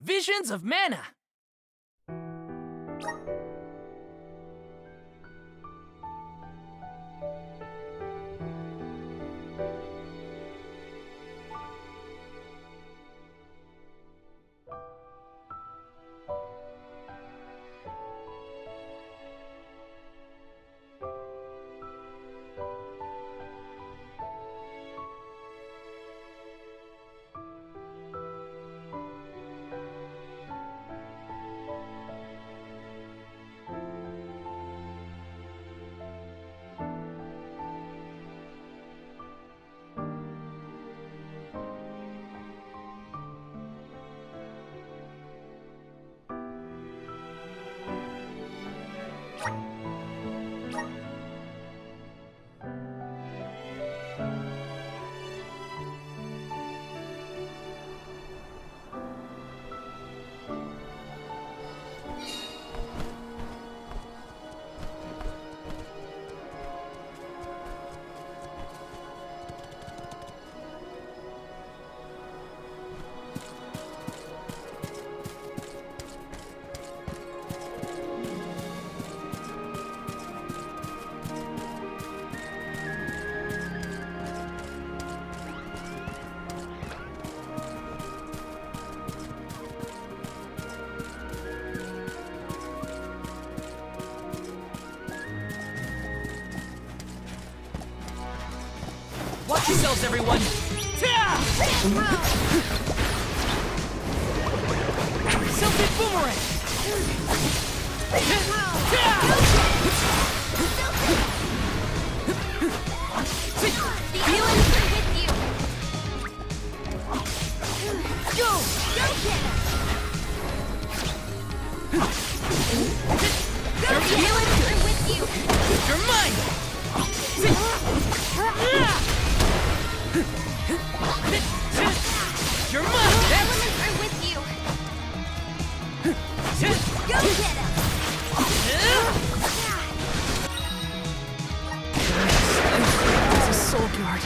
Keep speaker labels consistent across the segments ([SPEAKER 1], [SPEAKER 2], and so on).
[SPEAKER 1] Visions of Mana! Watch yourselves, everyone! Silted boomerang!
[SPEAKER 2] Feelings are with you!
[SPEAKER 1] Go!
[SPEAKER 2] Go get him!
[SPEAKER 1] Your
[SPEAKER 2] Feelings are with you!
[SPEAKER 1] You're mine! You're mine!
[SPEAKER 2] Elements are with you! Go get him!
[SPEAKER 1] It's a soul guard.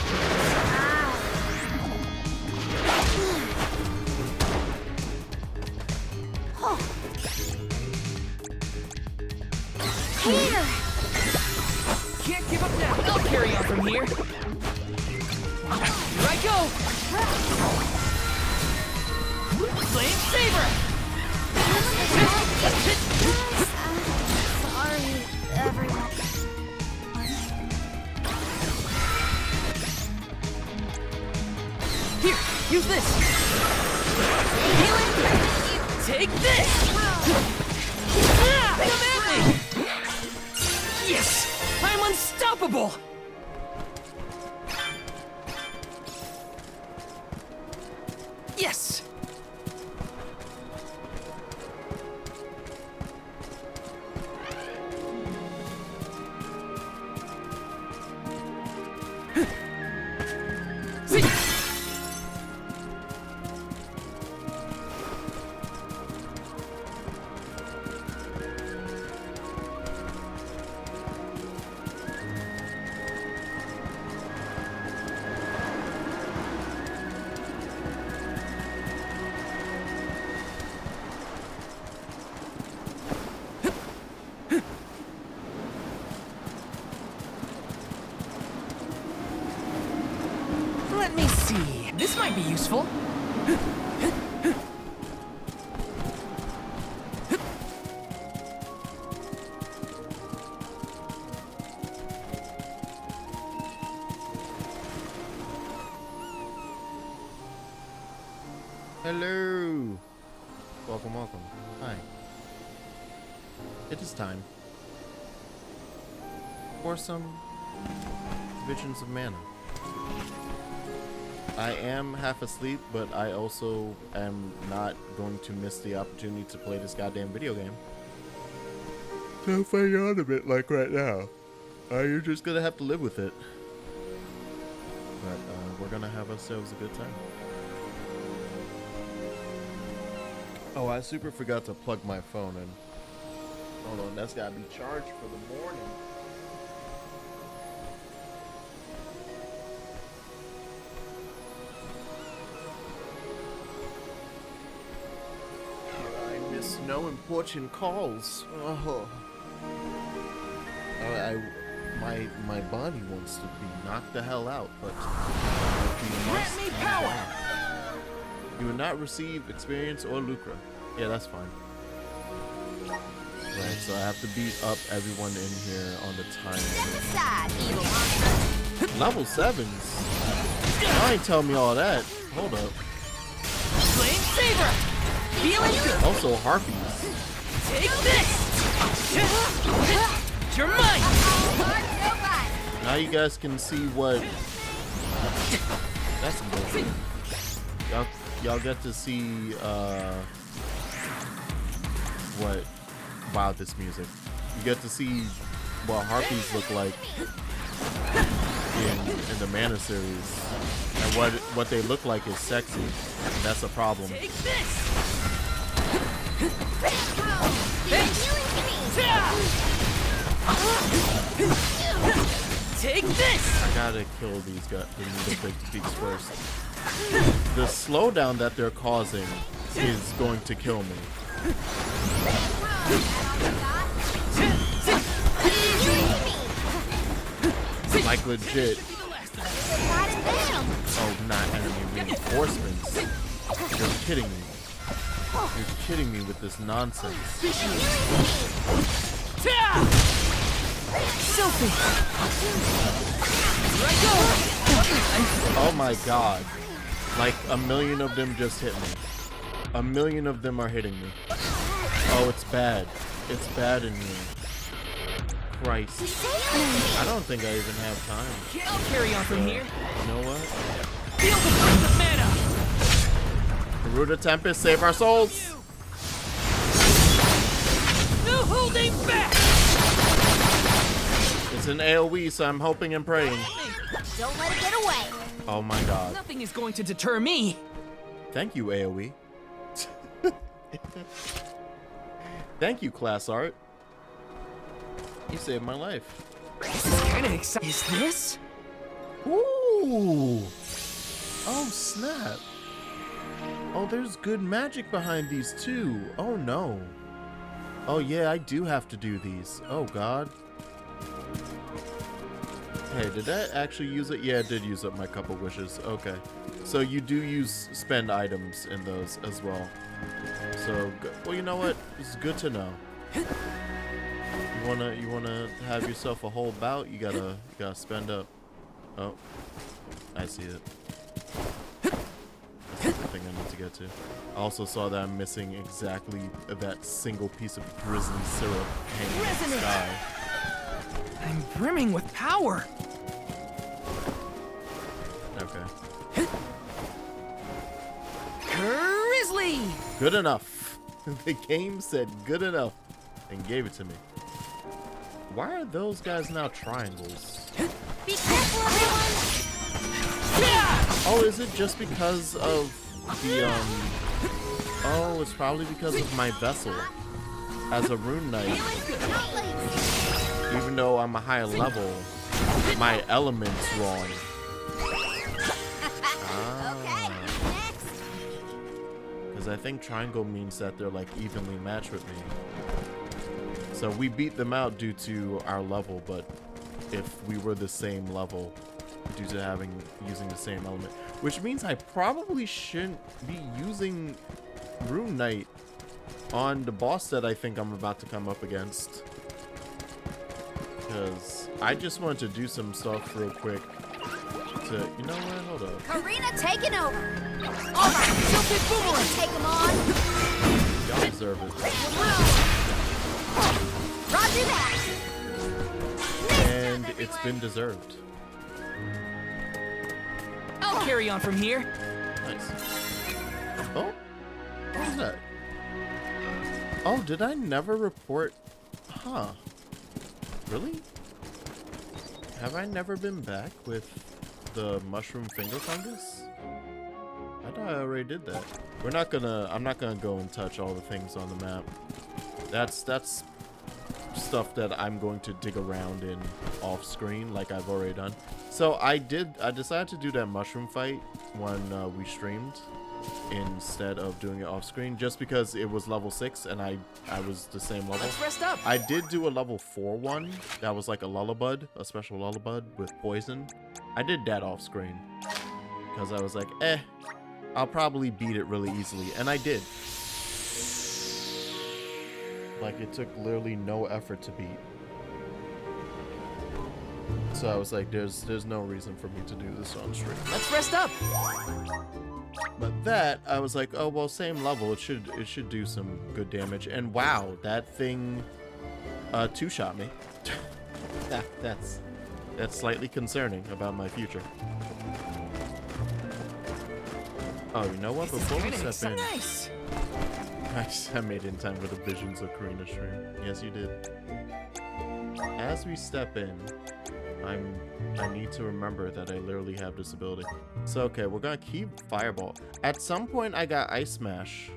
[SPEAKER 2] Here!
[SPEAKER 1] Can't give up now. I'll carry on from here. Here I go! Flame Saber!
[SPEAKER 2] Sorry, everyone.
[SPEAKER 1] Here, use this!
[SPEAKER 2] Feelings are with you!
[SPEAKER 1] Take this! Come at me! Yes! I'm unstoppable! Yes! See? Let me see. This might be useful.
[SPEAKER 3] Hello! Welcome, welcome. Hi. It is time for some Visions of Mana. I am half asleep, but I also am not going to miss the opportunity to play this goddamn video game. So if I yawn a bit like right now, you're just gonna have to live with it. But we're gonna have ourselves a good time. Oh, I super forgot to plug my phone in. Hold on, that's gotta be charged for the morning. know, important calls. Oh. My body wants to be knocked the hell out, but
[SPEAKER 1] Grant me power!
[SPEAKER 3] You will not receive experience or lucre. Yeah, that's fine. Right, so I have to beat up everyone in here on the time limit.
[SPEAKER 2] Side, evil monster.
[SPEAKER 3] Level 7s? Y'all ain't tell me all that. Hold up.
[SPEAKER 1] Flame Saber! Feeling good!
[SPEAKER 3] Also, harpies.
[SPEAKER 1] Take this! You're mine!
[SPEAKER 3] Now you guys can see what... That's amazing. Y'all get to see, what... Wow, this music. You get to see what harpies look like in the Mana series. And what they look like is sexy. And that's a problem.
[SPEAKER 1] Take this! Take this!
[SPEAKER 3] I gotta kill these guys, the needle beaks first. The slowdown that they're causing is going to kill me. Like legit. Oh, not enemy reinforcements. You're kidding me. You're kidding me with this nonsense. Oh my god. Like a million of them just hit me. A million of them are hitting me. Oh, it's bad. It's bad in here. Christ. I don't think I even have time.
[SPEAKER 1] I'll carry on from here.
[SPEAKER 3] You know what?
[SPEAKER 1] Feel the burst of mana!
[SPEAKER 3] Garuda Tempest, save our souls!
[SPEAKER 1] No holding back!
[SPEAKER 3] It's an AoE, so I'm hoping and praying.
[SPEAKER 2] Don't let it get away.
[SPEAKER 3] Oh my god.
[SPEAKER 1] Nothing is going to deter me.
[SPEAKER 3] Thank you, AoE. Thank you, class art. You saved my life.
[SPEAKER 1] This is kind of exciting. Is this?
[SPEAKER 3] Ooh! Oh, snap. Oh, there's good magic behind these too. Oh no. Oh yeah, I do have to do these. Oh god. Hey, did that actually use it? Yeah, it did use up my cup of wishes. Okay. So you do spend items in those as well. So, well, you know what? It's good to know. You wanna have yourself a whole bout? You gotta spend up. Oh, I see it. That's the thing I need to get to. I also saw that I'm missing exactly that single piece of grizzly syrup hanging in the sky.
[SPEAKER 1] I'm brimming with power.
[SPEAKER 3] Okay.
[SPEAKER 1] Grizzly!
[SPEAKER 3] Good enough. The game said good enough and gave it to me. Why are those guys now triangles?
[SPEAKER 2] Be careful, everyone!
[SPEAKER 3] Oh, is it just because of the, Oh, it's probably because of my vessel. As a rune knight, even though I'm a higher level, my element's wrong. Because I think triangle means that they're like evenly matched with me. So we beat them out due to our level, but if we were the same level due to using the same element, which means I probably shouldn't be using Rune Knight on the boss that I think I'm about to come up against. Because I just wanted to do some stuff real quick to, you know what, hold up.
[SPEAKER 2] Karina taking over. All right, tilted boomerang. Take them on.
[SPEAKER 3] Y'all deserve it.
[SPEAKER 2] Roger that.
[SPEAKER 3] And it's been deserved.
[SPEAKER 1] I'll carry on from here.
[SPEAKER 3] Nice. Oh, what was that? Oh, did I never report? Huh. Really? Have I never been back with the mushroom finger fungus? I thought I already did that. I'm not gonna go and touch all the things on the map. That's stuff that I'm going to dig around in off screen like I've already done. So I decided to do that mushroom fight when we streamed instead of doing it off screen, just because it was level 6 and I was the same level.
[SPEAKER 1] Let's rest up.
[SPEAKER 3] I did do a level 4 one that was like a lullabud, a special lullabud with poison. I did that off screen because I was like, I'll probably beat it really easily, and I did. Like, it took literally no effort to beat. So I was like, there's no reason for me to do this on stream.
[SPEAKER 1] Let's rest up.
[SPEAKER 3] But that, I was like, oh well, same level. It should do some good damage. And wow, that thing two-shot me. That's slightly concerning about my future. Oh, you know what? Before we step in,
[SPEAKER 1] nice.
[SPEAKER 3] I made it in time for the Visions of Karina stream. Yes, you did. As we step in, I need to remember that I literally have this ability. So okay, we're gonna keep Fireball. At some point, I got Ice Smash,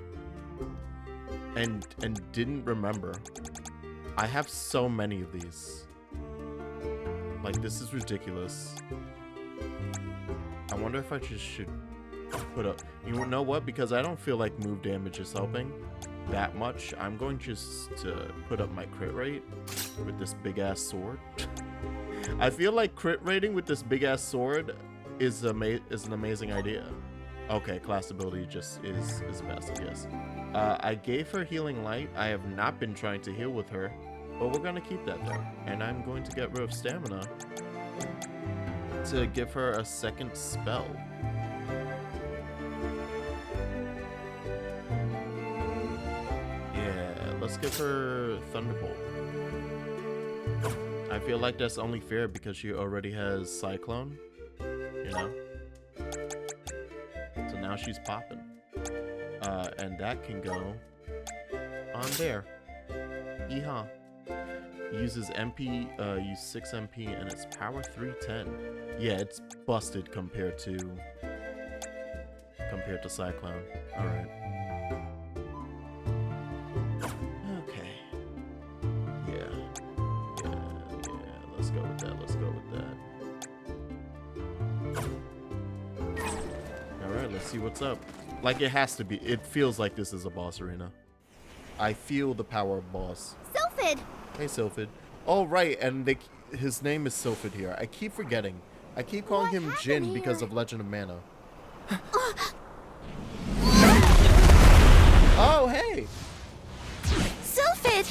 [SPEAKER 3] and didn't remember. I have so many of these. Like, this is ridiculous. I wonder if I just should put up. You know what? Because I don't feel like move damage is helping that much. I'm going just to put up my crit rate with this big ass sword. I feel like crit rating with this big ass sword is an amazing idea. Okay, class ability just is best, I guess. I gave her Healing Light. I have not been trying to heal with her, but we're gonna keep that there. And I'm going to get rid of stamina to give her a second spell. Yeah, let's give her Thunderbolt. I feel like that's only fair because she already has Cyclone, you know? So now she's popping. And that can go on there. Yeehaw. Uses MP, use 6 MP and it's power 310. Yeah, it's busted compared to Cyclone. Alright. Okay. Yeah. Let's go with that. Alright, let's see what's up. Like, it has to be. It feels like this is a boss arena. I feel the power of boss.
[SPEAKER 2] Sylphid!
[SPEAKER 3] Hey, Sylphid. Oh, right, and his name is Sylphid here. I keep forgetting. I keep calling him Jin because of Legend of Mana. Oh, hey!
[SPEAKER 2] Sylphid!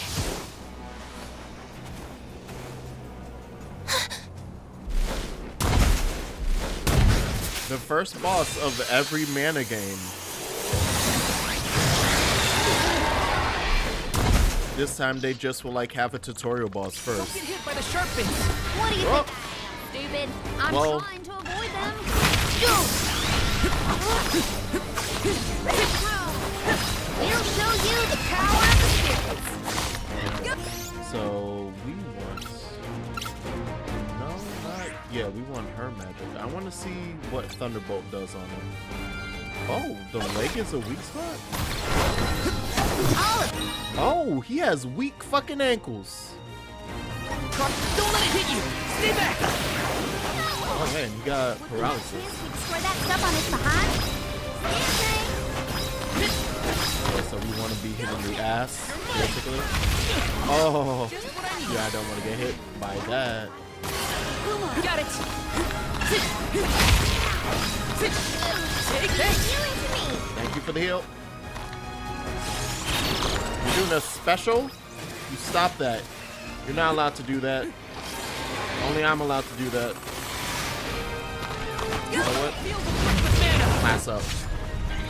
[SPEAKER 3] The first boss of every Mana game. This time they just will like have a tutorial boss first.
[SPEAKER 1] Don't get hit by the sharp bits.
[SPEAKER 2] What do you think? Stupid. I'm trying to avoid them. We'll show you the power of the spirits.
[SPEAKER 3] So we want... No, not... Yeah, we want her magic. I want to see what Thunderbolt does on him. Oh, the leg is a weak spot? Oh, he has weak fucking ankles.
[SPEAKER 1] Don't let it hit you. Stay back.
[SPEAKER 3] Oh man, you got paralysis.
[SPEAKER 2] Square that stuff on his behind.
[SPEAKER 3] Okay, so we want to be hit in the ass, basically. Oh, yeah, I don't want to get hit by that.
[SPEAKER 1] Got it. Take that.
[SPEAKER 3] Thank you for the heal. You're doing a special? You stop that. You're not allowed to do that. Only I'm allowed to do that. You know what? Class up.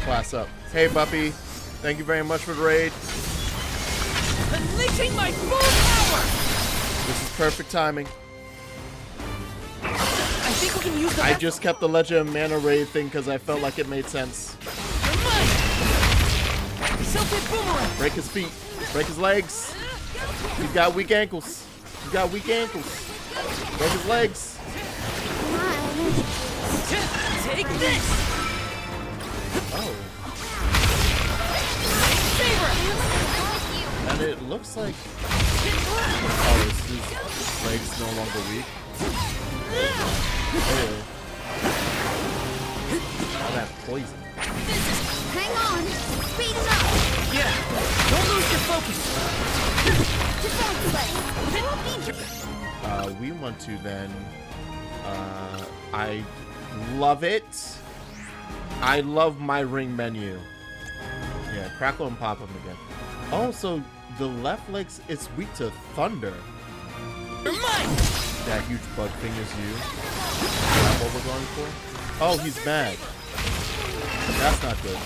[SPEAKER 3] Class up. Hey, Buffy. Thank you very much for the raid.
[SPEAKER 1] Unleashing my full power.
[SPEAKER 3] This is perfect timing.
[SPEAKER 1] I think we can use the...
[SPEAKER 3] I just kept the Legend of Mana raid thing because I felt like it made sense. Break his feet. Break his legs. He's got weak ankles. He's got weak ankles. Break his legs.
[SPEAKER 1] Take this.
[SPEAKER 3] Oh. And it looks like... Oh, his legs no longer weak. Oh, that poison.
[SPEAKER 1] This is
[SPEAKER 2] on! Speeding up!
[SPEAKER 1] Yeah, don't lose your focus.
[SPEAKER 3] We want to then. I love it. I love my ring menu. Yeah, crackle and pop them again. Oh, so the left leg's it's weak to thunder.
[SPEAKER 1] You're mine.
[SPEAKER 3] That huge bug thing is you. Is that what we're going for? Oh, he's mad. That's not good.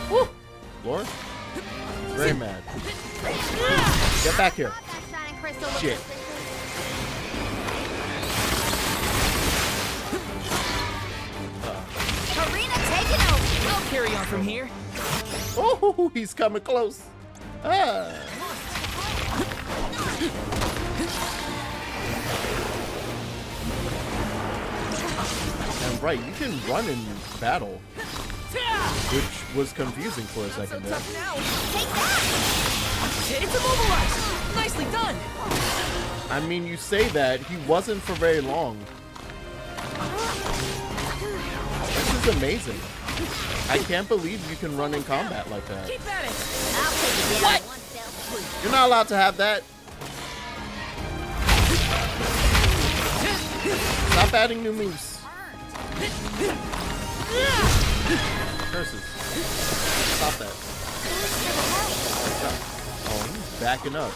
[SPEAKER 3] Woo! Lord? Very mad. Get back here. Shit.
[SPEAKER 2] Arena taking over!
[SPEAKER 1] I'll carry on from here.
[SPEAKER 3] Oh, he's coming close. Ah. And right, you can run in battle, which was confusing for a second there.
[SPEAKER 2] Take that!
[SPEAKER 1] It's immobilized. Nicely done.
[SPEAKER 3] I mean, you say that, he wasn't for very long. This is amazing. I can't believe you can run in combat like that.
[SPEAKER 1] Keep at it.
[SPEAKER 2] I'll take it
[SPEAKER 1] What?
[SPEAKER 2] down one fell swoop.
[SPEAKER 3] You're not allowed to have that. Stop adding new moves. Curses. Stop that. Oh, he's backing up.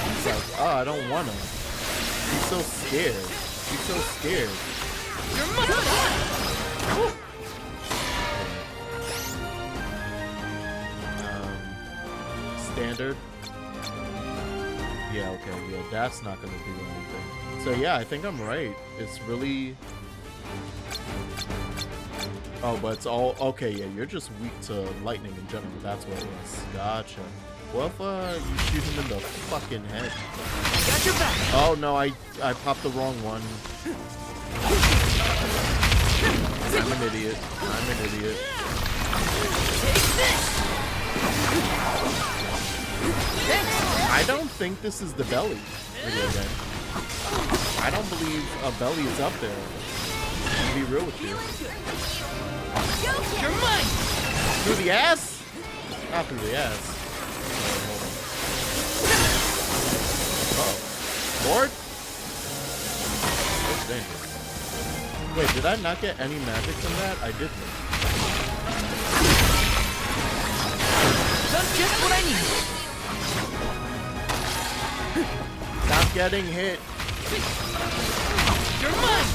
[SPEAKER 3] He's like, oh, I don't want him. He's so scared. He's so scared.
[SPEAKER 1] You're mine.
[SPEAKER 3] Standard. Yeah, okay, yeah, that's not gonna do anything. So yeah, I think I'm right. It's really... Oh, but it's all... Okay, yeah, you're just weak to lightning in general. That's what it is. Gotcha. What if you shoot him in the fucking head?
[SPEAKER 1] Got your back.
[SPEAKER 3] Oh no, I popped the wrong one. I'm an idiot. I'm an idiot.
[SPEAKER 1] Take this.
[SPEAKER 3] I don't think this is the belly video game. I don't believe a belly is up there. To be real with you.
[SPEAKER 1] You're mine.
[SPEAKER 3] Through the ass? Not through the ass. Uh-oh. Lord? That's dangerous. Wait, did I not get any magic from that? I didn't.
[SPEAKER 1] That's just what I need.
[SPEAKER 3] Stop getting hit.
[SPEAKER 1] You're mine.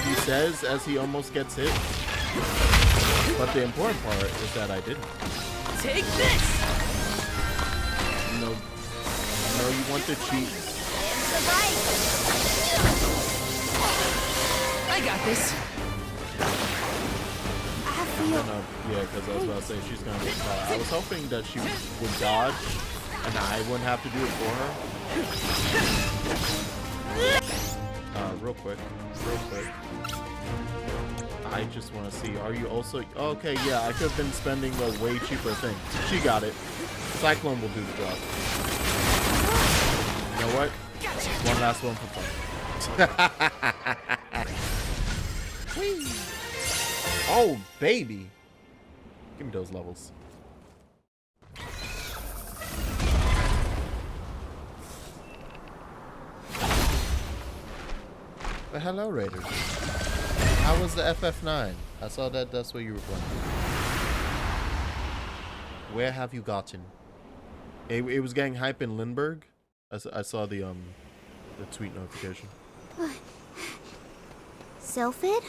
[SPEAKER 3] He says as he almost gets hit. But the important part is that I didn't.
[SPEAKER 1] Take this.
[SPEAKER 3] No, you want the cheat.
[SPEAKER 1] I got this.
[SPEAKER 3] Yeah, because I was about to say she's gonna get caught. I was hoping that she would dodge and I wouldn't have to do it for her. Real quick. I just want to see, are you also... Okay, yeah, I could have been spending a way cheaper thing. She got it. Cyclone will do the job. You know what? One last one for fun. Oh, baby. Give me those levels. But hello, Raiders. How was the FF9? I saw that's where you were playing. Where have you gotten? It was getting hype in Lindbergh. I saw the tweet notification.
[SPEAKER 2] Sylphid?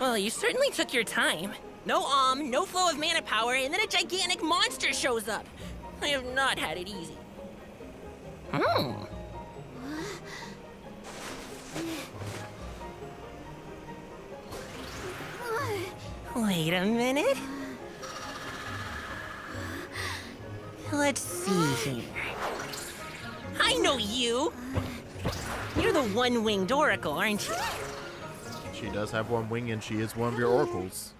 [SPEAKER 4] Well, you certainly took your time. No no flow of mana power, and then a gigantic monster shows up. I have not had it easy. Wait a minute. Let's see here. I know you! You're the one-winged oracle, aren't you?
[SPEAKER 3] She does have one wing and she is one of your oracles.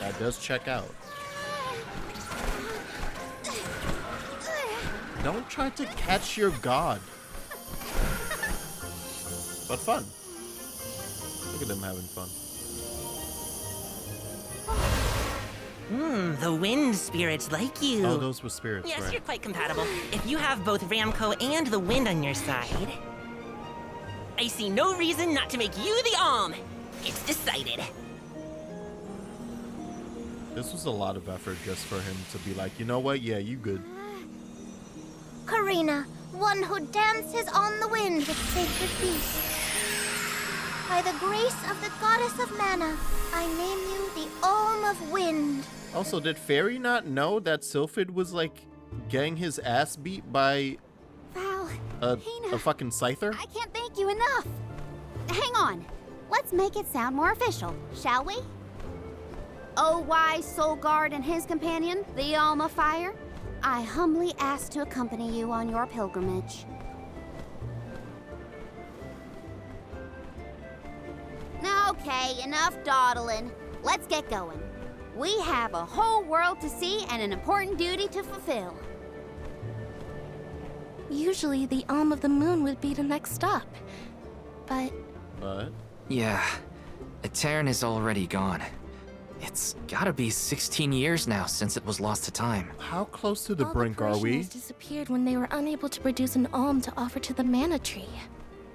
[SPEAKER 3] That does check out. Don't try to catch your god. But fun. Look at them having fun.
[SPEAKER 4] The wind spirits like you.
[SPEAKER 3] Oh, those were spirits,
[SPEAKER 4] Yes,
[SPEAKER 3] right?
[SPEAKER 4] you're quite compatible. If you have both Ramco and the wind on your side, I see no reason not to make you the Alm. It's decided.
[SPEAKER 3] This was a lot of effort just for him to be like, you know what? Yeah, you good.
[SPEAKER 5] Karina, one who dances on the wind with sacred beasts. By the grace of the goddess of mana, I name you the Alm of Wind.
[SPEAKER 3] Also, did Fairy not know that Sylphid was like getting his ass beat by
[SPEAKER 2] Val,
[SPEAKER 3] a
[SPEAKER 2] Hina,
[SPEAKER 3] fucking scyther?
[SPEAKER 2] I can't thank you enough. Hang on. Let's make it sound more official, shall we? Oh, wise Soul Guard and his companion, the Alm of Fire, I humbly ask to accompany you on your pilgrimage. Okay, enough dawdling. Let's get going. We have a whole world to see and an important duty to fulfill.
[SPEAKER 5] Usually the Alm of the Moon would be the next stop. But
[SPEAKER 1] Yeah, Etern is already gone. It's gotta be 16 years now since it was lost to time.
[SPEAKER 3] How close to the
[SPEAKER 5] all
[SPEAKER 3] brink
[SPEAKER 5] the
[SPEAKER 3] are we?
[SPEAKER 5] parishioners disappeared when they were unable to produce an alm to offer to the mana tree.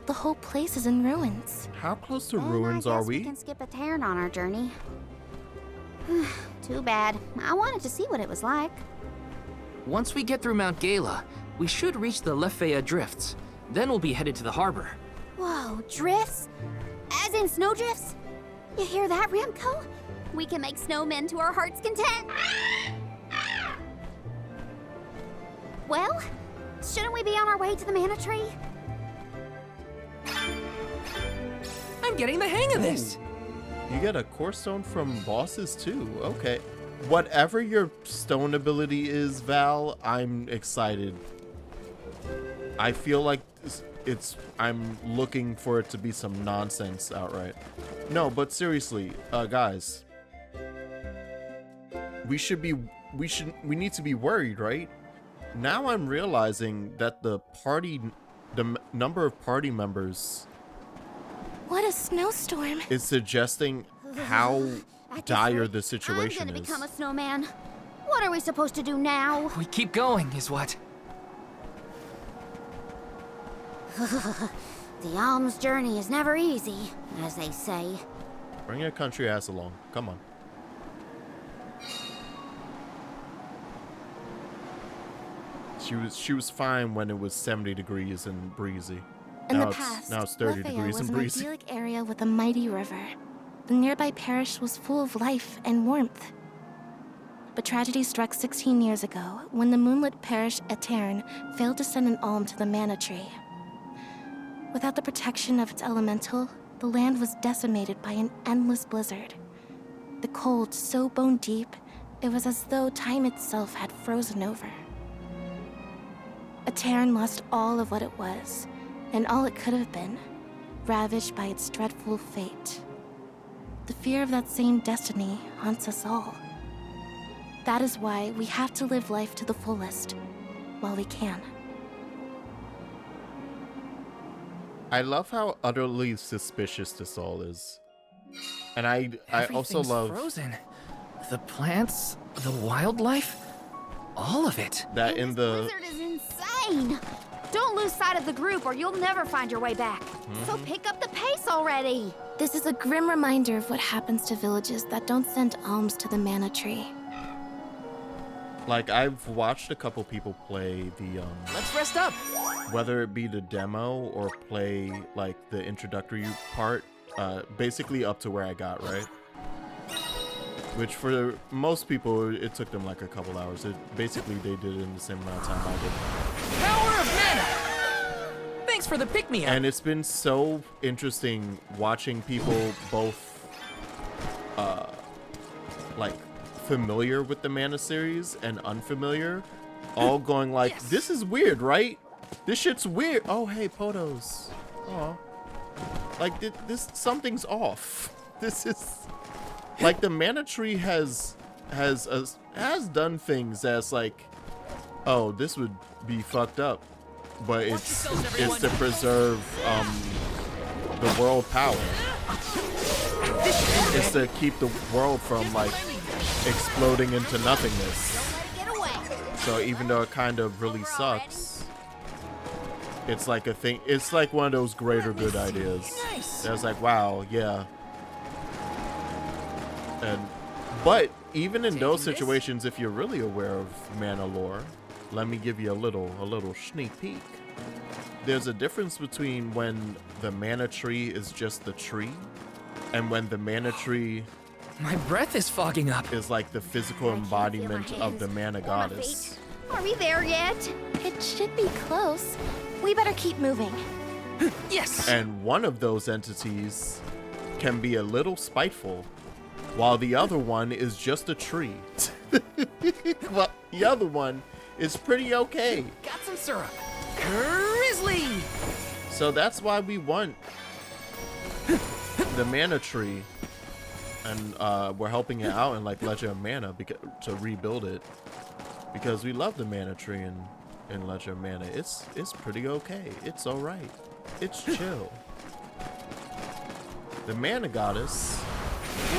[SPEAKER 5] The whole place is in ruins.
[SPEAKER 3] How close to
[SPEAKER 2] Then
[SPEAKER 3] ruins
[SPEAKER 2] I
[SPEAKER 3] are
[SPEAKER 2] guess
[SPEAKER 3] we?
[SPEAKER 2] We can skip Etern on our journey. Too bad. I wanted to see what it was like.
[SPEAKER 1] Once we get through Mount Gala, we should reach the Lefea Drifts. Then we'll be headed to the harbor.
[SPEAKER 2] Whoa, drifts? As in snowdrifts? You hear that, Ramco? We can make snowmen to our heart's content. Well, shouldn't we be on our way to the mana tree?
[SPEAKER 1] I'm getting the hang of this!
[SPEAKER 3] You get a core stone from bosses too. Okay. Whatever your stone ability is, Val, I'm excited. I feel like I'm looking for it to be some nonsense outright. No, but seriously, guys. We need to be worried, right? Now I'm realizing that the number of party members
[SPEAKER 5] What a snowstorm.
[SPEAKER 3] is suggesting how
[SPEAKER 2] At this
[SPEAKER 3] dire
[SPEAKER 2] rate,
[SPEAKER 3] the situation
[SPEAKER 2] I'm gonna
[SPEAKER 3] is.
[SPEAKER 2] become a snowman. What are we supposed to do now?
[SPEAKER 1] We keep going, is what?
[SPEAKER 2] The Alms journey is never easy, as they say.
[SPEAKER 3] Bring your country ass along. Come on. She was fine when it was 70 degrees and breezy.
[SPEAKER 5] In
[SPEAKER 3] now
[SPEAKER 5] the
[SPEAKER 3] it's,
[SPEAKER 5] past,
[SPEAKER 3] now it's 30
[SPEAKER 5] Lefea
[SPEAKER 3] degrees
[SPEAKER 5] was
[SPEAKER 3] and
[SPEAKER 5] an
[SPEAKER 3] breezy.
[SPEAKER 5] idyllic area with a mighty river. The nearby parish was full of life and warmth. But tragedy struck 16 years ago when the moonlit parish Etern failed to send an alm to the mana tree. Without the protection of its elemental, the land was decimated by an endless blizzard. The cold so bone deep, it was as though time itself had frozen over. Etern lost all of what it was, and all it could have been, ravaged by its dreadful fate. The fear of that same destiny haunts us all. That is why we have to live life to the fullest, while we can.
[SPEAKER 3] I love how utterly suspicious this all is. And I also
[SPEAKER 1] Everything's
[SPEAKER 3] love
[SPEAKER 1] frozen. The plants, the wildlife, all of it.
[SPEAKER 3] that in the
[SPEAKER 2] Blizzard is insane! Don't lose sight of the group or you'll never find your way back. So pick up the pace already!
[SPEAKER 5] This is a grim reminder of what happens to villages that don't send alms to the mana tree.
[SPEAKER 3] like I've watched a couple people play the
[SPEAKER 1] Let's rest up.
[SPEAKER 3] whether it be the demo or play like the introductory part, basically up to where I got, right? Which for most people, it took them like a couple hours. Basically, they did it in the same amount of time I did.
[SPEAKER 1] Power of mana! Thanks for the pick-me-up.
[SPEAKER 3] And it's been so interesting watching people both, like, familiar with the Mana series and unfamiliar, all going like,
[SPEAKER 1] Yes.
[SPEAKER 3] this is weird, right? This shit's weird. Oh, hey, Potos. Oh, like this something's off. This is like the Mana tree has done things as like oh, this would be fucked up, but it's to preserve the world power. It's to keep the world from like exploding into nothingness.
[SPEAKER 2] Get away.
[SPEAKER 3] So even though it kind of really sucks, it's like a thing. It's like one of those greater good ideas. That's like, wow, yeah. But even in those situations, if you're really aware of mana lore, let me give you a little sneak peek. There's a difference between when the mana tree is just the tree, and when the mana tree
[SPEAKER 1] My breath is fogging up.
[SPEAKER 3] is like the physical embodiment of the mana goddess.
[SPEAKER 2] Are we there yet?
[SPEAKER 5] It should be close. We better keep moving.
[SPEAKER 1] Yes!
[SPEAKER 3] And one of those entities can be a little spiteful, while the other one is just a tree. Well, the other one is pretty okay.
[SPEAKER 1] Got some syrup. Grizzly!
[SPEAKER 3] So that's why we want the mana tree, and we're helping it out in like Legend of Mana to rebuild it, because we love the mana tree in Legend of Mana. It's pretty okay. It's all right. It's chill. The mana goddess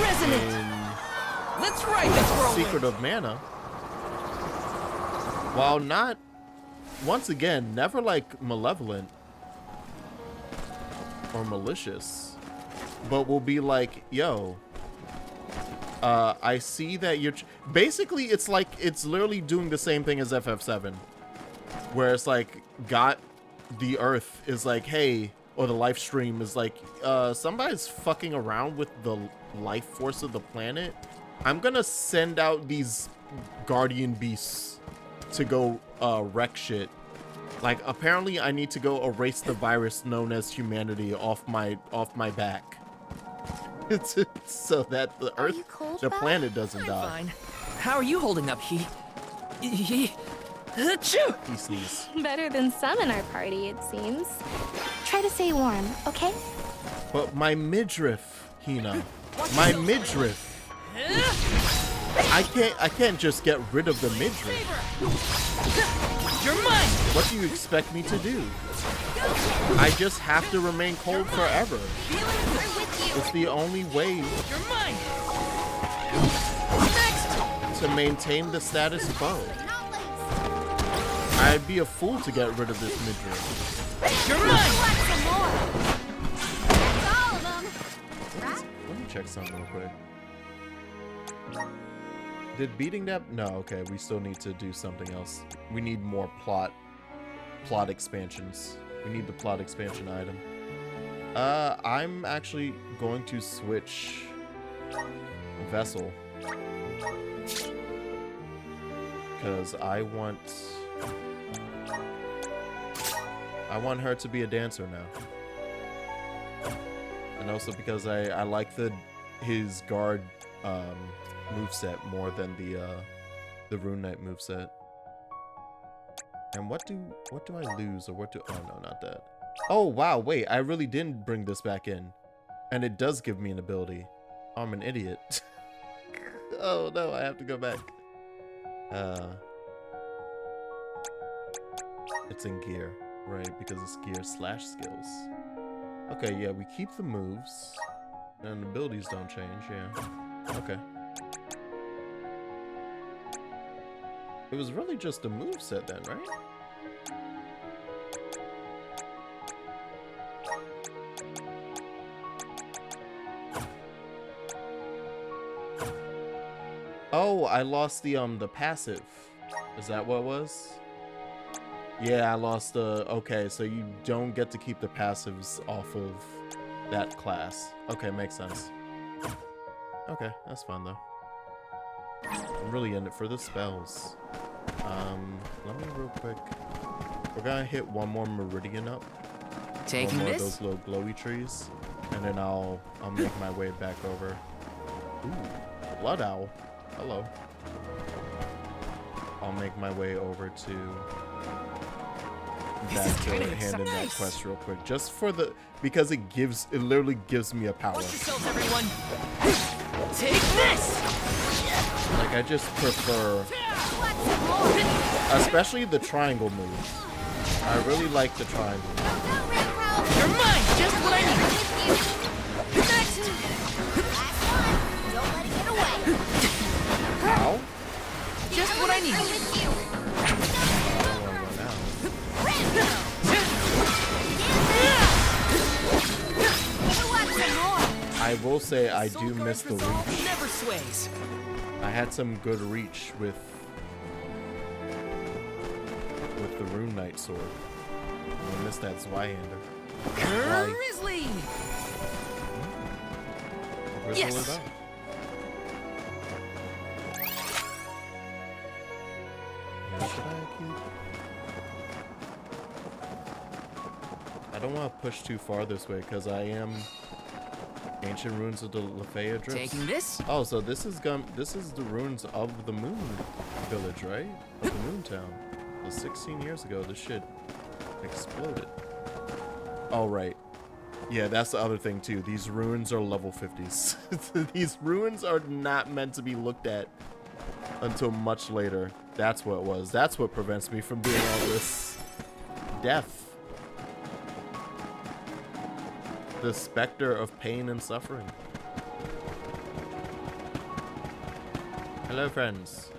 [SPEAKER 1] Resonant!
[SPEAKER 3] in
[SPEAKER 1] Let's ride this whirlwind!
[SPEAKER 3] Secret of Mana, while not, once again, never like malevolent or malicious, but will be like, yo, I see that you're basically, it's like, it's literally doing the same thing as FF7, where it's like, the earth is like, hey, or the life stream is like, somebody's fucking around with the life force of the planet. I'm gonna send out these guardian beasts to go wreck shit. Like, apparently I need to go erase the virus known as humanity off my back. So that the earth,
[SPEAKER 5] you cold,
[SPEAKER 3] the
[SPEAKER 5] Belle?
[SPEAKER 3] planet doesn't
[SPEAKER 1] I'm
[SPEAKER 3] die.
[SPEAKER 1] fine. How are you holding up, Achoo!
[SPEAKER 3] He sneezes.
[SPEAKER 5] Better than some in our party, it seems. Try to stay warm, okay?
[SPEAKER 3] But my midriff, Hina. My midriff. I can't just get rid of the midriff.
[SPEAKER 1] You're mine!
[SPEAKER 3] What do you expect me to do? I just have to remain cold forever. It's the only way
[SPEAKER 1] You're mine!
[SPEAKER 3] to maintain the status quo. I'd be a fool to get rid of this midriff.
[SPEAKER 1] You're mine!
[SPEAKER 2] Some more. That's all of them. Right?
[SPEAKER 3] Let me check something real quick. Did beating that? No, okay, we still need to do something else. We need more plot expansions. We need the plot expansion item. I'm actually going to switch Vessel, because I want her to be a dancer now. And also because I like his guard moveset more than the Rune Knight moveset. And what do I lose, or what do, oh no, not that. Oh wow, wait, I really didn't bring this back in. And it does give me an ability. I'm an idiot. Oh no, I have to go back. It's in gear, right? Because it's gear / skills. Okay, yeah, we keep the moves. And abilities don't change, yeah. Okay. It was really just a moveset then, right? Oh, I lost the passive. Is that what it was? Yeah, I lost the... Okay, so you don't get to keep the passives off of that class. Okay, makes sense. Okay, that's fine though. I'm really in it for the spells. Let me real quick. We're gonna hit one more meridian up.
[SPEAKER 1] Taking
[SPEAKER 3] One more of
[SPEAKER 1] this?
[SPEAKER 3] those little glowy trees, and then I'll make my way back over. Ooh, blood owl. Hello. I'll make my way over to that to hand in that quest real quick, just for the, because it literally gives me a power.
[SPEAKER 1] Watch yourselves, everyone! Take this!
[SPEAKER 3] Like, I just prefer, especially the triangle move. I really like the triangle.
[SPEAKER 4] You're mine! Just what I need!
[SPEAKER 2] Don't let it get away.
[SPEAKER 3] Ow.
[SPEAKER 4] Just what I need!
[SPEAKER 3] I don't want to run out. I will say I do miss the reach.
[SPEAKER 4] Never sways.
[SPEAKER 3] I had some good reach with the Rune Knight sword. I missed that Zweihander.
[SPEAKER 4] Grizzly!
[SPEAKER 3] Grizzle
[SPEAKER 4] Yes.
[SPEAKER 3] it up. Yeah, should I keep? I don't want to push too far this way because I am Ancient Ruins of the Lefaya Drifts.
[SPEAKER 1] Taking this?
[SPEAKER 3] Oh, so this is the ruins of the Moon Village, right? Of the Moon Town. So 16 years ago, this shit exploded. Oh, right. Yeah, that's the other thing too. These ruins are level 50s. These ruins are not meant to be looked at until much later. That's what it was. That's what prevents me from doing all this death. The specter of pain and suffering. Hello, friends.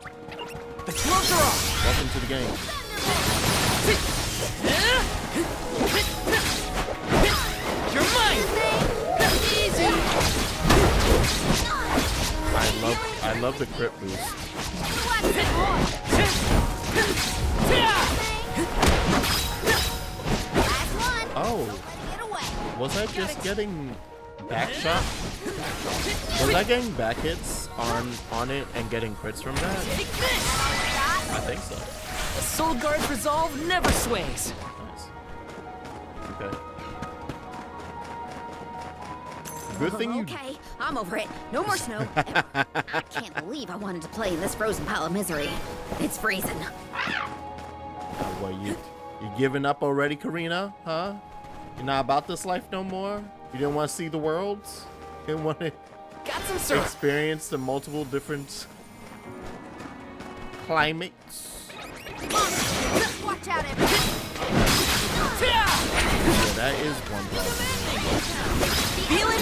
[SPEAKER 4] The gloves are off!
[SPEAKER 3] Welcome to the game.
[SPEAKER 4] You're mine! Easy!
[SPEAKER 3] I love the crit boost. Oh, was I just getting back shot? Was I getting back hits on it and getting crits from that? I think so.
[SPEAKER 4] The Soul Guard's resolve never sways.
[SPEAKER 3] Nice. Okay. Good thing you.
[SPEAKER 2] Okay, I'm over it. No more snow. I can't believe I wanted to play in this frozen pile of misery. It's freezing.
[SPEAKER 3] What, you giving up already, Karina? Huh? You're not about this life no more? You didn't want to see the worlds? You didn't want to
[SPEAKER 4] Got some syrup.
[SPEAKER 3] experience the multiple different climates?
[SPEAKER 2] Watch out, everyone.
[SPEAKER 3] Yeah, that is one problem.
[SPEAKER 4] Feel it?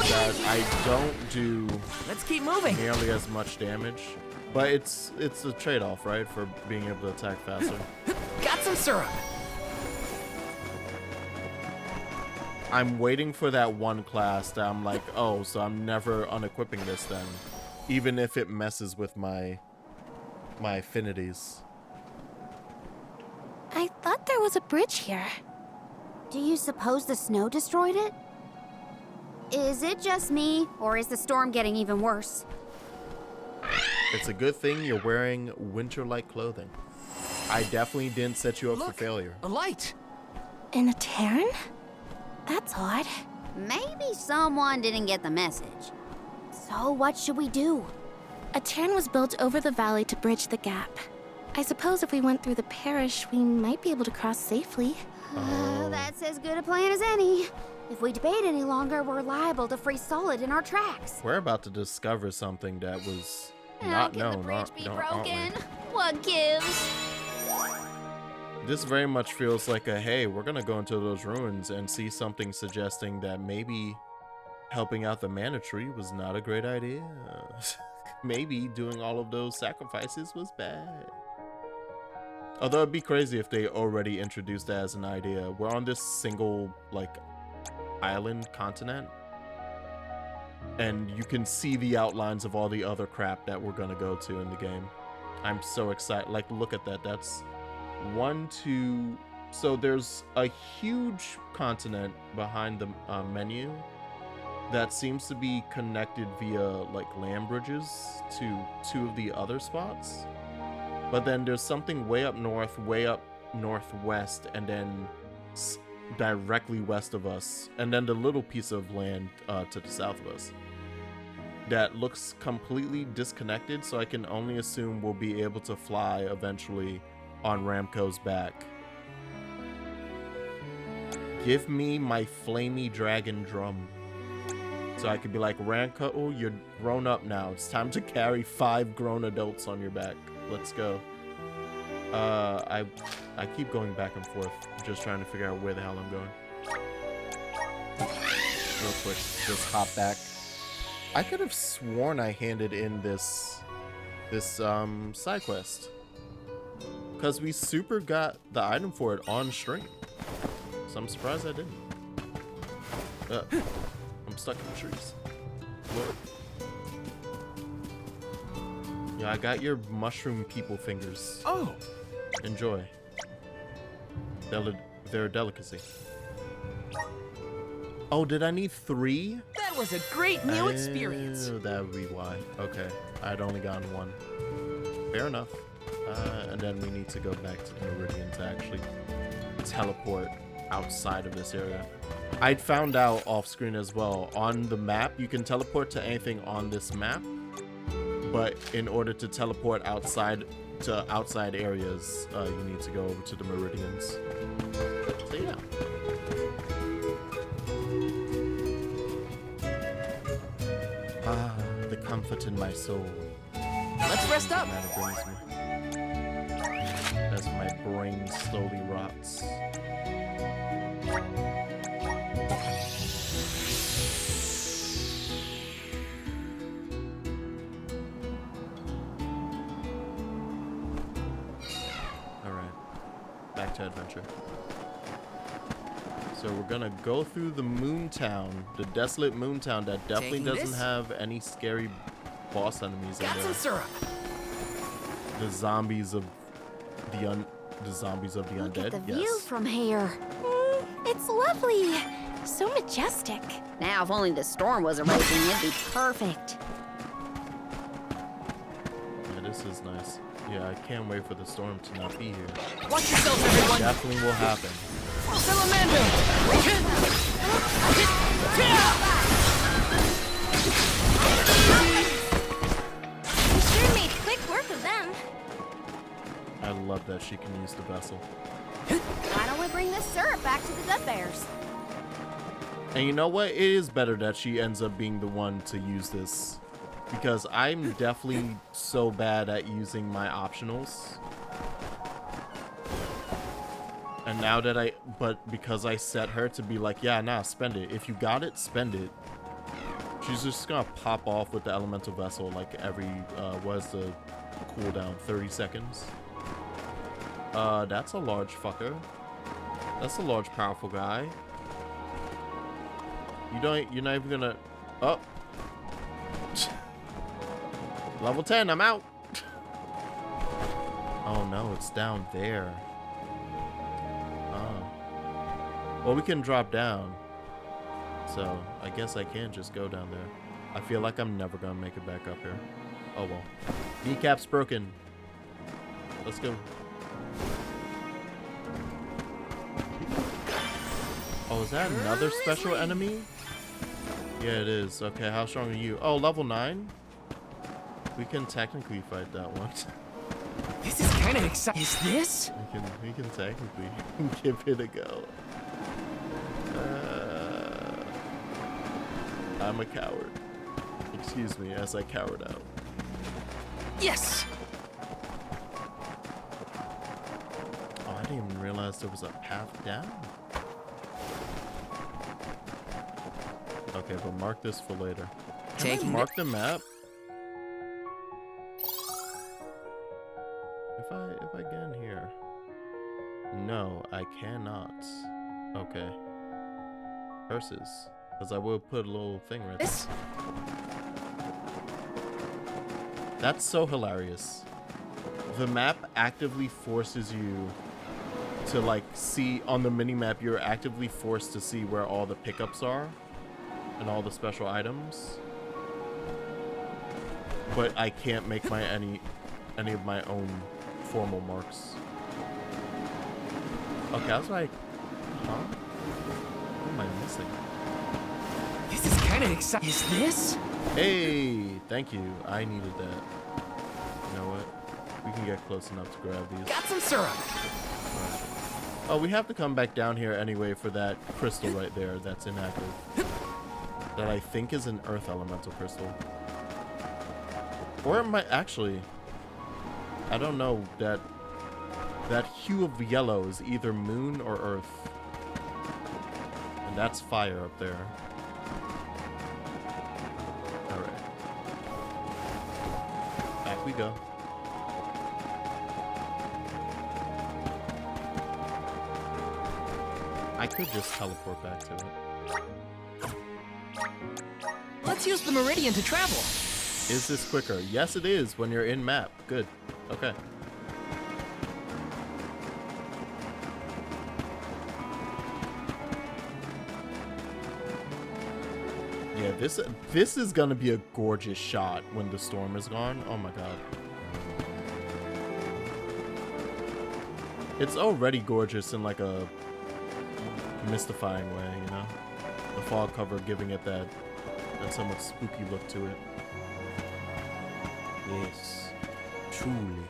[SPEAKER 3] Guys, I don't do
[SPEAKER 4] Let's keep moving.
[SPEAKER 3] nearly as much damage, but it's a trade-off, right, for being able to attack faster.
[SPEAKER 4] Got some syrup.
[SPEAKER 3] I'm waiting for that one class that I'm like, oh, so I'm never unequipping this then, even if it messes with my affinities.
[SPEAKER 5] I thought there was a bridge here.
[SPEAKER 2] Do you suppose the snow destroyed it? Is it just me, or is the storm getting even worse?
[SPEAKER 3] It's a good thing you're wearing winter-like clothing. I definitely didn't set you up for
[SPEAKER 1] Look,
[SPEAKER 3] failure.
[SPEAKER 1] a light.
[SPEAKER 5] In a Terran? That's odd.
[SPEAKER 2] Maybe someone didn't get the message. So what should we do?
[SPEAKER 5] A Terran was built over the valley to bridge the gap. I suppose if we went through the parish, we might be able to cross safely.
[SPEAKER 3] Oh.
[SPEAKER 2] That's as good a plan as any. If we debate any longer, we're liable to freeze solid in our tracks.
[SPEAKER 3] We're about to discover something that was
[SPEAKER 2] How
[SPEAKER 3] not
[SPEAKER 2] can
[SPEAKER 3] known,
[SPEAKER 2] the bridge be
[SPEAKER 3] aren't we?
[SPEAKER 2] broken? What gives?
[SPEAKER 3] This very much feels like a, hey, we're gonna go into those ruins and see something suggesting that maybe helping out the mana tree was not a great idea. Maybe doing all of those sacrifices was bad. Although it'd be crazy if they already introduced that as an idea. We're on this single, like, island continent, and you can see the outlines of all the other crap that we're gonna go to in the game. I'm so excited. Like, look at that. That's 1, 2. So there's a huge continent behind the menu that seems to be connected via like land bridges to 2 of the other spots. But then there's something way up north, way up northwest, and then directly west of us, and then the little piece of land to the south of us that looks completely disconnected. So I can only assume we'll be able to fly eventually on Ramco's back. Give me my flamey dragon drum. So I could be like, Ramco, you're grown up now. It's time to carry 5 grown adults on your back. Let's go. I keep going back and forth, just trying to figure out where the hell I'm going. Real quick, just hop back. I could have sworn I handed in this side quest, because we super got the item for it on stream. So I'm surprised I didn't. I'm stuck in the trees. Lord. Yeah, I got your mushroom people fingers.
[SPEAKER 1] Oh!
[SPEAKER 3] Enjoy. They're a delicacy. Oh, did I need 3?
[SPEAKER 6] That was a great new experience.
[SPEAKER 3] That would be why. Okay, I'd only gotten 1. Fair enough. And then we need to go back to the Meridian to actually teleport outside of this area. I'd found out off screen as well. On the map, you can teleport to anything on this map, but in order to teleport outside to outside areas, you need to go over to the Meridians. So yeah. Ah, the comfort in my soul.
[SPEAKER 6] Let's rest up.
[SPEAKER 3] That brings me. As my brain slowly rots. Back to adventure. So we're gonna go through the Moon Town, the desolate Moon Town that definitely
[SPEAKER 6] Taking
[SPEAKER 3] doesn't
[SPEAKER 6] this?
[SPEAKER 3] have any scary boss enemies in
[SPEAKER 6] Got some
[SPEAKER 3] there.
[SPEAKER 6] syrup.
[SPEAKER 3] The zombies of the
[SPEAKER 2] Look
[SPEAKER 3] undead.
[SPEAKER 2] at the view
[SPEAKER 3] Yes.
[SPEAKER 2] from here.
[SPEAKER 5] It's lovely. So majestic.
[SPEAKER 2] Now, if only the storm wasn't raging, it'd be perfect.
[SPEAKER 3] Yeah, this is nice. Yeah, I can't wait for the storm to not be here.
[SPEAKER 6] Watch yourselves, everyone.
[SPEAKER 3] Definitely will happen.
[SPEAKER 6] Salamando.
[SPEAKER 5] You sure made quick work of them.
[SPEAKER 3] I love that she can use the vessel.
[SPEAKER 2] Why don't we bring this syrup back to the Dead Bears?
[SPEAKER 3] And you know what? It is better that she ends up being the one to use this, because I'm definitely so bad at using my optionals. And now that because I set her to be like, yeah, nah, spend it. If you got it, spend it. She's just gonna pop off with the elemental vessel like every, what's the cooldown? 30 seconds? That's a large fucker. That's a large, powerful guy. You're not even gonna, oh. Level 10, I'm out. Oh no, it's down there. Oh. Well, we can drop down. So, I guess I can just go down there. I feel like I'm never gonna make it back up here. Oh well. Kneecap's broken. Let's go. Oh, is that another special enemy? Yeah, it is. Okay, how strong are you? Oh, level 9? We can technically fight that one.
[SPEAKER 1] This is kind of exciting. Is this?
[SPEAKER 3] We can technically give it a go. I'm a coward. Excuse me, as I cowered out.
[SPEAKER 1] Yes!
[SPEAKER 3] Oh, I didn't even realize there was a path down. Okay, but mark this for later. Can I
[SPEAKER 1] Taking
[SPEAKER 3] mark the map? If I get in here. No, I cannot. Okay. Curses. Because I will put a little thing right there.
[SPEAKER 1] This?
[SPEAKER 3] That's so hilarious. The map actively forces you to like see on the mini-map, you're actively forced to see where all the pickups are and all the special items. But I can't make my any of my own formal marks. Okay, I was like, huh? What am I missing?
[SPEAKER 1] This is kind of exciting. Is this?
[SPEAKER 3] Hey, thank you. I needed that. You know what? We can get close enough to grab these.
[SPEAKER 6] Got some syrup.
[SPEAKER 3] Oh, we have to come back down here anyway for that crystal right there that's inactive. That I think is an earth elemental crystal. Or it might actually. I don't know. That hue of yellow is either moon or earth. And that's fire up there. Alright. Back we go. I could just teleport back to it.
[SPEAKER 6] Let's use the meridian to travel.
[SPEAKER 3] Is this quicker? Yes, it is when you're in map. Good. Okay. Yeah, this is gonna be a gorgeous shot when the storm is gone. Oh my god. It's already gorgeous in like a mystifying way, you know? The fog cover giving it that somewhat spooky look to it. Yes. Truly.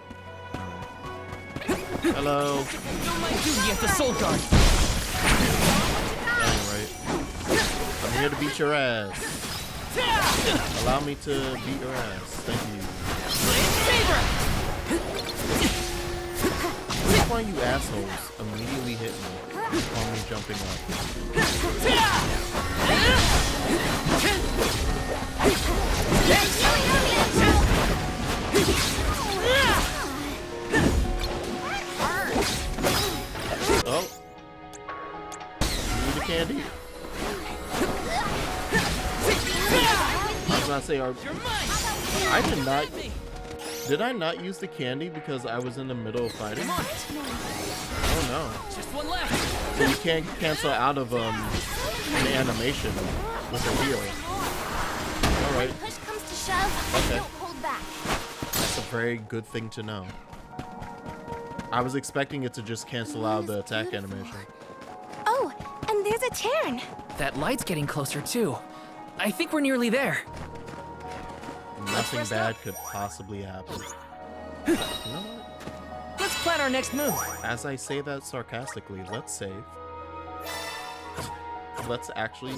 [SPEAKER 3] Alright. Hello.
[SPEAKER 6] Do my duty at the soul guard.
[SPEAKER 3] Alright. I'm here to beat your ass. Allow me to beat your ass. Thank you. Which one of you assholes immediately hit me while me jumping up? Oh. Need a candy? I was gonna say, I did not. Did I not use the candy because I was in the middle of fighting? Oh no.
[SPEAKER 6] Just one left.
[SPEAKER 3] So you can't cancel out of an animation with a heal. Alright.
[SPEAKER 2] Push comes to shove.
[SPEAKER 3] Okay.
[SPEAKER 2] Don't hold back.
[SPEAKER 3] That's a very good thing to know. I was expecting it to just cancel out the attack animation.
[SPEAKER 5] Oh, and there's a cairn.
[SPEAKER 1] That light's getting closer too. I think we're nearly there.
[SPEAKER 3] Nothing bad could possibly happen. You know what?
[SPEAKER 1] Let's plan our next move.
[SPEAKER 3] As I say that sarcastically, let's save. Let's actually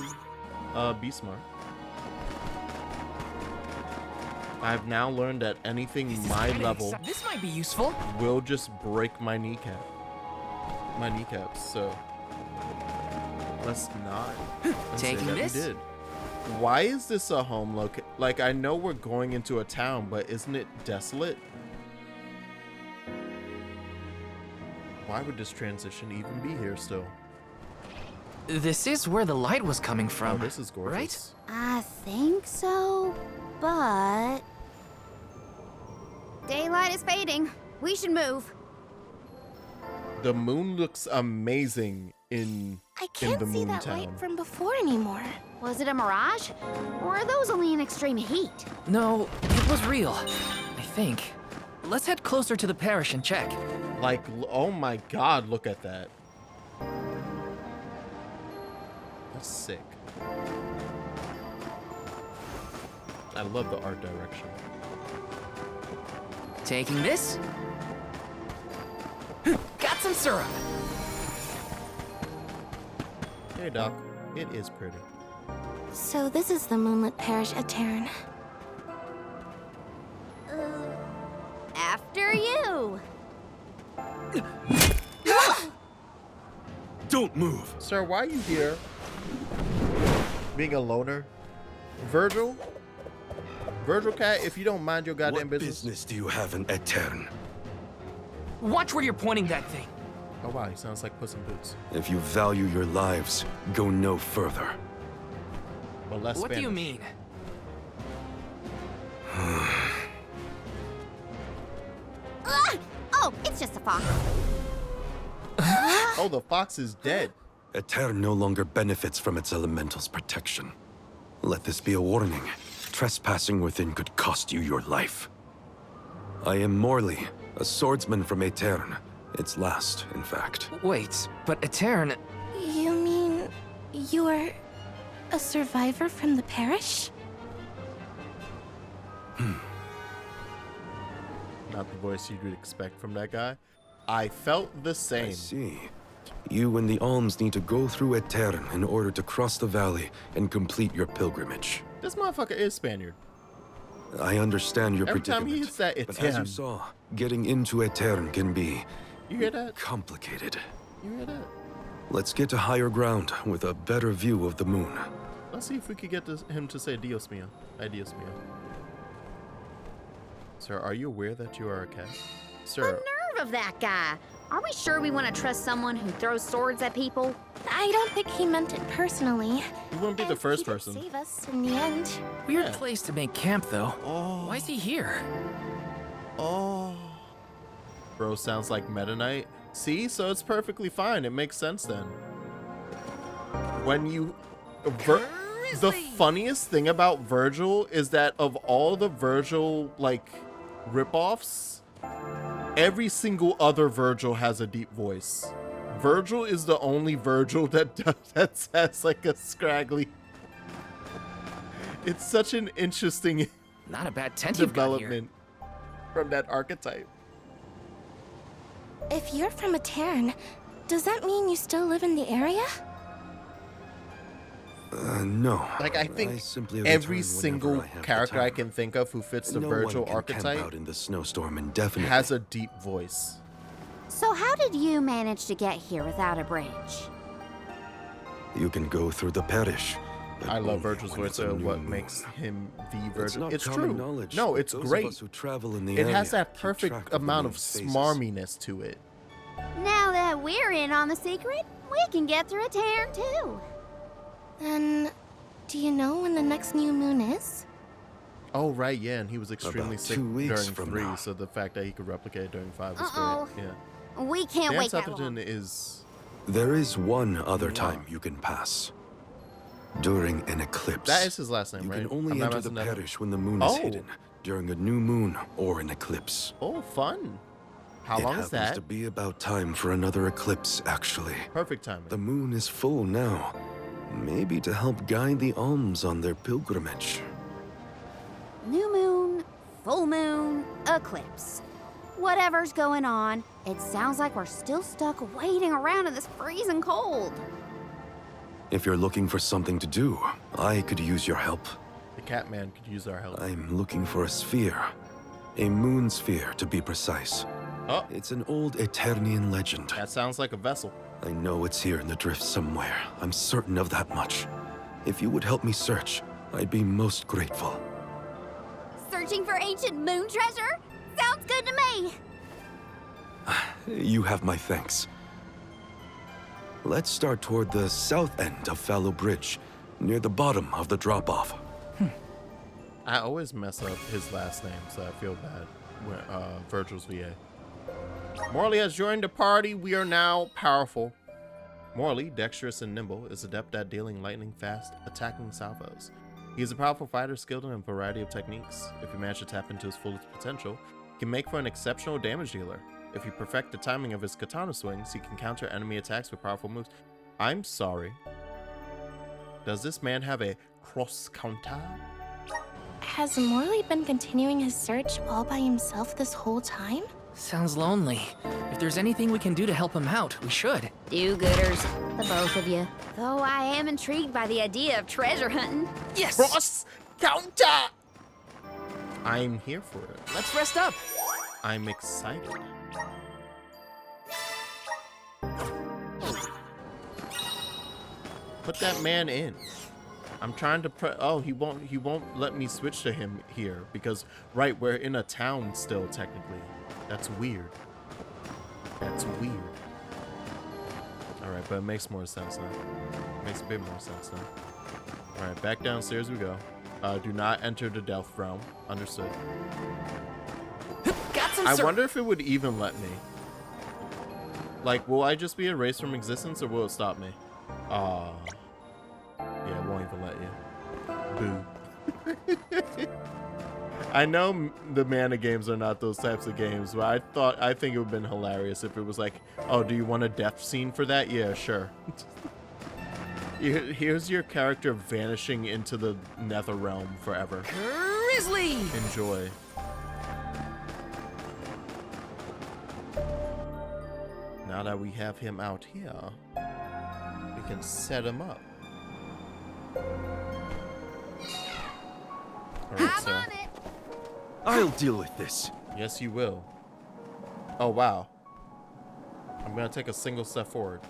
[SPEAKER 3] be smart. I've now learned that anything my level
[SPEAKER 1] This might be useful.
[SPEAKER 3] will just break my kneecap. My kneecaps, so let's not. Let's say
[SPEAKER 1] Taking
[SPEAKER 3] that
[SPEAKER 1] this?
[SPEAKER 3] We did. Why is this a home location? Like, I know we're going into a town, but isn't it desolate? Why would this transition even be here still?
[SPEAKER 1] This is where the light was coming from.
[SPEAKER 3] Oh, this is gorgeous.
[SPEAKER 1] Right?
[SPEAKER 2] I think so, but daylight is fading. We should move.
[SPEAKER 3] The moon looks amazing in
[SPEAKER 5] I
[SPEAKER 3] the
[SPEAKER 5] can't see
[SPEAKER 3] moon
[SPEAKER 5] that
[SPEAKER 3] town.
[SPEAKER 5] light from before anymore.
[SPEAKER 2] Was it a mirage? Or are those only in extreme heat?
[SPEAKER 1] No, it was real. I think. Let's head closer to the parish and check.
[SPEAKER 3] Like, oh my god, look at that. That's sick. I love the art direction.
[SPEAKER 1] Taking this? Got some syrup.
[SPEAKER 3] Hey, Doc. It is pretty.
[SPEAKER 5] So this is the moonlit parish at Terran.
[SPEAKER 2] After you.
[SPEAKER 7] Don't move.
[SPEAKER 3] Sir, why are you here? Being a loner? Vergil? Vergil cat, if you don't mind your goddamn
[SPEAKER 7] What
[SPEAKER 3] business.
[SPEAKER 7] business do you have in Etern?
[SPEAKER 1] Watch where you're pointing that thing.
[SPEAKER 3] Oh wow, he sounds like Puss in Boots.
[SPEAKER 7] If you value your lives, go no further.
[SPEAKER 3] But less
[SPEAKER 1] What do you
[SPEAKER 3] Spanish.
[SPEAKER 1] mean?
[SPEAKER 2] Oh, it's just a fox.
[SPEAKER 3] Oh, the fox is dead.
[SPEAKER 7] Etern no longer benefits from its elemental's protection. Let this be a warning. Trespassing within could cost you your life. I am Morley, a swordsman from Etern. Its last, in fact.
[SPEAKER 1] Wait, but Etern...
[SPEAKER 5] You mean you're a survivor from the parish?
[SPEAKER 3] not the voice you'd expect from that guy. I felt the
[SPEAKER 7] I
[SPEAKER 3] same.
[SPEAKER 7] see. You and the Alms need to go through Etern in order to cross the valley and complete your pilgrimage.
[SPEAKER 3] This motherfucker is Spaniard.
[SPEAKER 7] I understand your
[SPEAKER 3] Every time
[SPEAKER 7] predicament,
[SPEAKER 3] he hits that
[SPEAKER 7] but as you
[SPEAKER 3] Etern.
[SPEAKER 7] saw, getting into Etern can be
[SPEAKER 3] You hear that?
[SPEAKER 7] complicated.
[SPEAKER 3] You hear that?
[SPEAKER 7] Let's get to higher ground with a better view of the moon.
[SPEAKER 3] Let's see if we could get him to say Dios mío. Ay, Dios mío. Sir, are you aware that you are a cat?
[SPEAKER 2] The
[SPEAKER 3] Sir,
[SPEAKER 2] nerve of that guy. Are we sure we want to trust someone who throws swords at people?
[SPEAKER 5] I don't think he meant it personally.
[SPEAKER 3] you wouldn't be the
[SPEAKER 5] And
[SPEAKER 3] first
[SPEAKER 5] he did
[SPEAKER 3] person.
[SPEAKER 5] save us in the end.
[SPEAKER 1] Weird
[SPEAKER 3] Yeah.
[SPEAKER 1] place to make camp, though.
[SPEAKER 3] Oh.
[SPEAKER 1] Why is he here?
[SPEAKER 3] Oh. Bro sounds like Meta Knight. See? So it's perfectly fine. It makes sense then. When you... the funniest thing about Vergil is that of all the Vergil, like, ripoffs, every single other Vergil has a deep voice. Vergil is the only Vergil that has, like, a scraggly... It's such an interesting
[SPEAKER 1] Not a bad tent you've got here.
[SPEAKER 3] development from that archetype.
[SPEAKER 5] If you're from Etern, does that mean you still live in the area?
[SPEAKER 7] No.
[SPEAKER 3] Like, I think
[SPEAKER 7] simply
[SPEAKER 3] every
[SPEAKER 7] return
[SPEAKER 3] single
[SPEAKER 7] whenever I have the
[SPEAKER 3] character I
[SPEAKER 7] time.
[SPEAKER 3] can think of who fits the
[SPEAKER 7] No
[SPEAKER 3] Vergil
[SPEAKER 7] one can camp
[SPEAKER 3] archetype
[SPEAKER 7] out in the snowstorm indefinitely.
[SPEAKER 3] has a deep voice.
[SPEAKER 2] So how did you manage to get here without a bridge?
[SPEAKER 7] You can go through the parish. but
[SPEAKER 3] I love
[SPEAKER 7] only
[SPEAKER 3] Vergil's
[SPEAKER 7] when
[SPEAKER 3] voice,
[SPEAKER 7] it's a
[SPEAKER 3] so
[SPEAKER 7] new
[SPEAKER 3] what
[SPEAKER 7] moon.
[SPEAKER 3] makes him the
[SPEAKER 7] It's
[SPEAKER 3] Vergil.
[SPEAKER 7] not
[SPEAKER 3] It's
[SPEAKER 7] common
[SPEAKER 3] true.
[SPEAKER 7] knowledge,
[SPEAKER 3] No,
[SPEAKER 7] but
[SPEAKER 3] it's
[SPEAKER 7] those of
[SPEAKER 3] great.
[SPEAKER 7] us who travel in the
[SPEAKER 3] It
[SPEAKER 7] area
[SPEAKER 3] has that
[SPEAKER 7] keep
[SPEAKER 3] perfect
[SPEAKER 7] track of the
[SPEAKER 3] amount of
[SPEAKER 7] moon's phases.
[SPEAKER 3] smarminess to it.
[SPEAKER 2] Now that we're in on the secret, we can get through Etern too.
[SPEAKER 5] Then, do you know when the next new moon is?
[SPEAKER 3] Oh, right, yeah, and he was extremely
[SPEAKER 7] About
[SPEAKER 3] sick
[SPEAKER 7] 2 weeks
[SPEAKER 3] during
[SPEAKER 7] from
[SPEAKER 3] 3,
[SPEAKER 7] now.
[SPEAKER 3] so the fact that he could replicate it during 5 is
[SPEAKER 2] Uh-oh.
[SPEAKER 3] great. Yeah.
[SPEAKER 2] We can't
[SPEAKER 3] Dan
[SPEAKER 2] wait that
[SPEAKER 3] Southerton
[SPEAKER 2] long.
[SPEAKER 3] is...
[SPEAKER 7] There is one other time you can pass. During an eclipse.
[SPEAKER 3] That is his last name,
[SPEAKER 7] You
[SPEAKER 3] right?
[SPEAKER 7] can only
[SPEAKER 3] I'm not
[SPEAKER 7] enter the
[SPEAKER 3] messing that up.
[SPEAKER 7] parish when the moon is
[SPEAKER 3] Oh.
[SPEAKER 7] hidden, during a new moon or an eclipse.
[SPEAKER 3] Oh, fun. How
[SPEAKER 7] it
[SPEAKER 3] long
[SPEAKER 7] happens
[SPEAKER 3] is that?
[SPEAKER 7] to be about time for another eclipse, actually.
[SPEAKER 3] Perfect timing.
[SPEAKER 7] The moon is full now. Maybe to help guide the Alms on their pilgrimage.
[SPEAKER 2] New moon, full moon, eclipse. Whatever's going on, it sounds like we're still stuck waiting around in this freezing cold.
[SPEAKER 7] If you're looking for something to do, I could use your help.
[SPEAKER 3] The Catman could use our help.
[SPEAKER 7] I'm looking for a sphere. A moon sphere, to be precise.
[SPEAKER 3] Oh,
[SPEAKER 7] It's an old Eternian legend.
[SPEAKER 3] that sounds like a vessel.
[SPEAKER 7] I know it's here in the drift somewhere. I'm certain of that much. If you would help me search, I'd be most grateful.
[SPEAKER 2] Searching for ancient moon treasure? Sounds good to me.
[SPEAKER 7] You have my thanks. Let's start toward the south end of Fallow Bridge, near the bottom of the drop-off.
[SPEAKER 3] I always mess up his last name, so I feel bad when Vergil's VA. Morley has joined the party. We are now powerful. Morley, dexterous and nimble, is adept at dealing lightning-fast attacking salvos. He is a powerful fighter skilled in a variety of techniques. If you manage to tap into his fullest potential, he can make for an exceptional damage dealer. If you perfect the timing of his katana swings, he can counter enemy attacks with powerful moves. I'm sorry. Does this man have a cross counter?
[SPEAKER 5] Has Morley been continuing his search all by himself this whole time?
[SPEAKER 1] Sounds lonely. If there's anything we can do to help him out, we should.
[SPEAKER 2] Do-gooders, the both of you. Though I am intrigued by the idea of treasure hunting.
[SPEAKER 1] Yes!
[SPEAKER 3] Cross counter! I'm here for it.
[SPEAKER 1] Let's rest up.
[SPEAKER 3] I'm excited. Put that man in. I'm trying to oh, he won't let me switch to him here because right, we're in a town still technically. That's weird. That's weird. All right, but it makes more sense now. Makes a bit more sense now. All right, back downstairs we go. Do not enter the Delph realm. Understood.
[SPEAKER 1] Got some
[SPEAKER 3] I wonder if it would even let me. Like, will I just be erased from existence or will it stop me? Yeah, it won't even let you. Boo. I know the mana games are not those types of games, but I think it would have been hilarious if it was like, oh, do you want a death scene for that? Yeah, sure. Here's your character vanishing into the nether realm forever.
[SPEAKER 1] Grizzly!
[SPEAKER 3] Enjoy. now that we have him out here, we can set him up. Alright,
[SPEAKER 2] I'm
[SPEAKER 3] so.
[SPEAKER 2] on it.
[SPEAKER 7] I'll deal with this.
[SPEAKER 3] Yes, you will. Oh, wow. I'm gonna take a single step forward.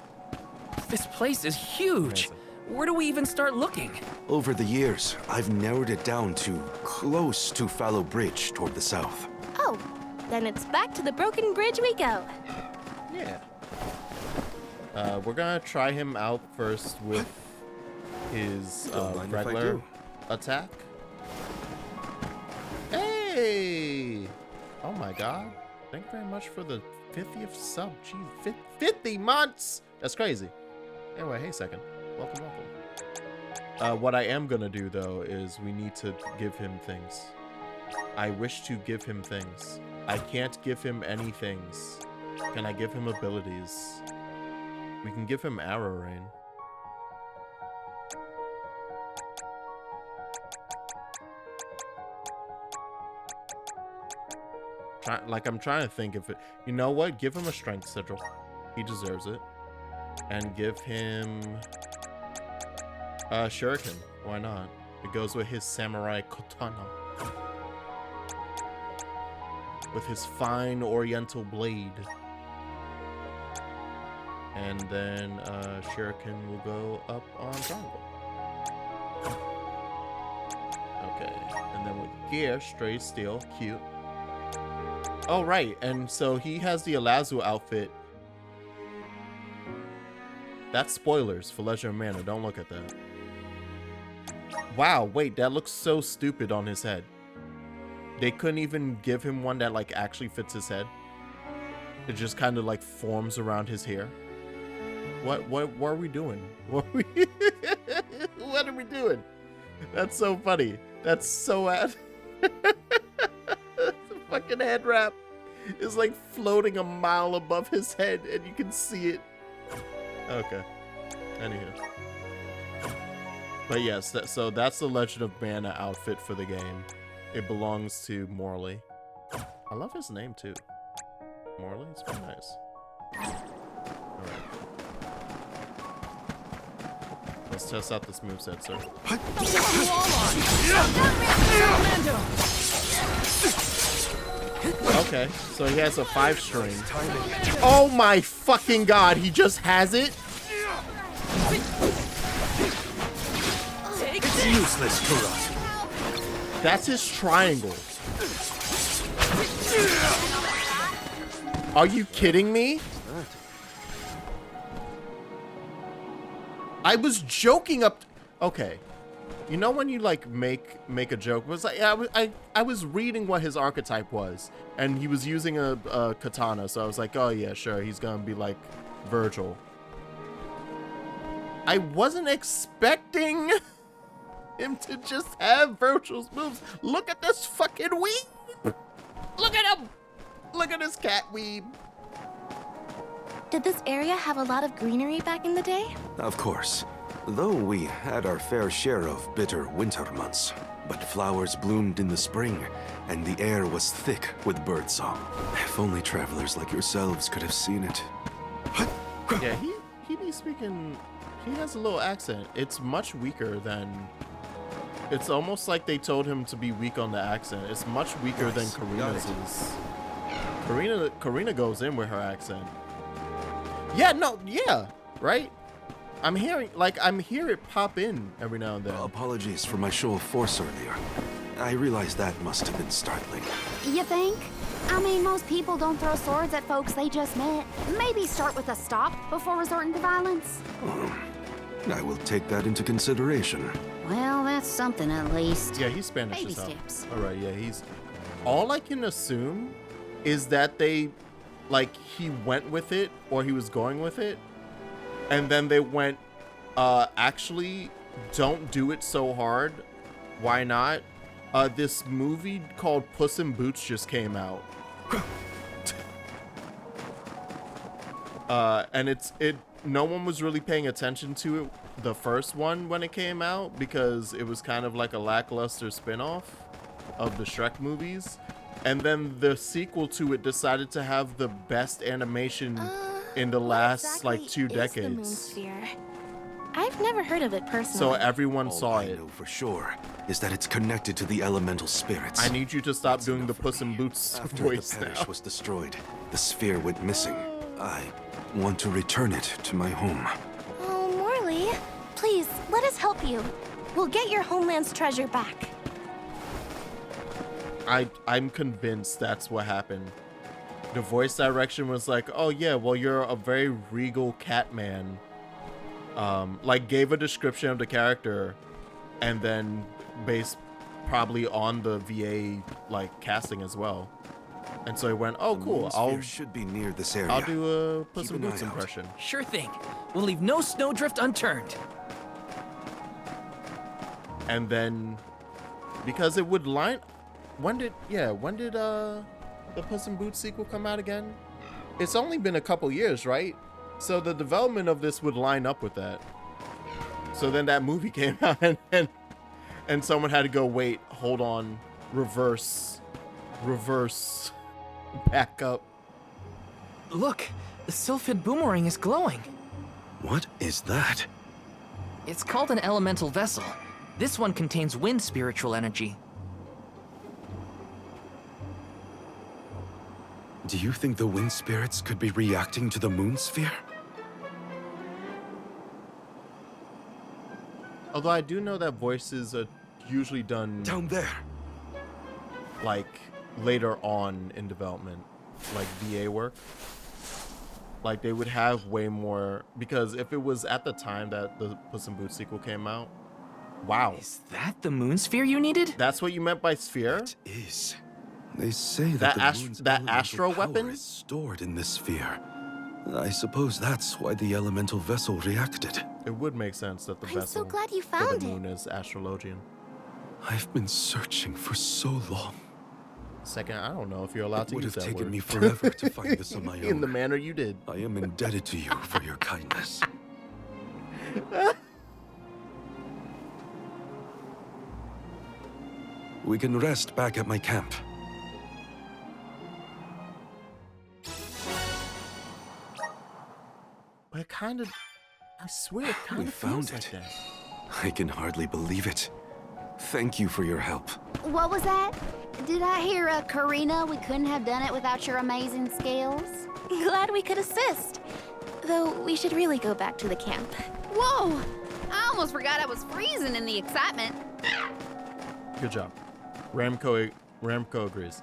[SPEAKER 1] This place is huge.
[SPEAKER 3] Amazing.
[SPEAKER 1] Where do we even start looking?
[SPEAKER 7] Over the years, I've narrowed it down to close to Fallow Bridge toward the south.
[SPEAKER 5] Oh, then it's back to the broken bridge we go.
[SPEAKER 3] Yeah. We're gonna try him out first with his
[SPEAKER 7] Don't mind if I
[SPEAKER 3] regular
[SPEAKER 7] do.
[SPEAKER 3] attack. Hey! Oh my god. Thank you very much for the 50th sub. Jeez, 50 months! That's crazy. Anyway, hey, second. Welcome, welcome. What I am gonna do, though, is we need to give him things. I wish to give him things. I can't give him any things. Can I give him abilities? We can give him arrow rain. I'm trying to think if it. You know what? Give him a strength sigil. He deserves it. And give him shuriken. Why not? It goes with his samurai katana. With his fine oriental blade. And then shuriken will go up on triangle. Okay. And then with gear, straight steel, cute. Oh, right. And so he has the Alazu outfit. That's spoilers for Leisure and Mana. Don't look at that. Wow, wait, that looks so stupid on his head. They couldn't even give him one that like actually fits his head. It just kind of like forms around his hair. What are we doing? What are we doing? That's so funny. That's so ad. The fucking head wrap is like floating a mile above his head and you can see it. Okay. Anywho. But yes, so that's the Legend of Mana outfit for the game. It belongs to Morley. I love his name too. Morley, it's very nice. Alright. Let's test out this moveset, sir. Okay, so he has a 5-string. Oh my fucking god, he just has it?
[SPEAKER 7] It's useless to run.
[SPEAKER 3] That's his triangle. Are you kidding me? I was joking up. Okay. You know when you like make a joke? It was like I was reading what his archetype was, and he was using a katana, so I was like, oh yeah, sure, he's gonna be like Vergil. I wasn't expecting him to just have Vergil's moves. Look at this fucking weeb. Look at him. Look at this cat weeb.
[SPEAKER 5] Did this area have a lot of greenery back in the day?
[SPEAKER 7] Of course. Though we had our fair share of bitter winter months. But flowers bloomed in the spring, and the air was thick with birdsong. If only travelers like yourselves could have seen it.
[SPEAKER 3] Yeah, he be speaking. He has a little accent. It's much weaker than. It's almost like they told him to be weak on the accent. It's much weaker than Karina's is. Karina goes in with her accent. Yeah, no, yeah, right? I'm hear it pop in every now and then.
[SPEAKER 7] Apologies for my show of force earlier. I realize that must have been startling.
[SPEAKER 2] You think? I mean, most people don't throw swords at folks they just met. Maybe start with a stop before resorting to violence.
[SPEAKER 7] I will take that into consideration.
[SPEAKER 2] Well, that's something at least.
[SPEAKER 3] Yeah, he's Spanish
[SPEAKER 2] Baby
[SPEAKER 3] as hell.
[SPEAKER 2] steps.
[SPEAKER 3] All right, yeah, he's. All I can assume is that they, like, he went with it or he was going with it, and then they went, actually, don't do it so hard. Why not? This movie called Puss N Boots just came out. And no one was really paying attention to it, the first one, when it came out, because it was kind of like a lackluster spin-off of the Shrek movies. And then the sequel to it decided to have the best animation in the last
[SPEAKER 5] Exactly
[SPEAKER 3] like 2
[SPEAKER 5] is the moon
[SPEAKER 3] decades.
[SPEAKER 5] sphere? I've never heard of it personally.
[SPEAKER 3] So everyone
[SPEAKER 7] All
[SPEAKER 3] saw
[SPEAKER 7] I
[SPEAKER 3] it.
[SPEAKER 7] know for sure is that it's connected to the elemental spirits.
[SPEAKER 3] I need you to stop
[SPEAKER 7] That's
[SPEAKER 3] doing the
[SPEAKER 7] enough for
[SPEAKER 3] Puss in
[SPEAKER 7] me.
[SPEAKER 3] Boots
[SPEAKER 7] After
[SPEAKER 3] voice
[SPEAKER 7] the parish
[SPEAKER 3] now.
[SPEAKER 7] was destroyed, the sphere went missing. I want to return it to my home.
[SPEAKER 5] Oh, Morley, please, let us help you. We'll get your homeland's treasure back.
[SPEAKER 3] I'm convinced that's what happened. The voice direction was like, oh yeah, well you're a very regal cat man. Like gave a description of the character and then based probably on the VA like casting as well. And so he went, oh
[SPEAKER 7] The
[SPEAKER 3] cool,
[SPEAKER 7] moon sphere should be near this area.
[SPEAKER 3] I'll do a Puss
[SPEAKER 7] Keep
[SPEAKER 3] in
[SPEAKER 7] an
[SPEAKER 3] Boots
[SPEAKER 7] eye out.
[SPEAKER 3] impression.
[SPEAKER 6] Sure thing. We'll leave no snowdrift unturned.
[SPEAKER 3] And then because it would line when did the Puss in Boots sequel come out again? It's only been a couple years, right? So the development of this would line up with that. So then that movie came out and someone had to go, wait, hold on, reverse, back up.
[SPEAKER 1] Look, the sylphid boomerang is glowing.
[SPEAKER 7] What is that?
[SPEAKER 1] It's called an elemental vessel. This one contains wind spiritual energy.
[SPEAKER 7] Do you think the wind spirits could be reacting to the moon sphere?
[SPEAKER 3] Although I do know that voices are usually done
[SPEAKER 7] Down there.
[SPEAKER 3] like later on in development, like VA work. Like they would have way more, because if it was at the time that the Puss in Boots sequel came out, wow,
[SPEAKER 1] Is that the moon sphere you needed?
[SPEAKER 3] that's what you meant by sphere?
[SPEAKER 7] It is. They say that,
[SPEAKER 3] That
[SPEAKER 7] the moon's
[SPEAKER 3] that
[SPEAKER 7] elemental
[SPEAKER 3] astro
[SPEAKER 7] power
[SPEAKER 3] weapon?
[SPEAKER 7] is stored in this sphere. I suppose that's why the elemental vessel reacted.
[SPEAKER 3] It would make sense that the
[SPEAKER 5] I'm
[SPEAKER 3] vessel
[SPEAKER 5] so glad you
[SPEAKER 3] for
[SPEAKER 5] found
[SPEAKER 3] the
[SPEAKER 5] it.
[SPEAKER 3] moon is astrologian.
[SPEAKER 7] I've been searching for so long.
[SPEAKER 3] Second, I don't know if you're allowed
[SPEAKER 7] It
[SPEAKER 3] to
[SPEAKER 7] would
[SPEAKER 3] use
[SPEAKER 7] have
[SPEAKER 3] that
[SPEAKER 7] taken
[SPEAKER 3] word.
[SPEAKER 7] me forever to find this on my own.
[SPEAKER 3] In the manner you did.
[SPEAKER 7] I am indebted to you for your kindness. We can rest back at my camp.
[SPEAKER 3] But it kind of, I swear, it kind
[SPEAKER 7] We
[SPEAKER 3] of
[SPEAKER 7] found
[SPEAKER 3] feels
[SPEAKER 7] it.
[SPEAKER 3] like that.
[SPEAKER 7] I can hardly believe it. Thank you for your help.
[SPEAKER 2] What was that? Did I hear Karina? We couldn't have done it without your amazing skills.
[SPEAKER 5] Glad we could assist. Though we should really go back to the camp.
[SPEAKER 2] Whoa! I almost forgot I was freezing in the excitement.
[SPEAKER 3] Good job. Ramco agrees.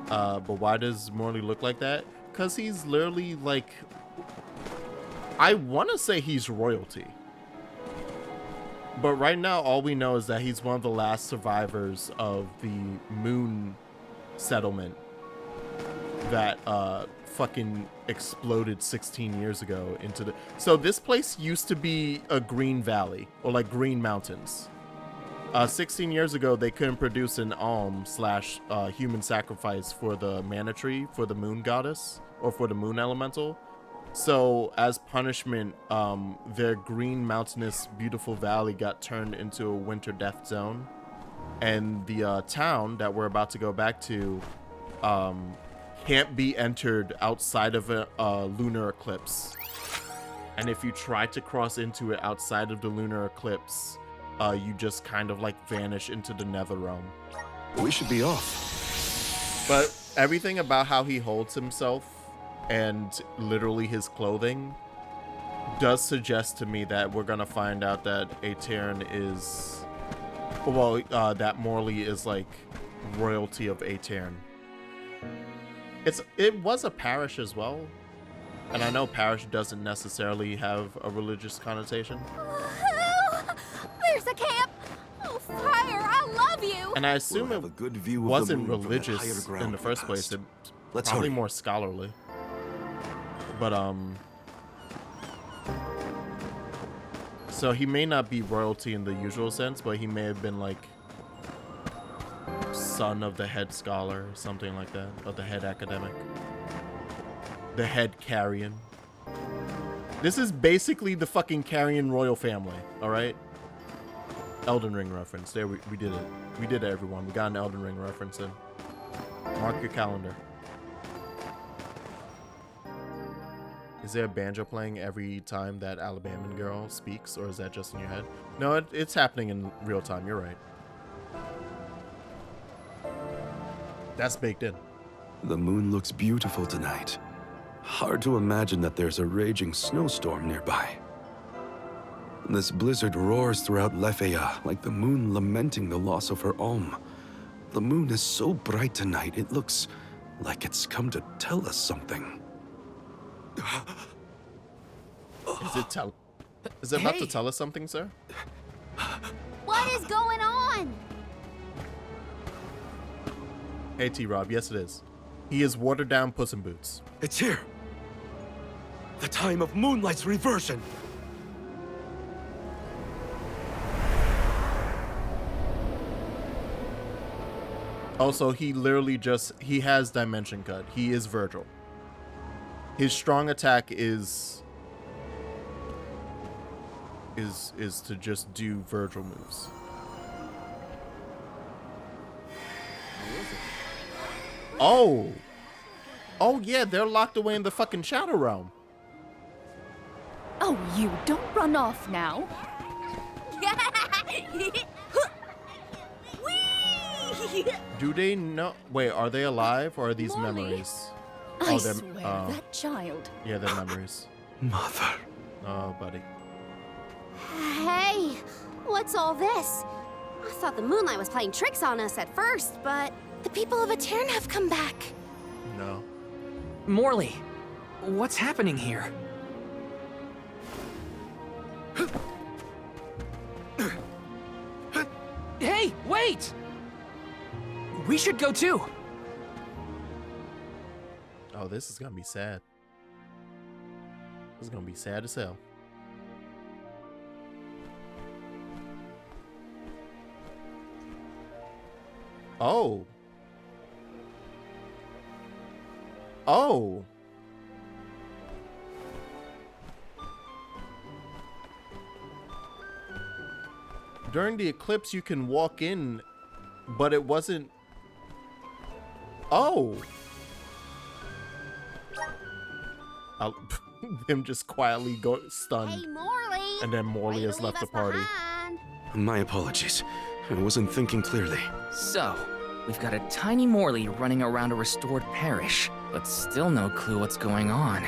[SPEAKER 3] But why does Morley look like that? Because he's literally like, I want to say he's royalty. But right now, all we know is that he's one of the last survivors of the moon settlement that fucking exploded 16 years ago into the... So this place used to be a green valley, or like green mountains. 16 years ago, they couldn't produce an alms / human sacrifice for the mana tree, for the moon goddess, or for the moon elemental. So as punishment, their green mountainous beautiful valley got turned into a winter death zone. And the town that we're about to go back to can't be entered outside of a lunar eclipse. And if you try to cross into it outside of the lunar eclipse, you just kind of like vanish into the nether realm.
[SPEAKER 7] We should be off.
[SPEAKER 3] But everything about how he holds himself and literally his clothing does suggest to me that we're gonna find out that Aetern is, well, that Morley is like royalty of Aetern. It was a parish as well, and I know parish doesn't necessarily have a religious connotation.
[SPEAKER 2] There's a camp! Oh, fire! I love you!
[SPEAKER 3] And I assume
[SPEAKER 7] We'll have
[SPEAKER 3] it
[SPEAKER 7] a good view of the
[SPEAKER 3] wasn't
[SPEAKER 7] moon from that higher
[SPEAKER 3] religious
[SPEAKER 7] ground
[SPEAKER 3] in the
[SPEAKER 7] we
[SPEAKER 3] first place.
[SPEAKER 7] passed.
[SPEAKER 3] It's
[SPEAKER 7] Let's
[SPEAKER 3] probably
[SPEAKER 7] hurry.
[SPEAKER 3] more scholarly. But so he may not be royalty in the usual sense, but he may have been like son of the head scholar or something like that, or the head academic, the head Carrion. This is basically the fucking Carrion royal family, all right? Elden Ring reference. There, we did it. We did it, everyone. We got an Elden Ring reference in. Mark your calendar. Is there a banjo playing every time that Alabama girl speaks, or is that just in your head? No, it's happening in real time. You're right. That's baked in.
[SPEAKER 7] The moon looks beautiful tonight. Hard to imagine that there's a raging snowstorm nearby. This blizzard roars throughout Lefeya like the moon lamenting the loss of her Alm. The moon is so bright tonight, it looks like it's come to tell us something.
[SPEAKER 3] Is it about to
[SPEAKER 1] Hey.
[SPEAKER 3] tell us something, sir?
[SPEAKER 2] What is going on?
[SPEAKER 3] Hey, T-Rob, yes it is. He is watered down Puss in Boots.
[SPEAKER 7] It's here! The time of moonlight's reversion!
[SPEAKER 3] Also, he literally he has Dimension Cut. He is Vergil. His strong attack is to just do Vergil moves. Oh! Oh yeah, they're locked away in the fucking Shadow Realm.
[SPEAKER 8] Oh, you don't run off now.
[SPEAKER 3] Do they know? Wait, are they alive or are these
[SPEAKER 8] Morley.
[SPEAKER 3] memories?
[SPEAKER 8] I
[SPEAKER 3] they're-
[SPEAKER 8] swear,
[SPEAKER 3] oh.
[SPEAKER 8] that child.
[SPEAKER 3] Yeah, they're memories.
[SPEAKER 7] Mother.
[SPEAKER 3] Oh, buddy.
[SPEAKER 2] Hey, what's all this? I thought the moonlight was playing tricks on us at first, but
[SPEAKER 5] The people of Etern have come back.
[SPEAKER 3] No.
[SPEAKER 1] Morley, what's happening here? Hey, wait! We should go too.
[SPEAKER 3] Oh, this is gonna be sad. This is gonna be sad as hell. Oh. Oh. During the eclipse, you can walk in, but it wasn't. Oh. Him just quietly go stunned,
[SPEAKER 2] hey, Morley.
[SPEAKER 3] and then Morley
[SPEAKER 2] way to
[SPEAKER 3] has left
[SPEAKER 2] leave
[SPEAKER 3] the
[SPEAKER 2] us
[SPEAKER 3] party.
[SPEAKER 2] behind.
[SPEAKER 7] My apologies. I wasn't thinking clearly.
[SPEAKER 1] So, we've got a tiny Morley running around a restored parish, but still no clue what's going on.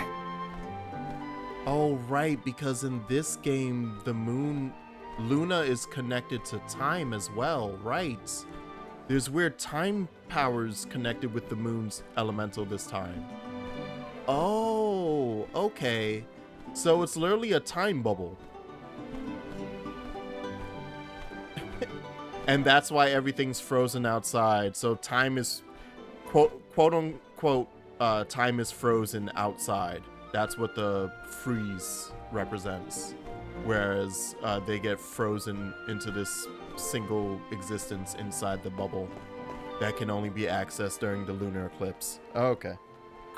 [SPEAKER 3] Oh, right, because in this game, the moon, Luna is connected to time as well, right? There's weird time powers connected with the moon's elemental this time. Oh, okay. So it's literally a time bubble. And that's why everything's frozen outside. So time is, quote unquote, time is frozen outside. That's what the freeze represents. Whereas they get frozen into this single existence inside the bubble that can only be accessed during the lunar eclipse. Oh, okay.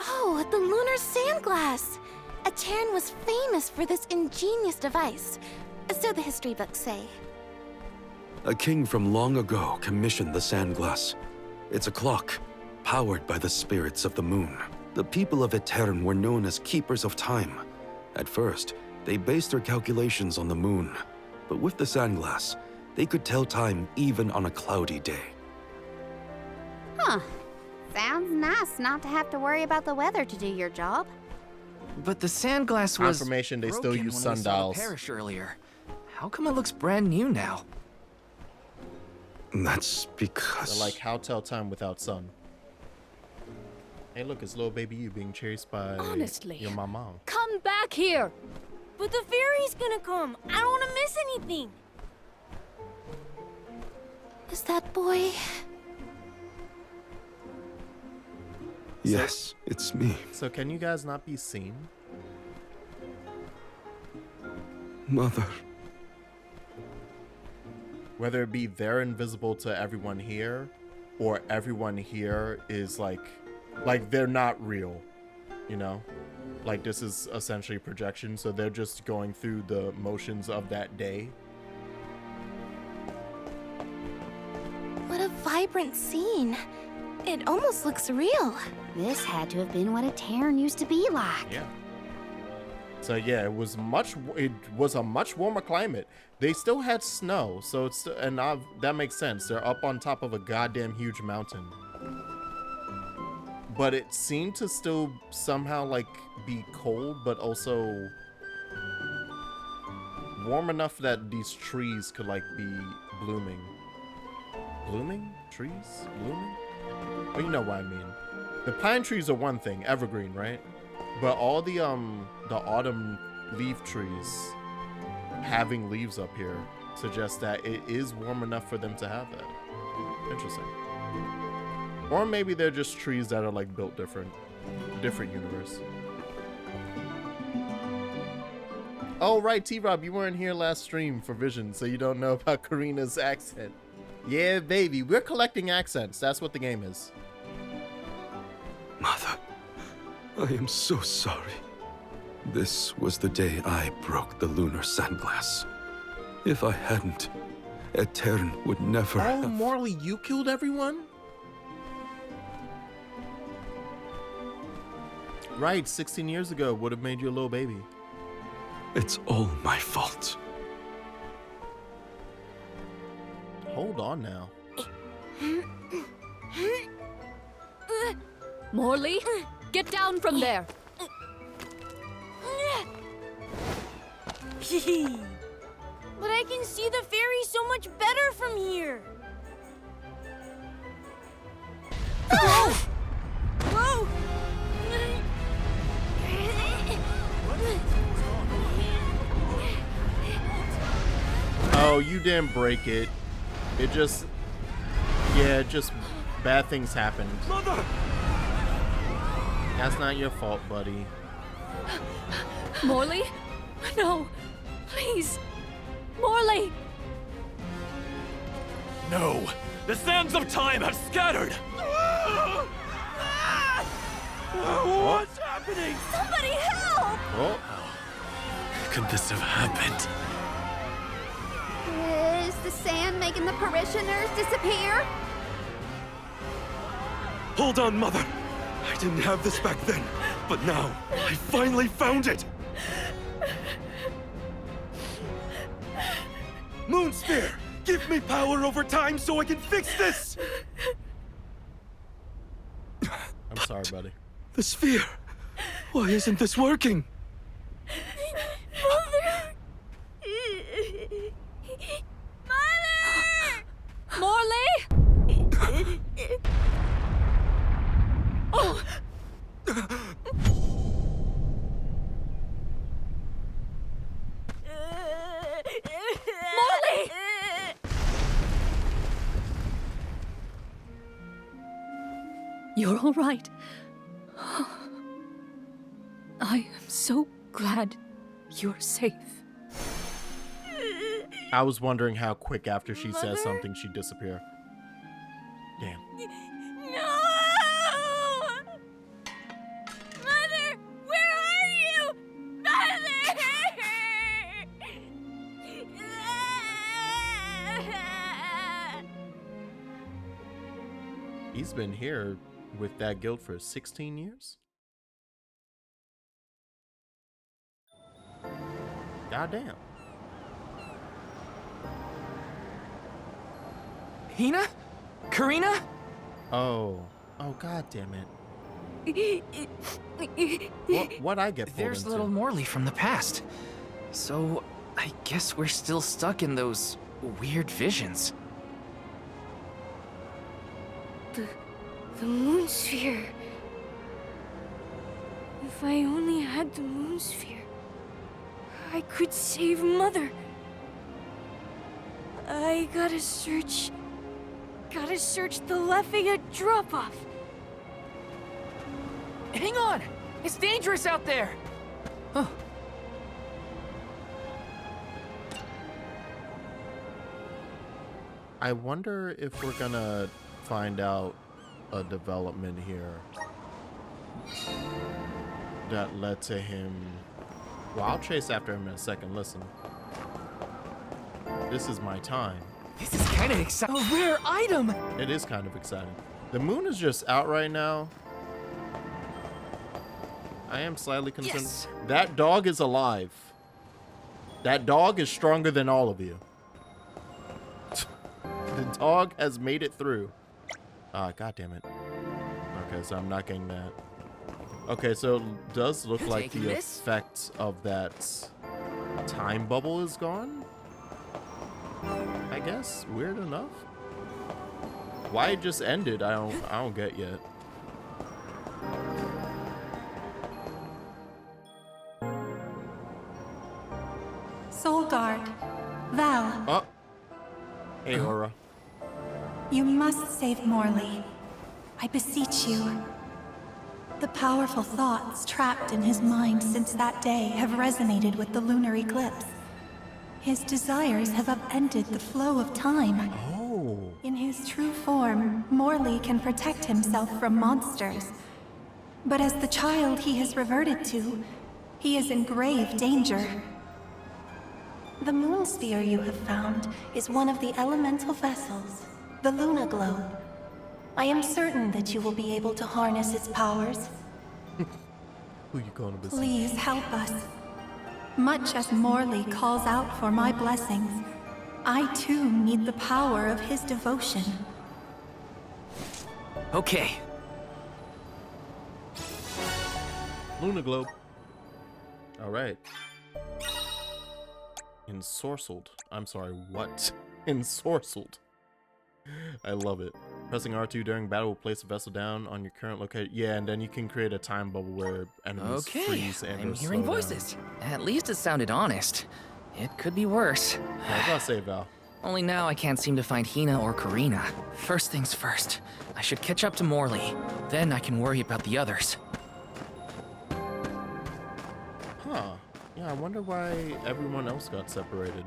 [SPEAKER 5] Oh, the lunar sandglass! Etern was famous for this ingenious device. So the history books say.
[SPEAKER 7] A king from long ago commissioned the sandglass. It's a clock, powered by the spirits of the moon. The people of Etern were known as keepers of time. At first, they based their calculations on the moon. But with the sandglass, they could tell time even on a cloudy day.
[SPEAKER 2] Huh. Sounds nice not to have to worry about the weather to do your job.
[SPEAKER 1] But the sandglass was
[SPEAKER 3] Confirmation they still
[SPEAKER 1] broken
[SPEAKER 3] use
[SPEAKER 1] when we saw the
[SPEAKER 3] sundials.
[SPEAKER 1] parish earlier. How come it looks brand new now?
[SPEAKER 7] That's because...
[SPEAKER 3] They're like, how tell time without sun? Hey, look, it's little baby you being chased by
[SPEAKER 8] Honestly.
[SPEAKER 3] your mama.
[SPEAKER 8] Come back here. But the fairy's gonna come. I don't want to miss anything.
[SPEAKER 5] Is that boy?
[SPEAKER 7] Yes, it's me.
[SPEAKER 3] So can you guys not be seen?
[SPEAKER 7] Mother.
[SPEAKER 3] Whether it be they're invisible to everyone here, or everyone here is like they're not real, you know? Like this is essentially projection, so they're just going through the motions of that day.
[SPEAKER 5] What a vibrant scene. It almost looks real.
[SPEAKER 2] This had to have been what Etern used to be like.
[SPEAKER 3] Yeah. So yeah, it was a much warmer climate. They still had snow, so it's that makes sense. They're up on top of a goddamn huge mountain. But it seemed to still somehow like be cold, but also warm enough that these trees could like be blooming. Blooming? Trees? Blooming? Well, you know what I mean. The pine trees are one thing, evergreen, right? But all the autumn leaf trees having leaves up here suggests that it is warm enough for them to have that. Interesting. Or maybe they're just trees that are like built different universe. Oh right, T-Rob, you weren't here last stream for Vision, so you don't know about Karina's accent. Yeah, baby, we're collecting accents. That's what the game is.
[SPEAKER 7] Mother, I am so sorry. This was the day I broke the lunar sandglass. If I hadn't, Etern would never
[SPEAKER 3] Oh,
[SPEAKER 7] have...
[SPEAKER 3] Morley, you killed everyone? Right, 16 years ago would have made you a little baby.
[SPEAKER 7] It's all my fault.
[SPEAKER 3] Hold on now.
[SPEAKER 8] Morley, get down from there.
[SPEAKER 9] But I can see the fairy so much better from here. Whoa!
[SPEAKER 3] Oh, you didn't break it. It just... Yeah, just bad things happened.
[SPEAKER 7] Mother!
[SPEAKER 3] That's not your fault, buddy.
[SPEAKER 8] Morley? No, please. Morley!
[SPEAKER 10] No! The sands of time have scattered! What's happening?
[SPEAKER 9] Somebody help!
[SPEAKER 3] Oh,
[SPEAKER 10] Could this have happened?
[SPEAKER 2] Is the sand making the parishioners disappear?
[SPEAKER 7] Hold on, Mother! I didn't have this back then, but now, I finally found it! Moonsphere! Give me power over time so I can fix this!
[SPEAKER 3] I'm sorry, buddy.
[SPEAKER 7] The sphere! Why isn't this working?
[SPEAKER 8] Morley! Oh! Morley! You're all right. I am so glad you're safe.
[SPEAKER 3] I was wondering how quick after she says something she'd disappear. Damn.
[SPEAKER 9] No! Mother, where are you? Mother!
[SPEAKER 3] He's been here with that guild for 16 years? Goddamn.
[SPEAKER 1] Hina? Karina?
[SPEAKER 3] Oh, god damn it. What I get pulled
[SPEAKER 1] There's
[SPEAKER 3] into?
[SPEAKER 1] little Morley from the past. So, I guess we're still stuck in those weird visions.
[SPEAKER 9] The moon sphere. If I only had the moon sphere, I could save Mother. I gotta search the Lafayette drop-off.
[SPEAKER 6] Hang on! It's dangerous out there!
[SPEAKER 1] Huh.
[SPEAKER 3] I wonder if we're gonna find out a development here that led to him. Well, I'll chase after him in a second. Listen. This is my time.
[SPEAKER 1] This is kind of exciting. A rare item!
[SPEAKER 3] It is kind of exciting. The moon is just out right now. I am slightly concerned.
[SPEAKER 1] Yes.
[SPEAKER 3] That dog is alive. That dog is stronger than all of you. The dog has made it through. Ah, god damn it. Okay, so I'm not getting that. Okay, so it does look like the effect of that time bubble is gone. I guess. Weird enough. Why it just ended, I don't get yet.
[SPEAKER 11] Soul Guard. Val.
[SPEAKER 3] Oh. Hey, Aura.
[SPEAKER 11] You must save Morley. I beseech you. The powerful thoughts trapped in his mind since that day have resonated with the lunar eclipse. His desires have upended the flow of time.
[SPEAKER 3] Oh.
[SPEAKER 11] In his true form, Morley can protect himself from monsters. But as the child he has reverted to, he is in grave danger. The moon sphere you have found is one of the elemental vessels, the Luna Globe. I am certain that you will be able to harness its powers.
[SPEAKER 3] Who you calling to
[SPEAKER 11] Please help us. Much as Morley calls out for my blessings, I too need the power of his devotion.
[SPEAKER 1] Okay.
[SPEAKER 3] Luna Globe. Alright. Ensorcelled. I'm sorry, what? Ensorcelled. I love it. Pressing R2 during battle will place a vessel down on your current location. Yeah, and then you can create a time bubble where enemies freeze and
[SPEAKER 1] I'm
[SPEAKER 3] or
[SPEAKER 1] hearing
[SPEAKER 3] slow
[SPEAKER 1] voices. At least it sounded honest. It could be worse.
[SPEAKER 3] down. I was about to say, Val.
[SPEAKER 1] Only now I can't seem to find Hina or Karina. First things first. I should catch up to Morley. Then I can worry about the others.
[SPEAKER 3] Huh. Yeah, I wonder why everyone else got separated.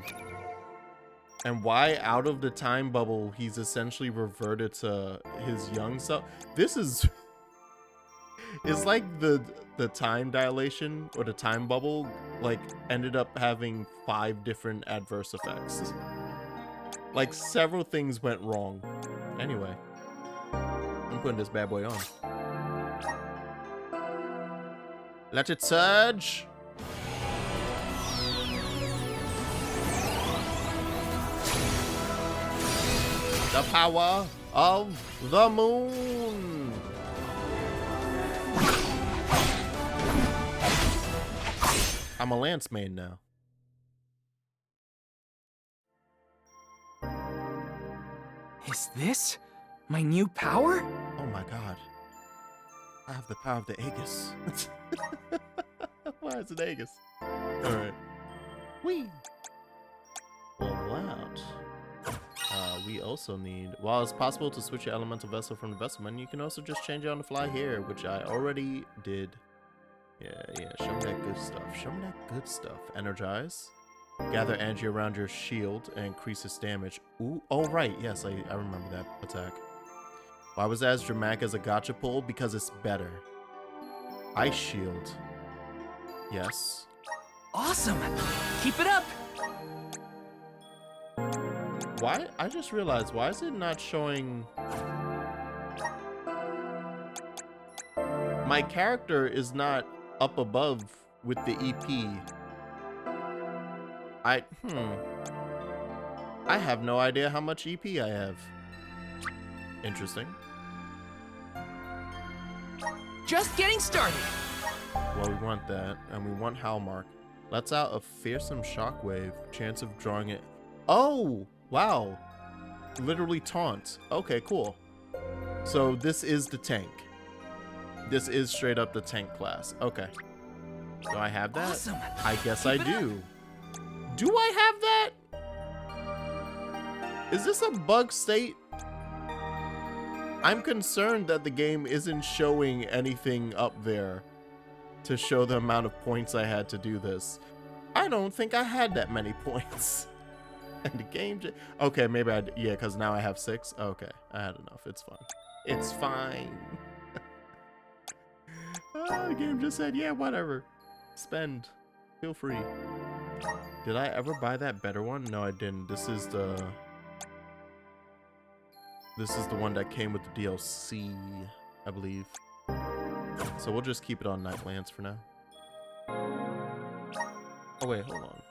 [SPEAKER 3] And why out of the time bubble he's essentially reverted to his young self. This is it's like the time dilation or the time bubble like ended up having 5 different adverse effects. Like several things went wrong. Anyway, I'm putting this bad boy on. Let it surge. The power of the moon. I'm a lance main now.
[SPEAKER 1] Is this my new power?
[SPEAKER 3] Oh my god. I have the power of the Aegis. Why is it Aegis? Alright. Whee! Well, out. We also need, while it's possible to switch your elemental vessel from the vessel menu, you can also just change it on the fly here, which I already did. Yeah, show me that good stuff. Show me that good stuff. Energize. Gather energy around your shield and increase its damage. Ooh, oh right, yes, I remember that attack. Why was that as dramatic as a gacha pull? Because it's better. Ice shield. Yes.
[SPEAKER 1] Awesome! Keep it up!
[SPEAKER 3] Why? I just realized, why is it not showing... My character is not up above with the EP. I have no idea how much EP I have. Interesting.
[SPEAKER 1] Just getting started!
[SPEAKER 3] Well, we want that, and we want Howlmark. Lets out a fearsome shockwave. Chance of drawing it... Oh! Wow. Literally taunt. Okay, cool. So this is the tank. This is straight up the tank class. Okay. Do I have that?
[SPEAKER 1] Awesome.
[SPEAKER 3] I guess
[SPEAKER 1] Keep
[SPEAKER 3] I
[SPEAKER 1] it
[SPEAKER 3] do. Do I have that? Is this a bug state? I'm concerned that the game isn't showing anything up there to show the amount of points I had to do this. I don't think I had that many points. And the game okay, maybe I yeah, because now I have 6. Okay, I had enough. It's fine. It's fine. The game just said, yeah, whatever. Spend. Feel free. Did I ever buy that better one? No, I didn't. This is the one that came with the DLC, I believe. So we'll just keep it on Nightlands for now. Oh wait, hold on.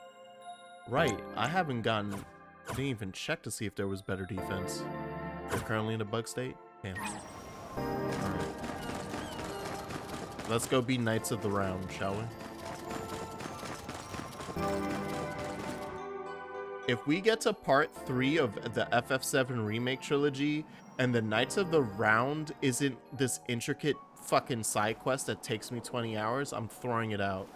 [SPEAKER 3] Right, I didn't even check to see if there was better defense. They're currently in a bug state? Damn. Alright. Let's go be Knights of the Round, shall we? If we get to part 3 of the FF7 remake trilogy and the Knights of the Round isn't this intricate fucking side quest that takes me 20 hours, I'm throwing it out.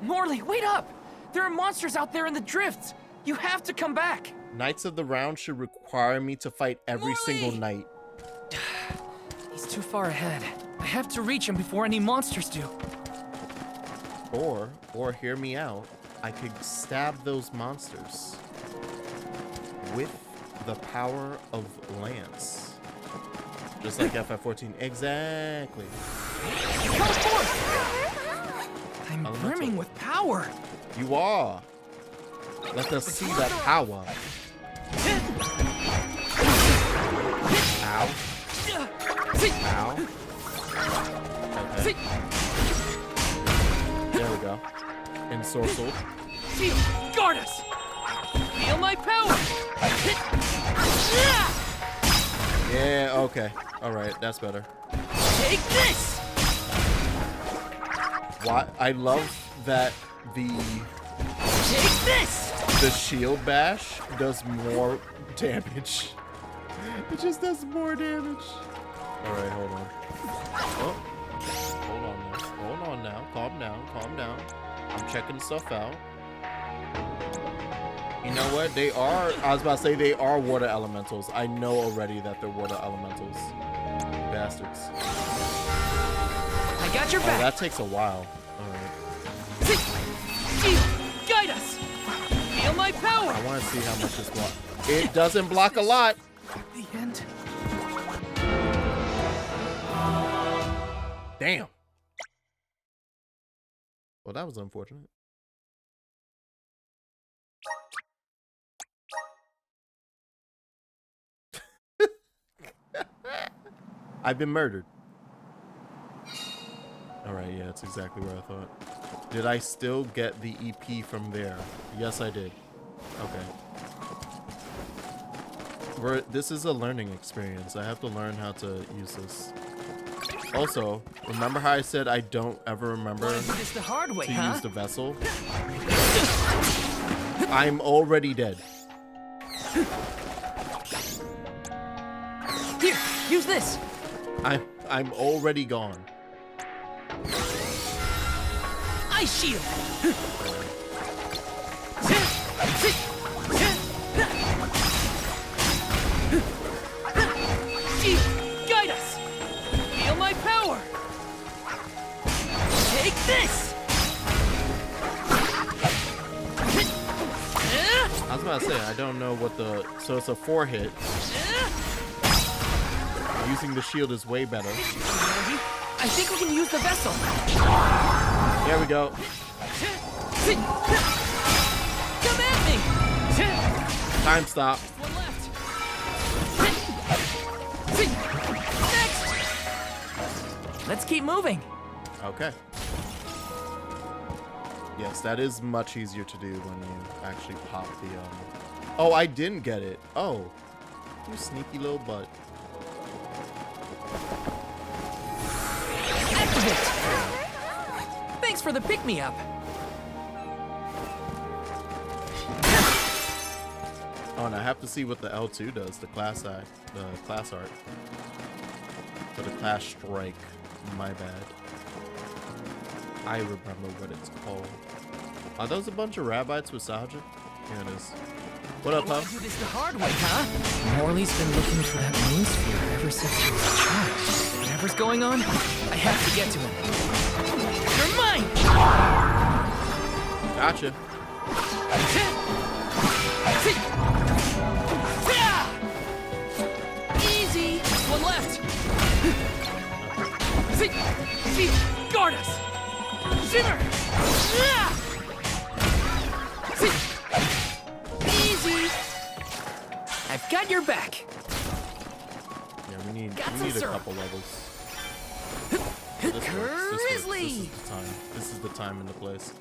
[SPEAKER 6] Morley, wait up! There are monsters out there in the drifts! You have to come back!
[SPEAKER 3] Knights of the Round should require me to fight every single knight.
[SPEAKER 6] He's too far ahead. I have to reach him before any monsters do.
[SPEAKER 3] Or hear me out, I could stab those monsters with the power of Lance. Just like FF14. Exactly.
[SPEAKER 6] Come forth! I'm brimming with power.
[SPEAKER 3] You are. Let us see that power. Ow. Ow. Okay. There we go. Ensorcelled.
[SPEAKER 6] Guard us! Feel my power!
[SPEAKER 3] Yeah, okay. Alright, that's better.
[SPEAKER 6] Take this!
[SPEAKER 3] What? I love that
[SPEAKER 6] Take this!
[SPEAKER 3] the shield bash does more damage. It just does more damage. Alright, hold on. Oh. Hold on now. Calm down. I'm checking stuff out. You know what? I was about to say they are water elementals. I know already that they're water elementals. Bastards.
[SPEAKER 6] I got your back.
[SPEAKER 3] Oh, that takes a while. Alright.
[SPEAKER 6] Guide us! Feel my power!
[SPEAKER 3] I want to see how much this blocks. It doesn't block a lot.
[SPEAKER 6] The end.
[SPEAKER 3] Damn. Well, that was unfortunate. I've been murdered. Alright, yeah, that's exactly where I thought. Did I still get the EP from there? Yes, I did. Okay. This is a learning experience. I have to learn how to use this. Also, remember how I said I don't ever remember
[SPEAKER 6] It's the hard way,
[SPEAKER 3] to
[SPEAKER 6] huh?
[SPEAKER 3] use the vessel? I'm already dead.
[SPEAKER 6] Here, use this.
[SPEAKER 3] I'm already gone.
[SPEAKER 6] Ice shield. Guide us. Feel my power. Take this.
[SPEAKER 3] I was about to say, I don't know what the... So it's a 4-hit. Using the shield is way better.
[SPEAKER 6] I think we can use the vessel.
[SPEAKER 3] There we go.
[SPEAKER 6] Come at me.
[SPEAKER 3] Time stop.
[SPEAKER 6] One left. Next. Let's keep moving.
[SPEAKER 3] Okay. Yes, that is much easier to do when you actually pop the, Oh, I didn't get it. Oh. You sneaky little butt.
[SPEAKER 6] Activate. Thanks for the pick-me-up.
[SPEAKER 3] Oh, and I have to see what the L2 does, the class art. For the class strike. My bad. I remember what it's called. Are those a bunch of rabbits with Sajid? Yeah, it is. What up, Puff?
[SPEAKER 6] Do this the hard way, huh? Morley's been looking for that moon sphere ever since he was a child. Whatever's going on, I have to get to him. You're mine!
[SPEAKER 3] Gotcha.
[SPEAKER 6] Easy! One left! Guard us! Shimmer! Easy! I've got your back.
[SPEAKER 3] Yeah, we need
[SPEAKER 6] Got
[SPEAKER 3] a
[SPEAKER 6] some syrup.
[SPEAKER 3] couple levels. This works, this works. This is the time. This is the time and the place.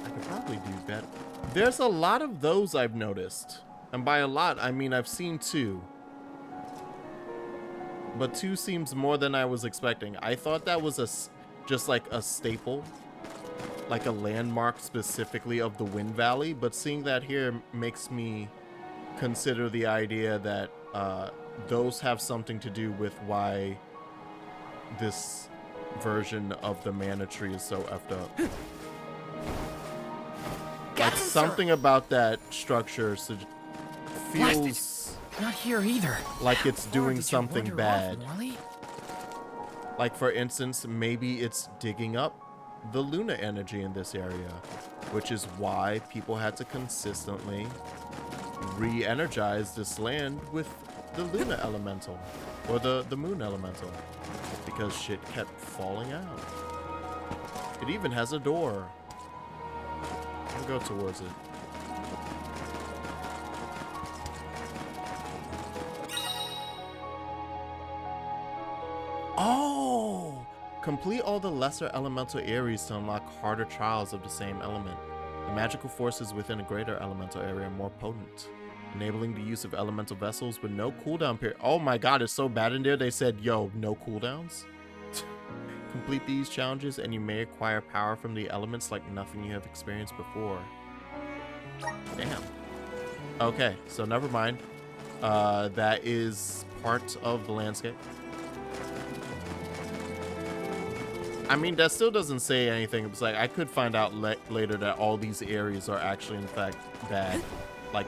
[SPEAKER 3] I could probably do better. There's a lot of those I've noticed. And by a lot, I mean I've seen 2. But 2 seems more than I was expecting. I thought that was just like a staple, like a landmark specifically of the Wind Valley, but seeing that here makes me consider the idea that those have something to do with why this version of the mana tree is so effed up. Like something about that structure feels
[SPEAKER 6] not here either.
[SPEAKER 3] Like it's doing
[SPEAKER 6] Did you
[SPEAKER 3] something
[SPEAKER 6] wander
[SPEAKER 3] bad.
[SPEAKER 6] off, Morley?
[SPEAKER 3] Like for instance, maybe it's digging up the Luna energy in this area, which is why people had to consistently re-energize this land with the Luna elemental or the Moon elemental, because shit kept falling out. It even has a door. We'll go towards it. Oh! Complete all the lesser elemental areas to unlock harder trials of the same element. The magical forces within a greater elemental area are more potent, enabling the use of elemental vessels with no cooldown period. Oh my god, it's so bad in there. They said, yo, no cooldowns? Complete these challenges and you may acquire power from the elements like nothing you have experienced before. Damn. Okay, so never mind. That is part of the landscape. I mean, that still doesn't say anything. It's like I could find out later that all these areas are actually, in fact, bad, like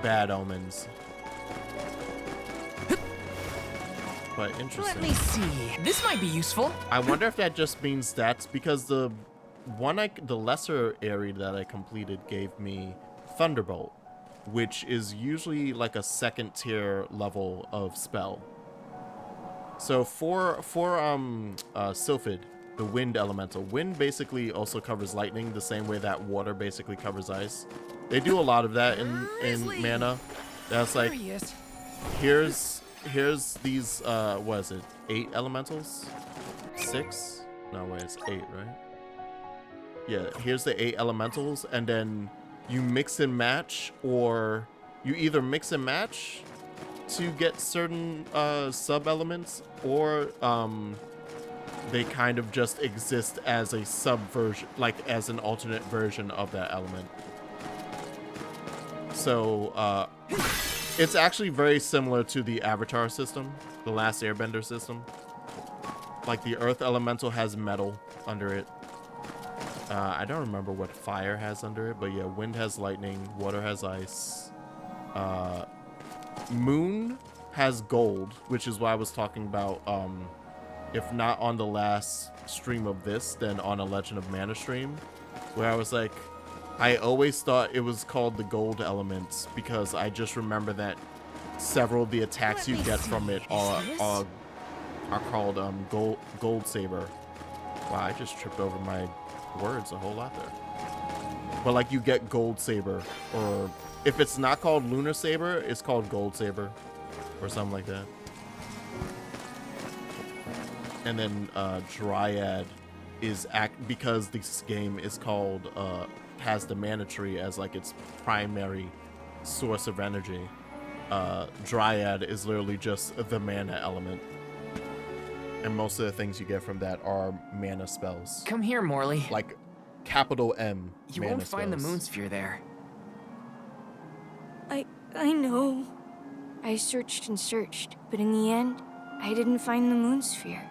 [SPEAKER 3] bad omens. But interesting.
[SPEAKER 6] Let me see. This might be useful.
[SPEAKER 3] I wonder if that just means that's because the lesser area that I completed gave me Thunderbolt, which is usually like a 2nd tier level of spell. So for Sylphid, the wind elemental, wind basically also covers lightning the same way that water basically covers ice. They do a lot of that in mana. That's like, here's these what is it, 8 elementals? 6? No, wait, it's 8, right? Yeah, here's the 8 elementals, and then you mix and match, or you either mix and match to get certain sub-elements, or they kind of just exist as a sub-version, like as an alternate version of that element. So it's actually very similar to the Avatar system, the Last Airbender system. Like the Earth Elemental has metal under it. I don't remember what fire has under it, but yeah, wind has lightning, water has ice. Moon has gold, which is why I was talking about, if not on the last stream of this, then on a Legend of Mana stream, where I was like, I always thought it was called the gold elements because I just remember that several of the attacks you get from it are called gold saber. Wow, I just tripped over my words a whole lot there. But like you get gold saber, or if it's not called lunar saber, it's called gold saber or something like that. And then Dryad is because this game is called has the mana tree as like its primary source of energy. Dryad is literally just the mana element, and most of the things you get from that are mana spells.
[SPEAKER 6] Come here, Morley.
[SPEAKER 3] Like capital M.
[SPEAKER 6] You won't find the moon sphere there.
[SPEAKER 9] I know. I searched and searched, but in the end, I didn't find the moon sphere.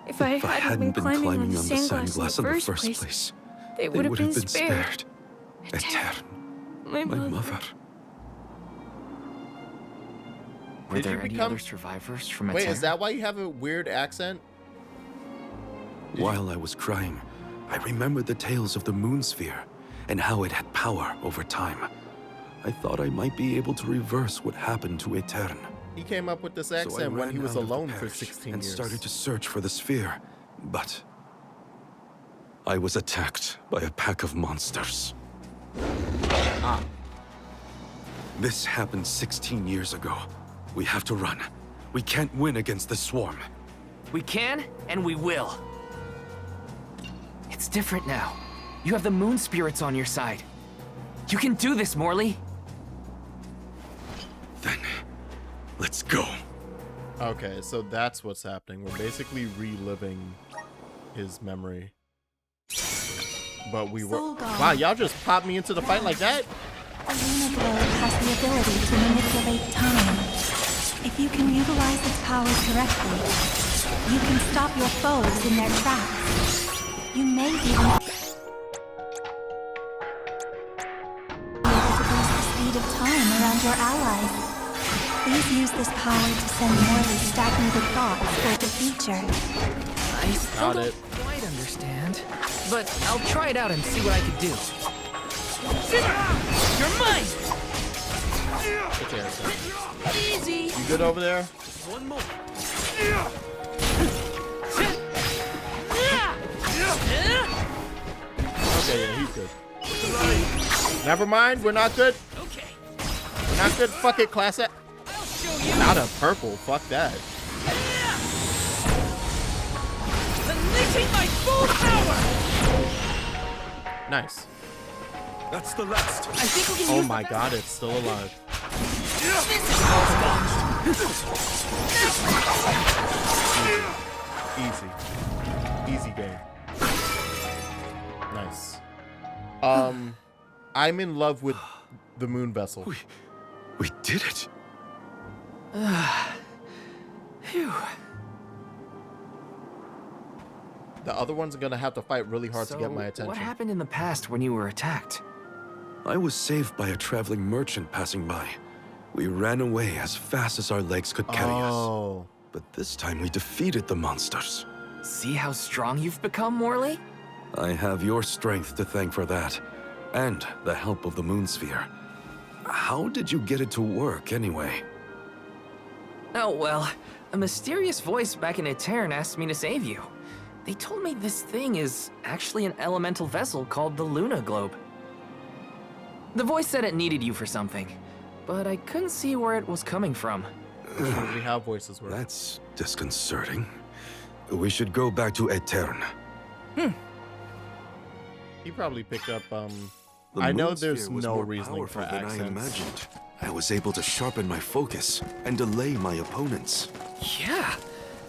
[SPEAKER 9] If I hadn't been climbing on the sandglass in the first place, they would have been spared.
[SPEAKER 7] Etern,
[SPEAKER 9] My mother.
[SPEAKER 1] Were there any other survivors from Etern?
[SPEAKER 3] Wait, is that why you have a weird accent?
[SPEAKER 7] While I was crying, I remembered the tales of the moon sphere and how it had power over time. I thought I might be able to reverse what happened to Etern.
[SPEAKER 3] He came up with this accent when he was alone for 16
[SPEAKER 7] and
[SPEAKER 3] years.
[SPEAKER 7] started to search for the sphere, but I was attacked by a pack of monsters. This happened 16 years ago. We have to run. We can't win against the swarm.
[SPEAKER 1] We can, and we will. It's different now. You have the moon spirits on your side. You can do this, Morley.
[SPEAKER 7] Then, let's go.
[SPEAKER 3] Okay, so that's what's happening. We're basically reliving his memory. But we were... Wow, y'all just popped me into the fight like that?
[SPEAKER 11] The Luna Globe has the ability to manipulate time. If you can utilize its powers correctly, you can stop your foes in their tracks. You may even be able to boost the speed of time around your allies. Please use this power to send Morley stagnated thoughts toward the future.
[SPEAKER 1] I still don't quite understand, but I'll try it out and see what I can do. You're mine!
[SPEAKER 3] Okay,
[SPEAKER 1] Easy!
[SPEAKER 3] you good over there?
[SPEAKER 10] One more.
[SPEAKER 3] Okay, yeah, he's good. Never mind, we're not good.
[SPEAKER 1] Okay.
[SPEAKER 3] We're not good. Fuck it, class it.
[SPEAKER 1] I'll show you.
[SPEAKER 3] Not a purple. Fuck that.
[SPEAKER 1] Unleashing my full power!
[SPEAKER 3] Nice.
[SPEAKER 10] That's the last.
[SPEAKER 1] I think we can
[SPEAKER 3] Oh
[SPEAKER 1] use
[SPEAKER 3] my god, it's still alive. Easy. Easy game. Nice. I'm in love with the moon vessel.
[SPEAKER 7] We did it.
[SPEAKER 1] Phew.
[SPEAKER 3] The other one's gonna have to fight really hard to get my attention.
[SPEAKER 1] What happened in the past when you were attacked?
[SPEAKER 7] I was saved by a traveling merchant passing by. We ran away as fast as our legs could carry us. But this time we defeated the monsters.
[SPEAKER 1] See how strong you've become, Morley?
[SPEAKER 7] I have your strength to thank for that, and the help of the moon sphere. How did you get it to work, anyway?
[SPEAKER 1] Oh, well, a mysterious voice back in Etern asked me to save you. They told me this thing is actually an elemental vessel called the Luna Globe. The voice said it needed you for something, but I couldn't see where it was coming from.
[SPEAKER 3] Usually how voices work.
[SPEAKER 7] That's disconcerting. We should go back to Etern.
[SPEAKER 3] He probably picked up,
[SPEAKER 7] The
[SPEAKER 3] I know
[SPEAKER 7] moon
[SPEAKER 3] there's
[SPEAKER 7] sphere was
[SPEAKER 3] no
[SPEAKER 7] more
[SPEAKER 3] reasoning for
[SPEAKER 7] powerful than I
[SPEAKER 3] accents.
[SPEAKER 7] imagined. I was able to sharpen my focus and delay my opponents.
[SPEAKER 1] Yeah,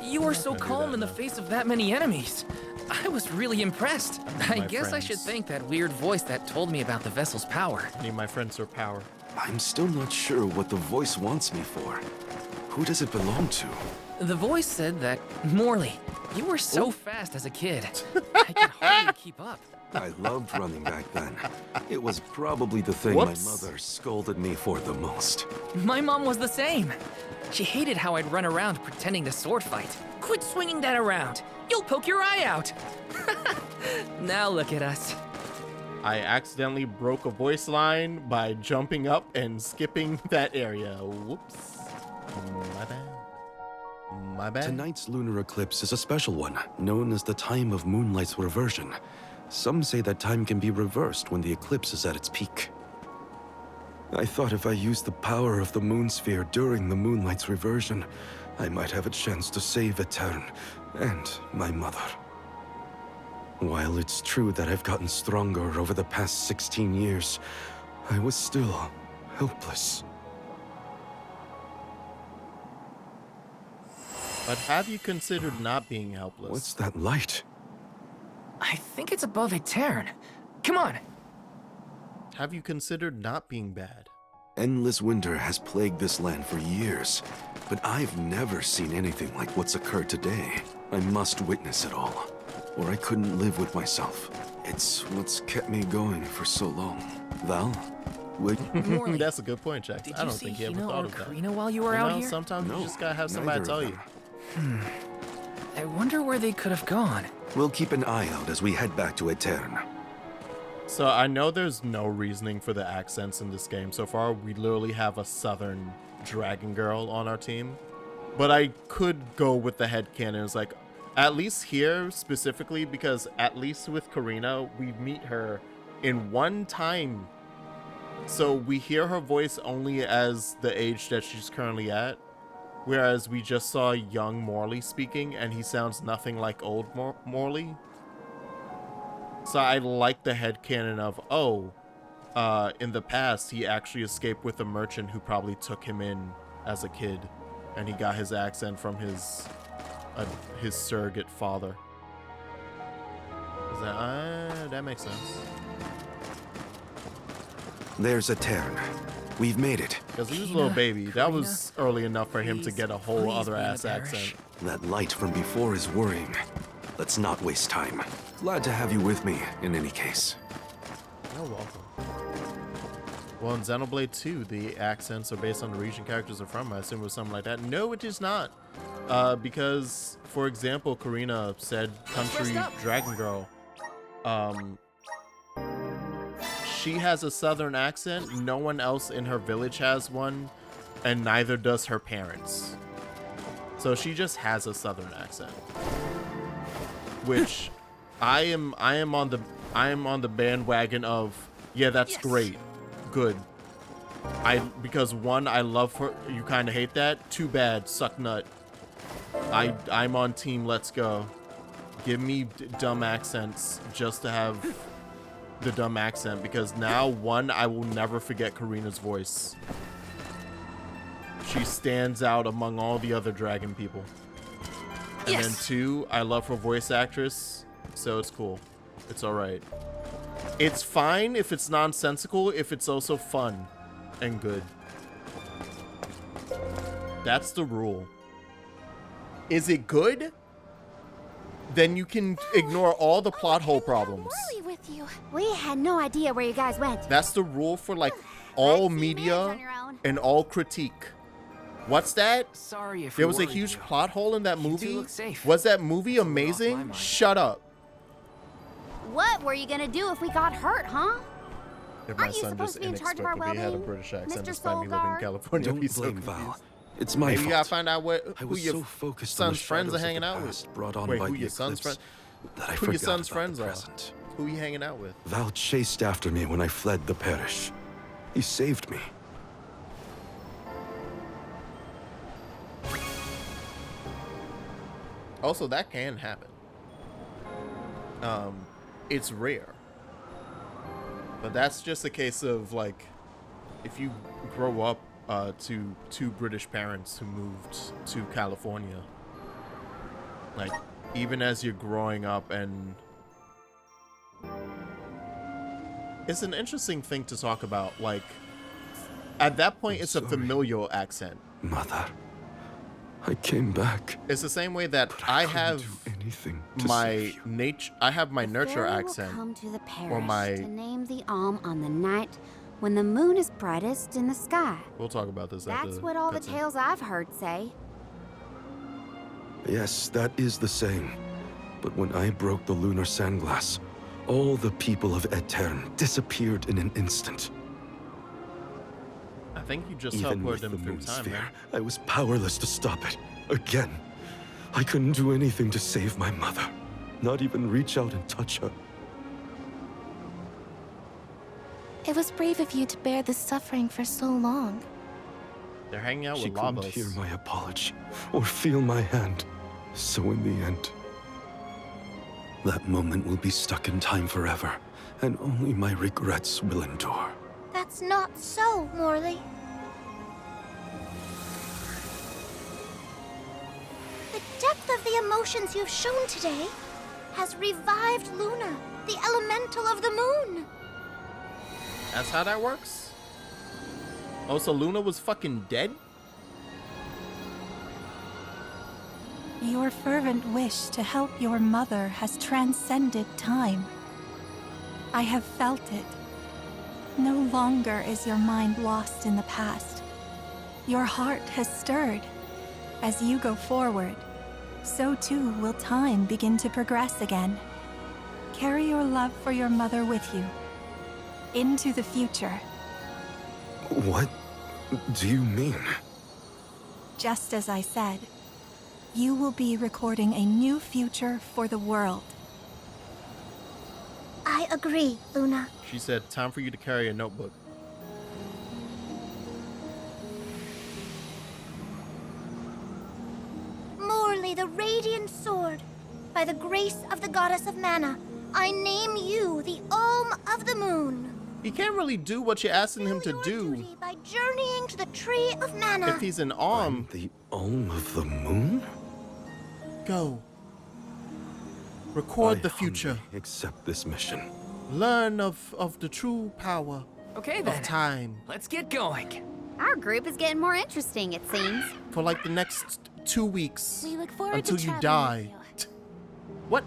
[SPEAKER 1] you were so
[SPEAKER 3] gonna do
[SPEAKER 1] calm
[SPEAKER 3] that
[SPEAKER 1] in the
[SPEAKER 3] now.
[SPEAKER 1] face of that many enemies. I was really impressed. I
[SPEAKER 3] my
[SPEAKER 1] guess I should
[SPEAKER 3] friends.
[SPEAKER 1] thank that weird voice that told me about the vessel's power.
[SPEAKER 3] I need my friends for power.
[SPEAKER 7] I'm still not sure what the voice wants me for. Who does it belong to?
[SPEAKER 1] The voice said that, Morley, you were so fast as a kid. I could hardly keep up.
[SPEAKER 7] I loved running back then. It was probably the thing
[SPEAKER 3] Whoops.
[SPEAKER 7] my mother scolded me for the most.
[SPEAKER 1] My mom was the same. She hated how I'd run around pretending to sword fight. Quit swinging that around. You'll poke your eye out. Now look at us.
[SPEAKER 3] I accidentally broke a voice line by jumping up and skipping that area. Whoops. My bad. My bad.
[SPEAKER 7] Tonight's lunar eclipse is a special one, known as the time of moonlight's reversion. Some say that time can be reversed when the eclipse is at its peak. I thought if I used the power of the moon sphere during the moonlight's reversion, I might have a chance to save Etern and my mother. While it's true that I've gotten stronger over the past 16 years, I was still helpless.
[SPEAKER 3] But have you considered not being helpless?
[SPEAKER 7] What's that light?
[SPEAKER 1] I think it's above Etern. Come on.
[SPEAKER 3] Have you considered not being bad?
[SPEAKER 7] Endless winter has plagued this land for years, but I've never seen anything like what's occurred today. I must witness it all, or I couldn't live with myself. It's what's kept me going for so long. Val, would
[SPEAKER 1] Morley,
[SPEAKER 3] That's a good point, Jack.
[SPEAKER 1] did
[SPEAKER 3] I
[SPEAKER 1] you
[SPEAKER 3] don't
[SPEAKER 1] see
[SPEAKER 3] think he ever
[SPEAKER 1] Hina
[SPEAKER 3] thought
[SPEAKER 1] or
[SPEAKER 3] of that.
[SPEAKER 1] Karina while you were
[SPEAKER 3] You
[SPEAKER 1] out
[SPEAKER 3] know,
[SPEAKER 1] here?
[SPEAKER 3] sometimes you just gotta have somebody
[SPEAKER 7] neither
[SPEAKER 3] tell
[SPEAKER 7] of
[SPEAKER 3] you.
[SPEAKER 7] them.
[SPEAKER 1] I wonder where they could have gone.
[SPEAKER 7] We'll keep an eye out as we head back to Etern.
[SPEAKER 3] So I know there's no reasoning for the accents in this game so far. We literally have a southern dragon girl on our team. But I could go with the headcanon. It's like, at least here specifically, because at least with Karina, we meet her in one time So we hear her voice only as the age that she's currently at, whereas we just saw young Morley speaking, and he sounds nothing like old Morley. So I like the headcanon of, in the past, he actually escaped with a merchant who probably took him in as a kid, and he got his accent from his surrogate father. That makes sense.
[SPEAKER 7] There's a Etern. We've made it.
[SPEAKER 3] Because he was a little baby. That was early enough for him to get a whole other ass accent.
[SPEAKER 7] That light from before is worrying. Let's not waste time. Glad to have you with me, in any case.
[SPEAKER 3] You're welcome. Well, in Xenoblade 2, the accents are based on the region characters are from. I assume it was something like that. No, it is not. Because, for example, Karina said country dragon girl. She has a southern accent. No one else in her village has one, and neither does her parents. So she just has a southern accent. Which I am on the bandwagon of, yeah, that's great. Good. Because one, I love her. You kind of hate that. Too bad. Suck nut. I'm on team let's go. Give me dumb accents just to have the dumb accent, because now, one, I will never forget Karina's voice. She stands out among all the other dragon people. And then two, I love her voice actress, so it's cool. It's alright. It's fine if it's nonsensical, if it's also fun and good. That's the rule. Is it good? Then you can ignore all the plot hole problems.
[SPEAKER 2] Morley with you. We had no idea where you guys went.
[SPEAKER 3] That's the rule for like all media and all critique. What's that?
[SPEAKER 1] Sorry if
[SPEAKER 3] there was a huge plot hole in that movie. Was that movie amazing? Shut up.
[SPEAKER 2] What were you gonna do if we got hurt, huh?
[SPEAKER 3] If my son just inexplicably had a British accent despite me living in California,
[SPEAKER 7] don't blame Val. It's my fault.
[SPEAKER 3] You gotta find out who your
[SPEAKER 7] so focused
[SPEAKER 3] son's friends are hanging out with.
[SPEAKER 7] Wait,
[SPEAKER 3] who your son's friends? Who your son's friends are? Who you hanging out with?
[SPEAKER 7] Val chased after me when I fled the parish. He saved me.
[SPEAKER 3] Also, that can happen. It's rare. But that's just a case of, like, if you grow up to two British parents who moved to California, like, even as you're growing up, and it's an interesting thing to talk about. Like, at that point, it's a familial accent.
[SPEAKER 7] Mother, I came back.
[SPEAKER 3] It's the same way that I have my nurture accent,
[SPEAKER 2] come to the parish
[SPEAKER 3] or my
[SPEAKER 2] to name the Alm on the night when the moon is brightest in the sky.
[SPEAKER 3] We'll talk about this.
[SPEAKER 2] That's what all the tales I've heard say.
[SPEAKER 7] Yes, that is the same. But when I broke the lunar sandglass, all the people of Etern disappeared in an instant.
[SPEAKER 3] I think you just
[SPEAKER 7] Even
[SPEAKER 3] helped
[SPEAKER 7] with
[SPEAKER 3] them
[SPEAKER 7] the
[SPEAKER 3] through
[SPEAKER 7] moon
[SPEAKER 3] time,
[SPEAKER 7] sphere,
[SPEAKER 3] man.
[SPEAKER 7] I was powerless to stop it. Again. I couldn't do anything to save my mother. Not even reach out and touch her.
[SPEAKER 5] It was brave of you to bear this suffering for so long.
[SPEAKER 3] They're hanging out
[SPEAKER 7] She
[SPEAKER 3] with
[SPEAKER 7] couldn't
[SPEAKER 3] Lavos.
[SPEAKER 7] hear my apology or feel my hand. So in the end, that moment will be stuck in time forever, and only my regrets will endure.
[SPEAKER 2] That's not so, Morley. The depth of the emotions you've shown today has revived Luna, the elemental of the moon.
[SPEAKER 3] That's how that works? Oh, so Luna was fucking dead?
[SPEAKER 11] Your fervent wish to help your mother has transcended time. I have felt it. No longer is your mind lost in the past. Your heart has stirred. As you go forward, so too will time begin to progress again. Carry your love for your mother with you. Into the future.
[SPEAKER 7] What do you mean?
[SPEAKER 11] Just as I said, you will be recording a new future for the world.
[SPEAKER 2] I agree, Luna.
[SPEAKER 3] She said, time for you to carry a notebook.
[SPEAKER 2] me the radiant sword. By the grace of the goddess of mana, I name you the Alm of the Moon.
[SPEAKER 3] He can't really do what you're asking him to do
[SPEAKER 2] By journeying to the tree of mana.
[SPEAKER 3] if he's an Alm.
[SPEAKER 7] The Alm of the Moon?
[SPEAKER 3] Go. Record
[SPEAKER 7] I
[SPEAKER 3] the future.
[SPEAKER 7] humbly accept this mission.
[SPEAKER 3] Learn of the true power
[SPEAKER 1] Okay then,
[SPEAKER 3] of time.
[SPEAKER 1] let's get going.
[SPEAKER 2] Our group is getting more interesting, it seems.
[SPEAKER 3] For like the next 2 weeks.
[SPEAKER 5] We look forward
[SPEAKER 3] until
[SPEAKER 5] to
[SPEAKER 3] you
[SPEAKER 5] traveling
[SPEAKER 3] die.
[SPEAKER 5] with
[SPEAKER 3] What?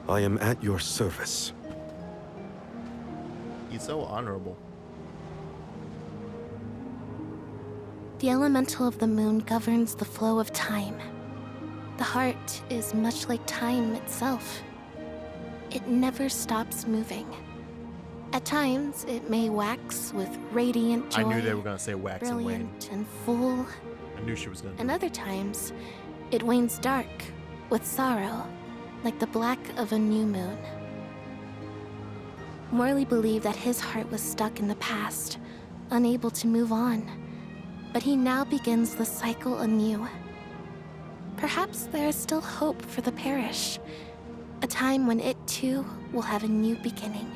[SPEAKER 7] I am at your service.
[SPEAKER 3] He's so honorable.
[SPEAKER 5] The elemental of the moon governs the flow of time. The heart is much like time itself. It never stops moving. At times, it may wax with radiant joy,
[SPEAKER 3] I knew they were gonna say wax and wane.
[SPEAKER 5] brilliant and full,
[SPEAKER 3] I knew she was gonna.
[SPEAKER 5] and other times, it wanes dark with sorrow, like the black of a new moon. Morley believed that his heart was stuck in the past, unable to move on, but he now begins the cycle anew. Perhaps there is still hope for the parish, a time when it too will have a new beginning.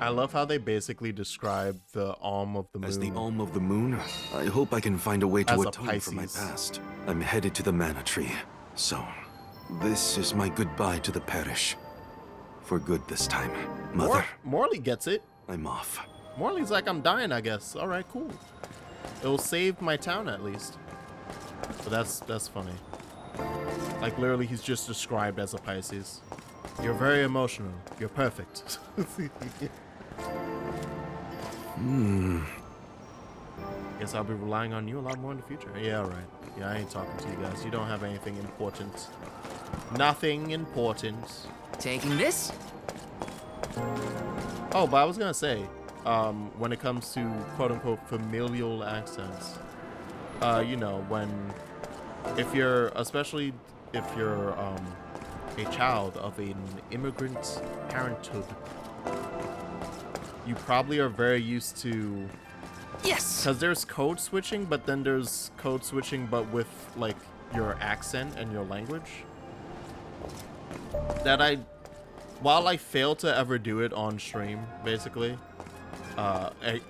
[SPEAKER 3] I love how they basically describe the Alm of the Moon.
[SPEAKER 7] As the Alm of the Moon, I hope I can find a way to
[SPEAKER 3] As a
[SPEAKER 7] atone for my
[SPEAKER 3] Pisces.
[SPEAKER 7] past. I'm headed to the Mana Tree, so this is my goodbye to the parish. For good this time, Mother.
[SPEAKER 3] Morley gets it.
[SPEAKER 7] I'm off.
[SPEAKER 3] Morley's like, I'm dying, I guess. All right, cool. It'll save my town at least. So that's funny. Like literally, he's just described as a Pisces. You're very emotional. You're perfect. Guess I'll be relying on you a lot more in the future. Yeah, all right. Yeah, I ain't talking to you guys. You don't have anything important. Nothing important.
[SPEAKER 1] Taking this?
[SPEAKER 3] Oh, but I was gonna say, when it comes to quote-unquote familial accents, you know, especially if you're a child of an immigrant parenthood, you probably are very used to.
[SPEAKER 1] Yes!
[SPEAKER 3] Because there's code switching, but then there's code switching, but with like your accent and your language. While I fail to ever do it on stream, basically,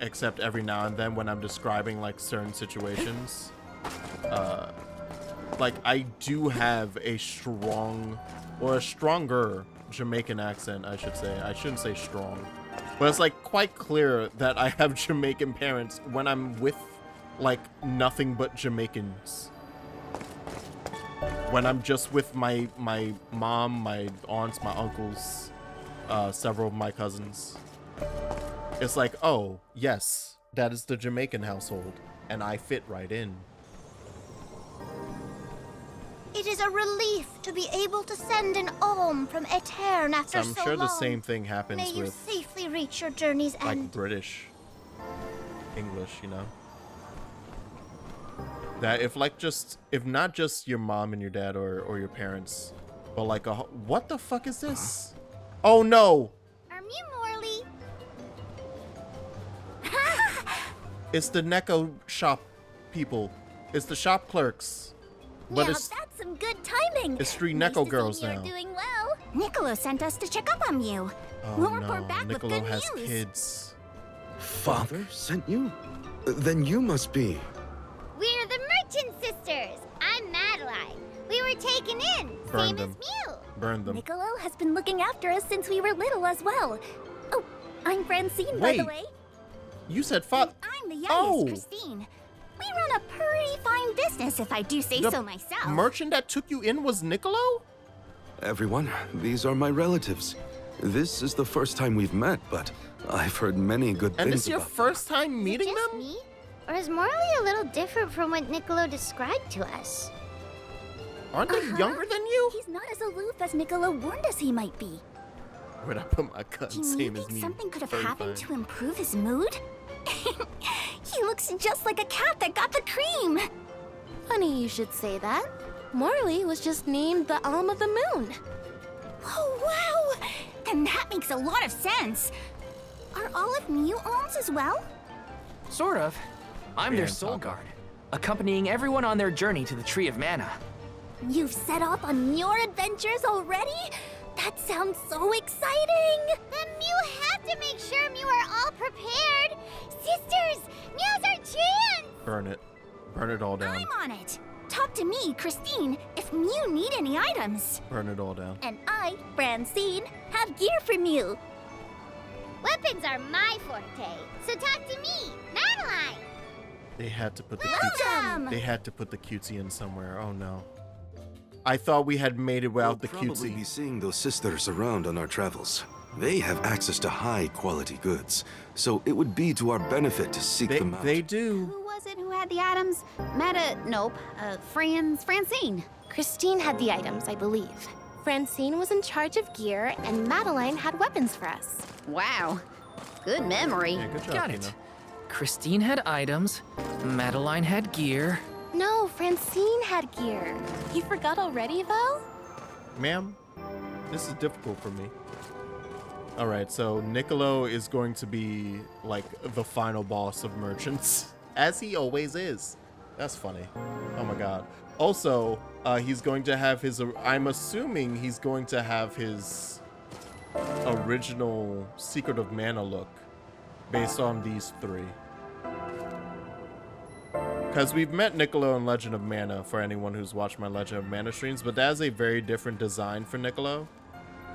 [SPEAKER 3] except every now and then when I'm describing like certain situations, like I do have a strong, or a stronger Jamaican accent, I should say. I shouldn't say strong, but it's like quite clear that I have Jamaican parents when I'm with like nothing but Jamaicans. When I'm just with my mom, my aunts, my uncles, several of my cousins, it's like, oh yes, that is the Jamaican household, and I fit right in.
[SPEAKER 2] It is a relief to be able to send an alm from Etern after
[SPEAKER 3] So I'm
[SPEAKER 2] so
[SPEAKER 3] sure
[SPEAKER 2] long.
[SPEAKER 3] the same thing happens
[SPEAKER 2] May you
[SPEAKER 3] with
[SPEAKER 2] safely reach your journey's
[SPEAKER 3] like
[SPEAKER 2] end.
[SPEAKER 3] British English, you know? That if not just your mom and your dad or your parents, but like what the fuck is this? Oh no!
[SPEAKER 2] Morley.
[SPEAKER 3] It's the Neko shop people. It's the shop clerks. But
[SPEAKER 2] Now
[SPEAKER 3] it's
[SPEAKER 2] that's some good timing.
[SPEAKER 3] it's three
[SPEAKER 2] Nice
[SPEAKER 3] Neko
[SPEAKER 2] to
[SPEAKER 3] girls
[SPEAKER 2] see
[SPEAKER 3] now.
[SPEAKER 2] You're doing well. Niccolo sent us to check up on you.
[SPEAKER 3] Oh
[SPEAKER 2] We'll
[SPEAKER 3] no,
[SPEAKER 2] report back with
[SPEAKER 3] Niccolo
[SPEAKER 2] good
[SPEAKER 3] has
[SPEAKER 2] news.
[SPEAKER 3] kids.
[SPEAKER 7] Father sent you? Then you must be.
[SPEAKER 2] We're the Merchant Sisters. I'm Madeline. We were taken in,
[SPEAKER 3] Burn
[SPEAKER 2] same
[SPEAKER 3] them.
[SPEAKER 2] as you.
[SPEAKER 3] Burn them.
[SPEAKER 2] Niccolo has been looking after us since we were little as well. Oh, I'm Francine, by the
[SPEAKER 3] Wait.
[SPEAKER 2] way.
[SPEAKER 3] You said father.
[SPEAKER 2] I'm the youngest,
[SPEAKER 3] Oh.
[SPEAKER 2] Christine. We run a pretty fine business, if I do say
[SPEAKER 3] The
[SPEAKER 2] so myself.
[SPEAKER 3] merchant that took you in was Niccolo?
[SPEAKER 7] Everyone, these are my relatives. This is the first time we've met, but I've heard many good
[SPEAKER 3] And
[SPEAKER 7] things
[SPEAKER 3] this is your
[SPEAKER 7] about
[SPEAKER 3] first time meeting
[SPEAKER 2] Just
[SPEAKER 3] them?
[SPEAKER 2] me? Or is Morley a little different from what Niccolo described to us?
[SPEAKER 3] Aren't they younger than you?
[SPEAKER 2] He's not as aloof as Niccolo warned us he might be.
[SPEAKER 3] Where'd I put my gun?
[SPEAKER 2] Do you
[SPEAKER 3] Same as
[SPEAKER 2] think
[SPEAKER 3] me.
[SPEAKER 2] something could have
[SPEAKER 3] Very
[SPEAKER 2] happened
[SPEAKER 3] fine.
[SPEAKER 2] to improve his mood? He looks just like a cat that got the cream.
[SPEAKER 5] Funny you should say that. Morley was just named the Alm of the Moon.
[SPEAKER 2] Oh, wow! Then that makes a lot of sense. Are all of you alms as well?
[SPEAKER 1] Sort of. I'm their
[SPEAKER 3] Yeah,
[SPEAKER 1] soul
[SPEAKER 3] Taco.
[SPEAKER 1] guard. accompanying everyone on their journey to the Tree of Mana.
[SPEAKER 2] You've set off on your adventures already? That sounds so exciting! Then Mew have to make sure Mew are all prepared! Sisters! Now's our chance!
[SPEAKER 3] Burn it. Burn it all down.
[SPEAKER 2] I'm on it! Talk to me, Christine, if Mew need any items.
[SPEAKER 3] Burn it all down.
[SPEAKER 2] And I, Francine, have gear for Mew. Weapons are my forte, so talk to me, Madeline!
[SPEAKER 3] They had to put the
[SPEAKER 2] Welcome!
[SPEAKER 3] cutesy. They had to put the cutesy in somewhere. Oh no. I thought we had made it without the
[SPEAKER 7] We'll probably be
[SPEAKER 3] cutesy.
[SPEAKER 7] seeing those sisters around on our travels. They have access to high-quality goods, so it would be to our benefit to seek them out.
[SPEAKER 3] They do.
[SPEAKER 2] Who was it who had the items? Francine.
[SPEAKER 5] Christine had the items, I believe. Francine was in charge of gear, and Madeline had weapons for us.
[SPEAKER 2] Wow, good memory.
[SPEAKER 3] Yeah, good job,
[SPEAKER 1] Got
[SPEAKER 3] Tina.
[SPEAKER 1] it. Christine had items, Madeline had gear.
[SPEAKER 5] No, Francine had gear. You forgot already, Val?
[SPEAKER 3] Ma'am, this is difficult for me. Alright, so Niccolo is going to be like the final boss of merchants. As he always is. That's funny. Oh my god. Also, he's going to have his, I'm assuming he's going to have his original Secret of Mana look based on these three. Because we've met Niccolo in Legend of Mana for anyone who's watched my Legend of Mana streams, but that is a very different design for Niccolo.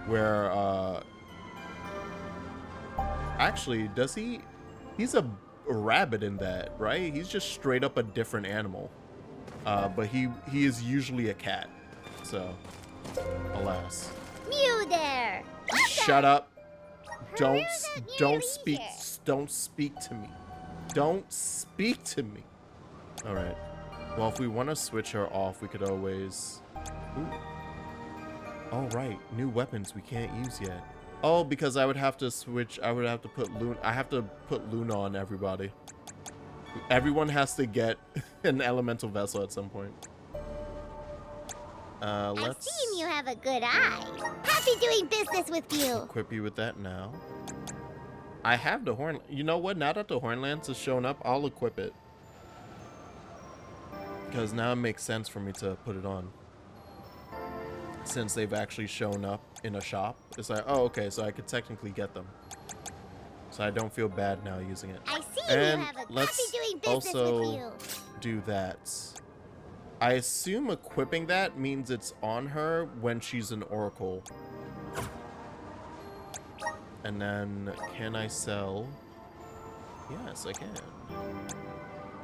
[SPEAKER 3] Where, actually, does he? He's a rabbit in that, right? He's just straight up a different animal. But he is usually a cat. So, alas.
[SPEAKER 2] Mew there!
[SPEAKER 3] Shut up. Don't
[SPEAKER 2] nearly
[SPEAKER 3] speak.
[SPEAKER 2] here.
[SPEAKER 3] Don't speak to me. Don't speak to me. All right. Well, if we want to switch her off, we could always. Ooh. All right. New weapons we can't use yet. Oh, because I would have to switch. I would have to put Luna. I have to put Luna on everybody. Everyone has to get an elemental vessel at some point. Let's
[SPEAKER 2] I see you have a good eye. Happy doing business with you.
[SPEAKER 3] equip you with that now. I have the horn. You know what? Now that the Hornlance has shown up, I'll equip it. Because now it makes sense for me to put it on. Since they've actually shown up in a shop. It's like, oh, okay, so I could technically get them. So I don't feel bad now using it.
[SPEAKER 2] I see
[SPEAKER 3] And
[SPEAKER 2] you have a
[SPEAKER 3] let's
[SPEAKER 2] happy doing business
[SPEAKER 3] also
[SPEAKER 2] with you.
[SPEAKER 3] do that. I assume equipping that means it's on her when she's an oracle. And then, can I sell? Yes, I can.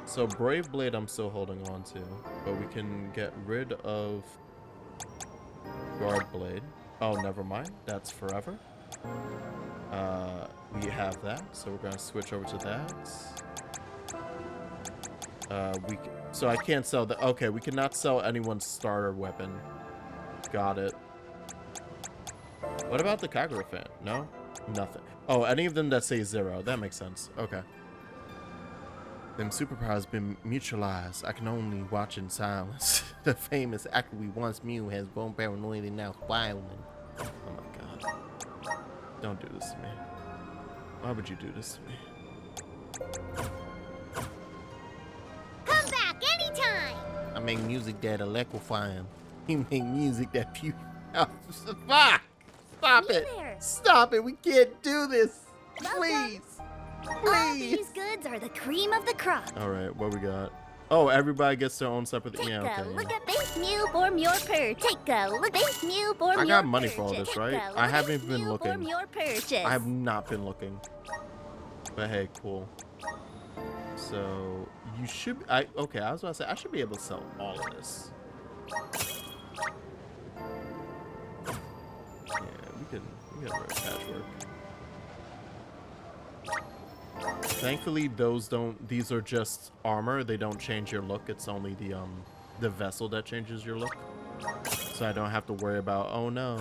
[SPEAKER 3] So Brave Blade I'm still holding on to, but we can get rid of Guard Blade. Oh, never mind. That's forever. We have that, so we're gonna switch over to that. So I can't sell the. Okay, we cannot sell anyone's starter weapon. Got it. What about the Kagura fan? No, nothing. Oh, any of them that say 0. That makes sense. Okay. Them superpowers been neutralized. I can only watch in silence. The famous actor we once knew has grown paranoid and now spiraling. Oh my god. Don't do this to me. Why would you do this to me?
[SPEAKER 2] Come back anytime.
[SPEAKER 3] I make music that electrifying. You make music that fuck! Stop it!
[SPEAKER 2] There.
[SPEAKER 3] Stop it! We can't do this!
[SPEAKER 2] Welcome.
[SPEAKER 3] Please!
[SPEAKER 2] All
[SPEAKER 3] Please!
[SPEAKER 2] these goods are the cream of the crop.
[SPEAKER 3] Alright, what we got? Oh, everybody gets their own separate.
[SPEAKER 2] Take
[SPEAKER 3] Yeah,
[SPEAKER 2] a
[SPEAKER 3] okay.
[SPEAKER 2] look at this Mew form your purr. Take a look at this Mew form
[SPEAKER 3] I
[SPEAKER 2] your
[SPEAKER 3] got money for all
[SPEAKER 2] purchase.
[SPEAKER 3] this,
[SPEAKER 2] Take
[SPEAKER 3] right?
[SPEAKER 2] a look
[SPEAKER 3] I
[SPEAKER 2] at
[SPEAKER 3] haven't
[SPEAKER 2] this
[SPEAKER 3] even been
[SPEAKER 2] Mew form
[SPEAKER 3] looking.
[SPEAKER 2] your purchase.
[SPEAKER 3] I have not been looking. But hey, cool. So you should. Okay. I was about to say I should be able to sell all of this. Yeah, we can write patchwork. Thankfully, those don't. These are just armor. They don't change your look. It's only the vessel that changes your look. So I don't have to worry about. Oh no.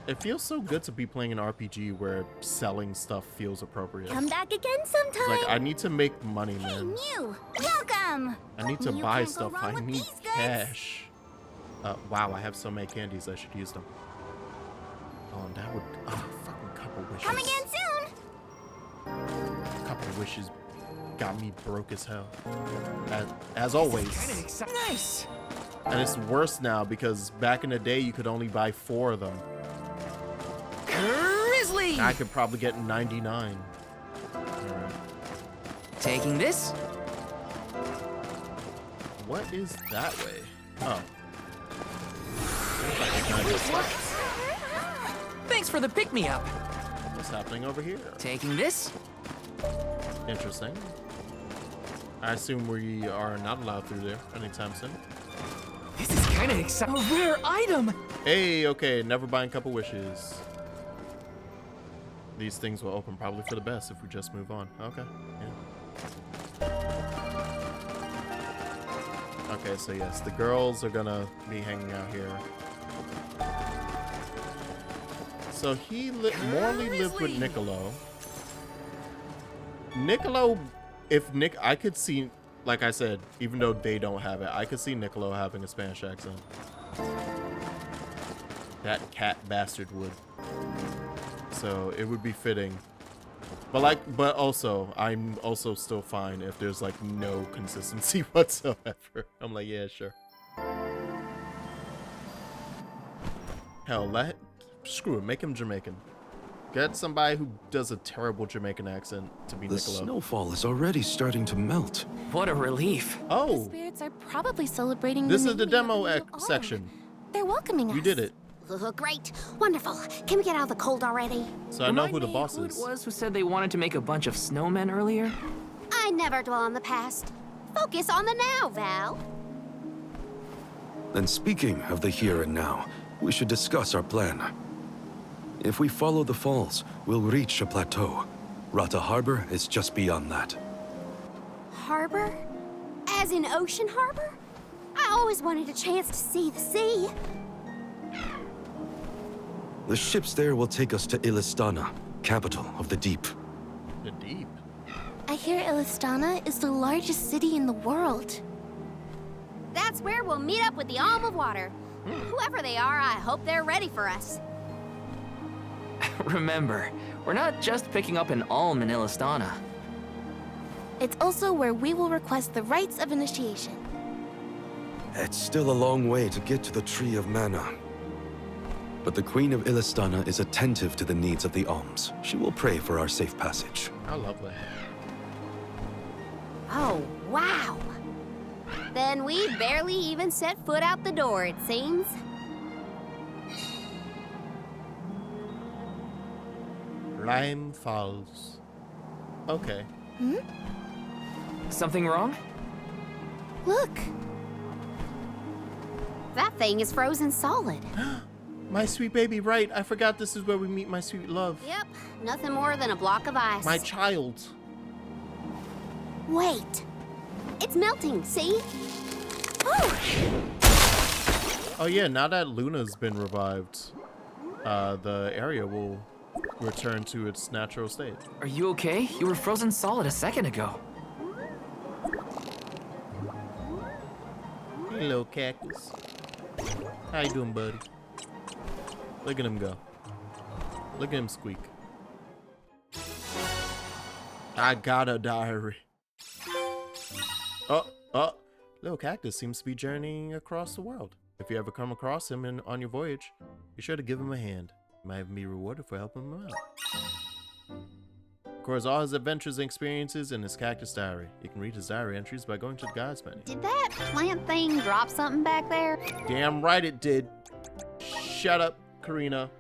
[SPEAKER 3] It feels so good to be playing an RPG where selling stuff feels appropriate.
[SPEAKER 2] Come back again sometime.
[SPEAKER 3] It's like I need to make money,
[SPEAKER 2] Hey,
[SPEAKER 3] man.
[SPEAKER 2] Mew, welcome.
[SPEAKER 3] I need to
[SPEAKER 2] You
[SPEAKER 3] buy
[SPEAKER 2] can't go
[SPEAKER 3] stuff.
[SPEAKER 2] wrong
[SPEAKER 3] I
[SPEAKER 2] with
[SPEAKER 3] need
[SPEAKER 2] these goods.
[SPEAKER 3] cash. Wow, I have so many candies. I should use them. Oh, that would. Oh, fucking couple wishes.
[SPEAKER 2] Come again soon.
[SPEAKER 3] Couple wishes got me broke as hell. As always.
[SPEAKER 1] Nice.
[SPEAKER 3] And it's worse now because back in the day you could only buy 4 of them.
[SPEAKER 1] Grizzly!
[SPEAKER 3] I could probably get 99. Alright.
[SPEAKER 1] Taking this?
[SPEAKER 3] What is that way? Oh.
[SPEAKER 1] Thanks for the pick-me-up.
[SPEAKER 3] What's happening over here?
[SPEAKER 1] Taking this?
[SPEAKER 3] Interesting. I assume we are not allowed through there anytime soon.
[SPEAKER 1] This is kind of exciting. A rare item!
[SPEAKER 3] Hey, okay, never buying couple wishes. These things will open probably for the best if we just move on. Okay, yeah. Okay, so yes, the girls are gonna be hanging out here. So Morley lived with Niccolo. Niccolo, I could see, like I said, even though they don't have it, I could see Niccolo having a Spanish accent. That cat bastard would. So it would be fitting. But also, I'm also still fine if there's like no consistency whatsoever. I'm like, yeah, sure. Hell, screw it, make him Jamaican. Get somebody who does a terrible Jamaican accent to be Niccolo.
[SPEAKER 7] The snowfall is already starting to melt.
[SPEAKER 1] What a relief.
[SPEAKER 3] Oh!
[SPEAKER 5] The spirits are probably celebrating
[SPEAKER 3] This
[SPEAKER 5] the
[SPEAKER 3] is the
[SPEAKER 5] naming of
[SPEAKER 3] demo
[SPEAKER 5] a new
[SPEAKER 3] section.
[SPEAKER 5] arm. They're welcoming us.
[SPEAKER 3] You did it.
[SPEAKER 2] Great. Wonderful. Can we get out of the cold already?
[SPEAKER 3] So I know who the boss
[SPEAKER 1] who
[SPEAKER 3] is.
[SPEAKER 1] it was who said they wanted to make a bunch of snowmen earlier?
[SPEAKER 2] I never dwell on the past. Focus on the now, Val.
[SPEAKER 7] Then speaking of the here and now, we should discuss our plan. If we follow the falls, we'll reach a plateau. Rata Harbor is just beyond that.
[SPEAKER 2] Harbor? As in Ocean Harbor? I always wanted a chance to see the sea.
[SPEAKER 7] The ships there will take us to Illistana, capital of the deep.
[SPEAKER 3] The deep?
[SPEAKER 5] I hear Illistana is the largest city in the world.
[SPEAKER 2] That's where we'll meet up with the Alm of Water. Whoever they are, I hope they're ready for us.
[SPEAKER 1] Remember, we're not just picking up an alm in Illistana.
[SPEAKER 5] It's also where we will request the rites of initiation.
[SPEAKER 7] It's still a long way to get to the Tree of Mana. But the Queen of Illistana is attentive to the needs of the Alms. She will pray for our safe passage.
[SPEAKER 3] I love that.
[SPEAKER 2] Oh, wow. Then we barely even set foot out the door, it seems.
[SPEAKER 3] Lime Falls. Okay.
[SPEAKER 1] Something wrong?
[SPEAKER 5] Look.
[SPEAKER 2] That thing is frozen solid.
[SPEAKER 3] My sweet baby, right. I forgot this is where we meet my sweet love.
[SPEAKER 2] Yep, nothing more than a block of ice.
[SPEAKER 3] My child.
[SPEAKER 2] Wait. It's melting, see?
[SPEAKER 3] Oh yeah, now that Luna's been revived, the area will return to its natural state.
[SPEAKER 1] Are you okay? You were frozen solid a second ago.
[SPEAKER 3] Hey, little cactus. How you doing, buddy? Look at him go. Look at him squeak. I got a diary. Little cactus seems to be journeying across the world. If you ever come across him on your voyage, be sure to give him a hand. You might even be rewarded for helping him out. Records all his adventures and experiences in his cactus diary. You can read his diary entries by going to the guides menu.
[SPEAKER 2] Did that plant thing drop something back there?
[SPEAKER 3] Damn right it did. Shut up, Karina.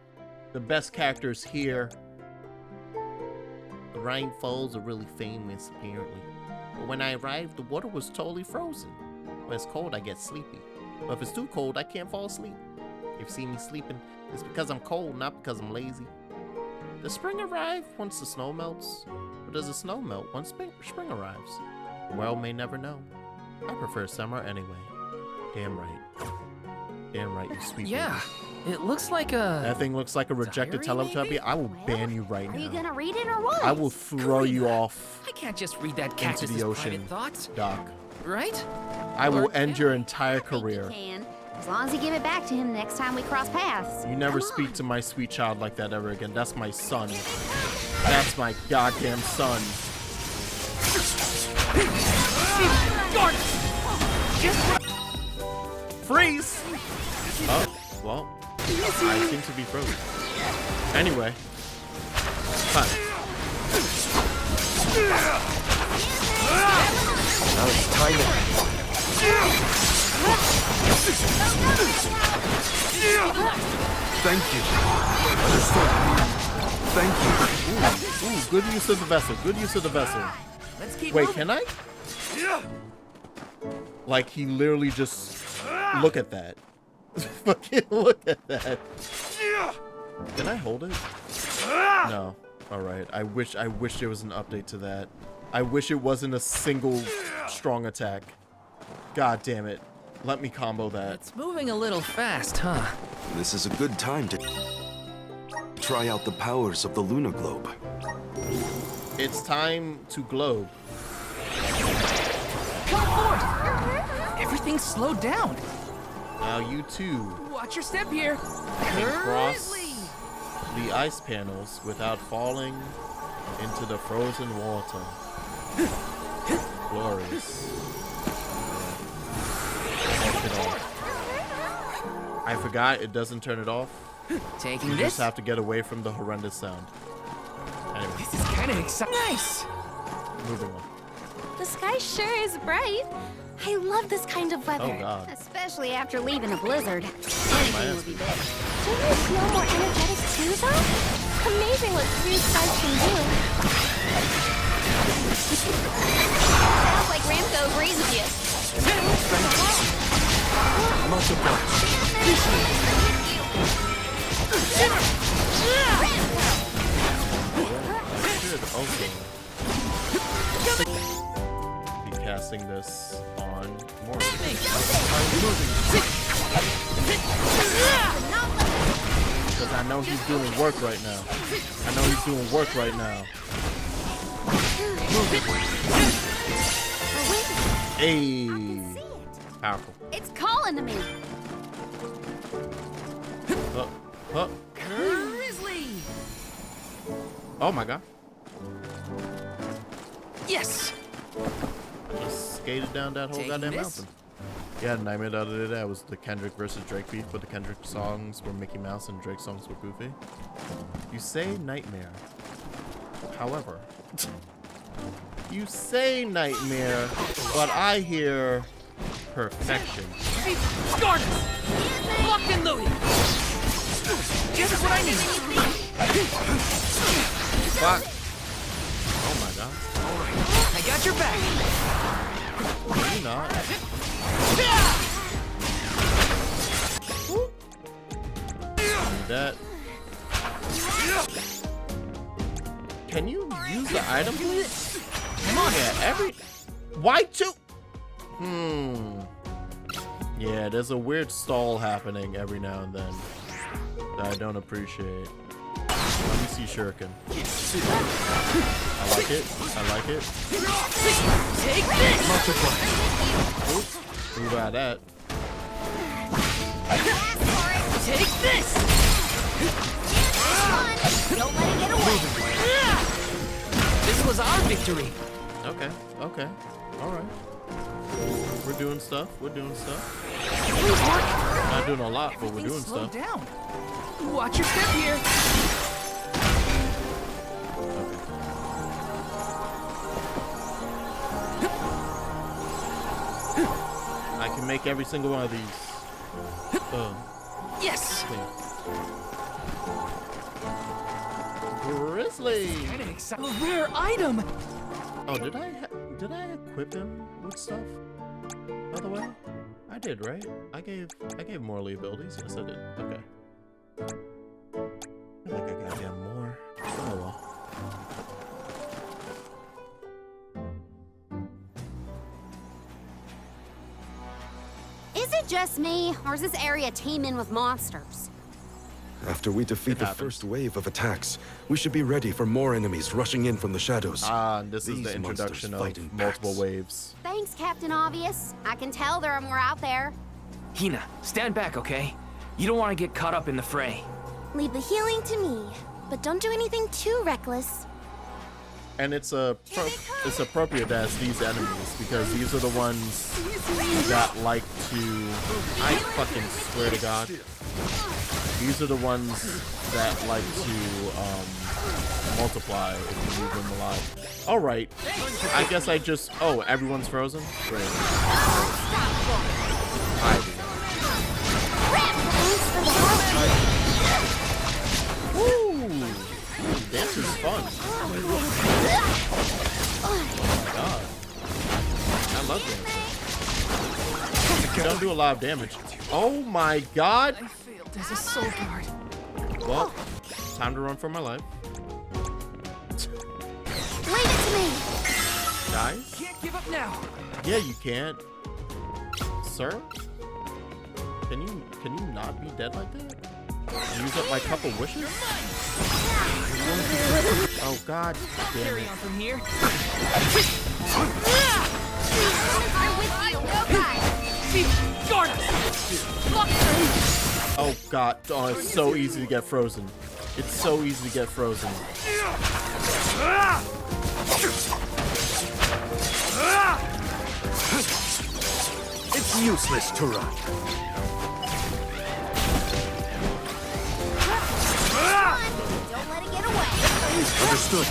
[SPEAKER 3] The best character's here. The rainfalls are really famous, apparently. But when I arrived, the water was totally frozen. When it's cold, I get sleepy. But if it's too cold, I can't fall asleep. If you see me sleeping, it's because I'm cold, not because I'm lazy. Does spring arrive once the snow melts? Or does the snow melt once spring arrives? The world may never know. I prefer summer anyway. Damn right. Damn right, you sweet
[SPEAKER 1] Yeah,
[SPEAKER 3] baby.
[SPEAKER 1] it looks like a...
[SPEAKER 3] That thing looks like a rejected
[SPEAKER 1] diary,
[SPEAKER 3] Teletubby.
[SPEAKER 1] maybe?
[SPEAKER 3] I will ban you right
[SPEAKER 2] Are
[SPEAKER 3] now.
[SPEAKER 2] you gonna read it or what?
[SPEAKER 3] I will throw you off
[SPEAKER 1] I can't just read that
[SPEAKER 3] into
[SPEAKER 1] cactus's
[SPEAKER 3] the ocean,
[SPEAKER 1] private thoughts,
[SPEAKER 3] Doc.
[SPEAKER 1] right?
[SPEAKER 3] I will
[SPEAKER 1] Or
[SPEAKER 3] end
[SPEAKER 1] can
[SPEAKER 3] your
[SPEAKER 1] I?
[SPEAKER 3] entire
[SPEAKER 2] I think you
[SPEAKER 3] career.
[SPEAKER 2] can, as long as you give it back to him next time we cross paths.
[SPEAKER 3] You never
[SPEAKER 2] Come
[SPEAKER 3] speak
[SPEAKER 2] on.
[SPEAKER 3] to my sweet child like that ever again. That's my son. That's my goddamn son. Freeze! Oh, well, I seem to be frozen. Anyway, fine.
[SPEAKER 7] Now it's timing. Thank you. Understood. Thank you.
[SPEAKER 3] Ooh, good use of the vessel. Good use of the vessel. Wait, can I? Like, he literally just... Look at that. Fucking look at that. Can I hold it? No. Alright. I wish there was an update to that. I wish it wasn't a single strong attack. God damn it. Let me combo that.
[SPEAKER 1] It's moving a little fast, huh?
[SPEAKER 7] This is a good time to try out the powers of the Luna Globe.
[SPEAKER 3] It's time to globe.
[SPEAKER 1] Come forth! Everything's slowed down.
[SPEAKER 3] Now you too
[SPEAKER 1] Watch your step here.
[SPEAKER 3] can cross the ice panels without falling into the frozen water. Glorious. Turn it off. I forgot it doesn't turn it off.
[SPEAKER 1] Taking
[SPEAKER 3] You
[SPEAKER 1] this.
[SPEAKER 3] just have to get away from the horrendous sound. Anyway,
[SPEAKER 1] This is kind of exciting. Nice.
[SPEAKER 3] moving on.
[SPEAKER 5] The sky sure is bright. I love this kind of weather.
[SPEAKER 3] Oh god.
[SPEAKER 2] Especially after leaving a blizzard.
[SPEAKER 3] My
[SPEAKER 2] Anything would be
[SPEAKER 3] ass.
[SPEAKER 2] better.
[SPEAKER 5] Don't you feel more energetic too, though? Amazing what blue skies can do.
[SPEAKER 2] Sounds like Ramco agrees with you.
[SPEAKER 7] Much obliged.
[SPEAKER 3] Should also be casting this on Morley. Because I know he's doing work right now. I know he's doing work right now. Hey, powerful.
[SPEAKER 2] It's calling to me.
[SPEAKER 3] Huh.
[SPEAKER 1] Grizzly.
[SPEAKER 3] Oh my god.
[SPEAKER 1] Yes.
[SPEAKER 3] Just skated down that whole
[SPEAKER 1] Taking
[SPEAKER 3] goddamn
[SPEAKER 1] this?
[SPEAKER 3] mountain. Yeah, Nightmare the other day was the Kendrick versus Drake beat, but the Kendrick songs were Mickey Mouse and Drake songs were Goofy. You say Nightmare. However, you say Nightmare, but I hear perfection.
[SPEAKER 1] Scarnus. Locked and loaded. Just what I need.
[SPEAKER 3] Fuck. Oh my god.
[SPEAKER 1] All right. I got your back.
[SPEAKER 3] You not. Need that. Can you use the item, please? Come on, yeah, why two? Yeah, there's a weird stall happening every now and then that I don't appreciate. Let me see Shuriken. I like it. I like it.
[SPEAKER 1] Take this.
[SPEAKER 7] Much obliged.
[SPEAKER 3] Oops. Think about that.
[SPEAKER 1] Take this.
[SPEAKER 2] Don't let it get away.
[SPEAKER 1] This was our victory.
[SPEAKER 3] Okay. Okay. All right. We're doing stuff. We're doing stuff. Not doing a lot, but we're doing
[SPEAKER 1] Slowed
[SPEAKER 3] stuff.
[SPEAKER 1] down. Watch your step here.
[SPEAKER 3] I can make every single one of these.
[SPEAKER 1] Yes.
[SPEAKER 3] Grizzly.
[SPEAKER 1] Kind of exciting. A rare item.
[SPEAKER 3] Oh, did I equip him with stuff? By the way, I did, right? I gave Morley abilities. Yes, I did. Okay. I feel like I goddamn more. Oh well.
[SPEAKER 2] Is it just me, or is this area teeming with monsters?
[SPEAKER 7] After we defeat the first wave of attacks, we should be ready for more enemies rushing in from the shadows.
[SPEAKER 3] Ah, and this is
[SPEAKER 7] These
[SPEAKER 3] the introduction
[SPEAKER 7] monsters fight in
[SPEAKER 3] of multiple
[SPEAKER 7] packs.
[SPEAKER 3] waves.
[SPEAKER 2] Thanks, Captain Obvious. I can tell there are more out there.
[SPEAKER 1] Hina, stand back, okay? You don't want to get caught up in the fray.
[SPEAKER 5] Leave the healing to me, but don't do anything too reckless.
[SPEAKER 3] And it's appropriate as these enemies because these are the ones that like to. I fucking swear to God. These are the ones that like to multiply if you leave them alive. All right. I guess I just. Oh, everyone's frozen. Great. Woo! Dance is fun. Oh my God. I love dancing. Don't do a lot of damage. Oh my God.
[SPEAKER 6] I failed as a soul guard.
[SPEAKER 3] Well, time to run for my life.
[SPEAKER 2] Leave it to me.
[SPEAKER 3] Guys?
[SPEAKER 6] Can't give up now.
[SPEAKER 3] Yeah, you can't. Sir? Can you not be dead like that? Use up my couple wishes? Oh God damn
[SPEAKER 6] Carry
[SPEAKER 3] it.
[SPEAKER 6] on from here.
[SPEAKER 2] I'm with you. Go guys.
[SPEAKER 6] Guard us.
[SPEAKER 3] Oh God. Oh, it's so easy to get frozen. It's so easy to get frozen.
[SPEAKER 7] It's useless to run.
[SPEAKER 2] Don't let it get away.
[SPEAKER 7] Understood.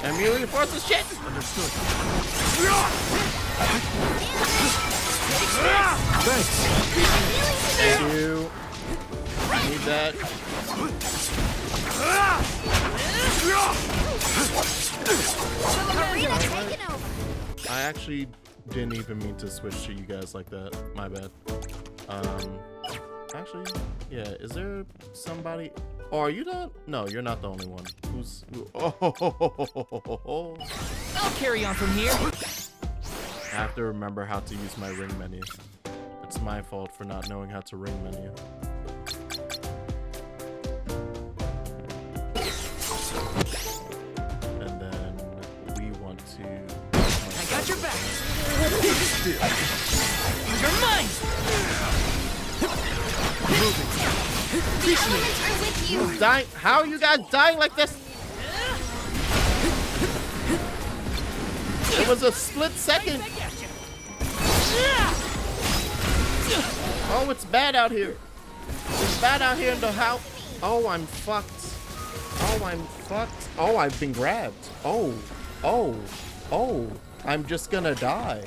[SPEAKER 3] And me reinforces shit.
[SPEAKER 7] Understood.
[SPEAKER 3] Thanks. Thank you. I need that.
[SPEAKER 2] Arena taken over.
[SPEAKER 3] I actually didn't even mean to switch to you guys like that. My bad. Actually, yeah. Is there somebody? Oh, are you the? No, you're not the only one. Who's? Oh.
[SPEAKER 6] I'll carry on from here.
[SPEAKER 3] I have to remember how to use my ring menu. It's my fault for not knowing how to ring menu. And then we want to.
[SPEAKER 6] I got your back. You're mine.
[SPEAKER 2] The elements are with you.
[SPEAKER 3] Dying? How are you guys dying like this? It was a split second. Oh, it's bad out here. It's bad out here in the house. Oh, I'm fucked. Oh, I'm fucked. Oh, I've been grabbed. Oh. I'm just gonna die.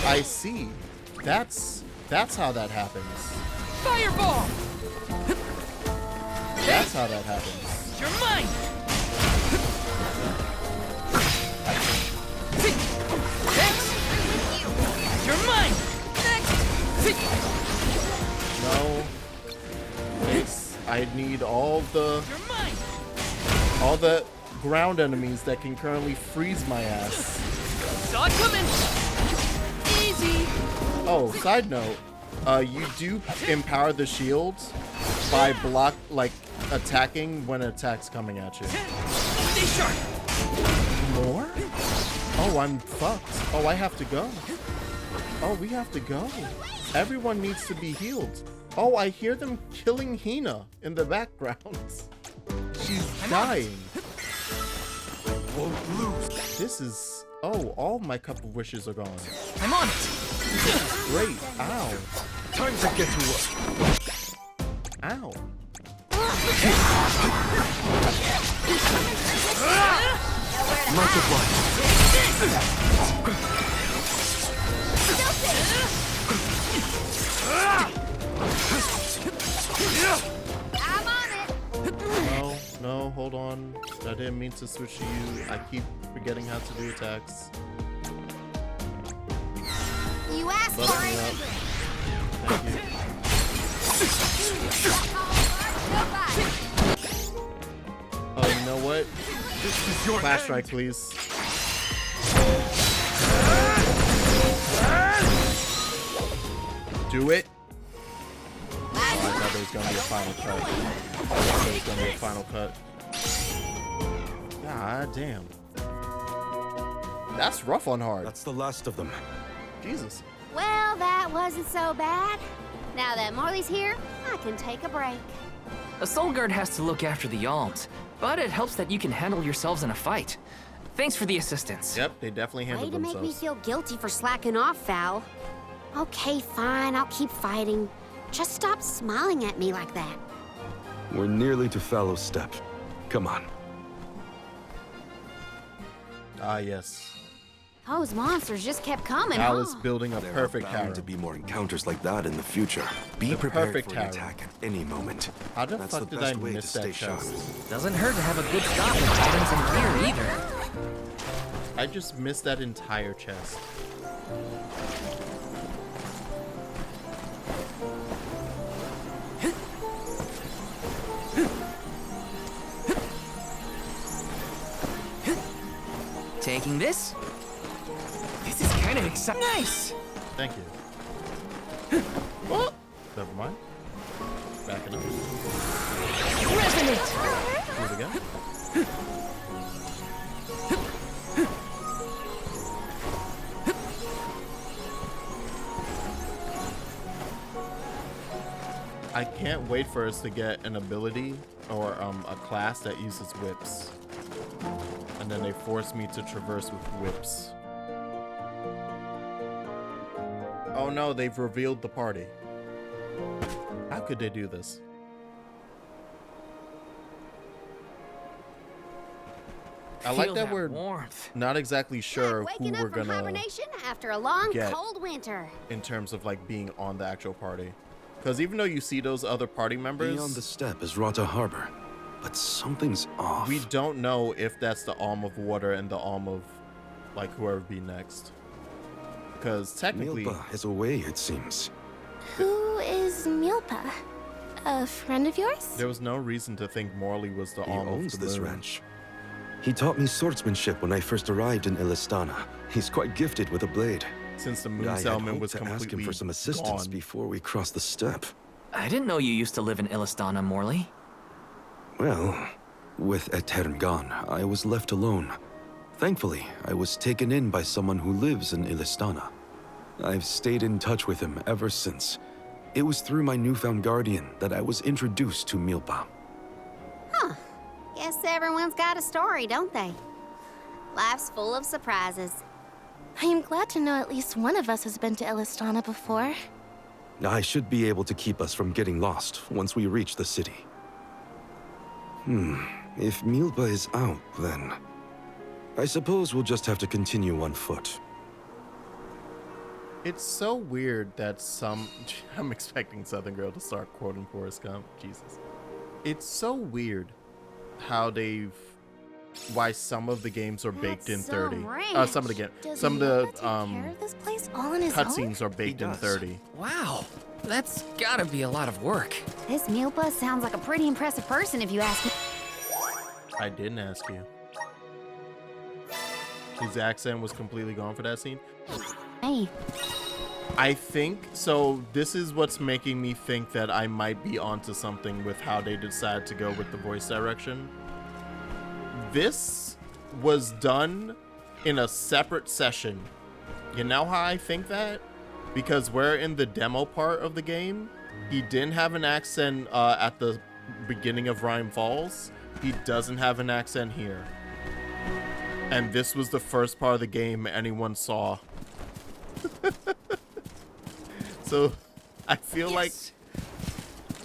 [SPEAKER 3] I see. That's how that happens.
[SPEAKER 6] Fireball.
[SPEAKER 3] That's how that happens.
[SPEAKER 6] You're mine. Thanks. You're mine.
[SPEAKER 3] No. I need all the ground enemies that can currently freeze my ass.
[SPEAKER 6] Saw it coming. Easy.
[SPEAKER 3] Oh, side note, you do empower the shields by attacking when an attack's coming at you.
[SPEAKER 6] Stay sharp.
[SPEAKER 3] More? Oh, I'm fucked. Oh, I have to go. Oh, we have to go. Everyone needs to be healed. Oh, I hear them killing Hina in the background. She's dying.
[SPEAKER 7] Won't lose.
[SPEAKER 3] This is... Oh, all my cup of wishes are gone.
[SPEAKER 6] I'm on it.
[SPEAKER 3] This is great. Ow.
[SPEAKER 7] Time to get to work.
[SPEAKER 3] Ow.
[SPEAKER 7] Multiply.
[SPEAKER 2] I'm on it.
[SPEAKER 3] No, hold on. I didn't mean to switch to you. I keep forgetting how to do attacks.
[SPEAKER 2] You asked
[SPEAKER 3] Buff
[SPEAKER 2] for
[SPEAKER 3] me
[SPEAKER 2] it.
[SPEAKER 3] up. Thank you. Oh, you know what?
[SPEAKER 7] This is your
[SPEAKER 3] Flash
[SPEAKER 7] end.
[SPEAKER 3] strike, please. Do it. Oh, I thought there was gonna be a final cut. I thought there was gonna be a final cut. God damn. That's rough on hard.
[SPEAKER 7] That's the last of them.
[SPEAKER 3] Jesus.
[SPEAKER 2] Well, that wasn't so bad. Now that Morley's here, I can take a break.
[SPEAKER 1] A soul guard has to look after the Alms, but it helps that you can handle yourselves in a fight. Thanks for the assistance.
[SPEAKER 3] Yep, they definitely
[SPEAKER 2] Way
[SPEAKER 3] handled
[SPEAKER 2] to make
[SPEAKER 3] themselves.
[SPEAKER 2] me feel guilty for slacking off, Val. Okay, fine, I'll keep fighting. Just stop smiling at me like that.
[SPEAKER 7] We're nearly to Fallow's Step. Come on.
[SPEAKER 3] Ah, yes.
[SPEAKER 2] Those monsters just kept coming,
[SPEAKER 3] Alice
[SPEAKER 2] huh?
[SPEAKER 3] building a
[SPEAKER 7] There
[SPEAKER 3] perfect
[SPEAKER 7] are bound
[SPEAKER 3] tower.
[SPEAKER 7] to be more encounters like that in the future. Be
[SPEAKER 3] The
[SPEAKER 7] prepared
[SPEAKER 3] perfect
[SPEAKER 7] for an
[SPEAKER 3] tower.
[SPEAKER 7] attack at any moment.
[SPEAKER 3] How the
[SPEAKER 7] That's
[SPEAKER 3] fuck
[SPEAKER 7] the
[SPEAKER 3] did
[SPEAKER 7] best
[SPEAKER 3] I
[SPEAKER 7] way to
[SPEAKER 3] miss
[SPEAKER 7] stay
[SPEAKER 3] that
[SPEAKER 7] sharp.
[SPEAKER 3] chest?
[SPEAKER 1] Doesn't hurt to have a good stock of items and gear either.
[SPEAKER 3] I just missed that entire chest.
[SPEAKER 1] Taking this? This is kind of exciting. Nice!
[SPEAKER 3] Thank you. Oh, never mind. Backing up.
[SPEAKER 1] Resonant!
[SPEAKER 3] Here we go. I can't wait for us to get an ability or a class that uses whips. And then they force me to traverse with whips. Oh no, they've revealed the party. How could they do this? I like
[SPEAKER 1] Feel
[SPEAKER 3] that we're
[SPEAKER 1] warmth.
[SPEAKER 3] not exactly sure who
[SPEAKER 2] Waking
[SPEAKER 3] we're
[SPEAKER 2] up from
[SPEAKER 3] gonna
[SPEAKER 2] hibernation after a long,
[SPEAKER 3] get
[SPEAKER 2] cold winter.
[SPEAKER 3] in terms of like being on the actual party. Because even though you see those other party members,
[SPEAKER 7] Beyond the step is Rata Harbor, but something's off.
[SPEAKER 3] we don't know if that's the Alm of Water and the Alm of like whoever be next. Because technically,
[SPEAKER 7] Milpa is away, it seems.
[SPEAKER 5] Who is Milpa? A friend of yours?
[SPEAKER 3] there was no reason to think Morley was the
[SPEAKER 7] He
[SPEAKER 3] Alm
[SPEAKER 7] owns
[SPEAKER 3] of the
[SPEAKER 7] this
[SPEAKER 3] moon.
[SPEAKER 7] ranch. He taught me swordsmanship when I first arrived in Illistana. He's quite gifted with a blade.
[SPEAKER 3] Since the
[SPEAKER 7] I
[SPEAKER 3] moon
[SPEAKER 7] had
[SPEAKER 3] settlement
[SPEAKER 7] hoped
[SPEAKER 3] was
[SPEAKER 7] to ask him
[SPEAKER 3] completely
[SPEAKER 7] for some assistance
[SPEAKER 3] gone.
[SPEAKER 7] before we crossed the step.
[SPEAKER 1] I didn't know you used to live in Illistana, Morley.
[SPEAKER 7] Well, with Etern gone, I was left alone. Thankfully, I was taken in by someone who lives in Illistana. I've stayed in touch with him ever since. It was through my newfound guardian that I was introduced to Milpa.
[SPEAKER 2] Huh. Guess everyone's got a story, don't they? Life's full of surprises.
[SPEAKER 5] I am glad to know at least one of us has been to Illistana before.
[SPEAKER 7] I should be able to keep us from getting lost once we reach the city. If Milpa is out, then I suppose we'll just have to continue on foot.
[SPEAKER 3] It's so weird that some... I'm expecting Southern Girl to start quoting Forrest Gump. Jesus. It's so weird how they've... Why some of the games are baked in
[SPEAKER 2] That's
[SPEAKER 3] 30.
[SPEAKER 2] some ranch.
[SPEAKER 3] Some of the
[SPEAKER 5] Does
[SPEAKER 3] some of
[SPEAKER 5] Milpa
[SPEAKER 3] the
[SPEAKER 5] take care of this place all on his own?
[SPEAKER 3] cutscenes are baked in
[SPEAKER 7] does.
[SPEAKER 3] 30.
[SPEAKER 1] Wow, that's gotta be a lot of work.
[SPEAKER 2] This Milpa sounds like a pretty impressive person if you ask me.
[SPEAKER 3] I didn't ask you. His accent was completely gone for that scene.
[SPEAKER 2] Hey,
[SPEAKER 3] I think so. This is what's making me think that I might be onto something with how they decided to go with the voice direction. This was done in a separate session. You know how I think that? Because we're in the demo part of the game. He didn't have an accent at the beginning of Rhyme Falls. He doesn't have an accent here. And this was the first part of the game anyone saw. So I feel like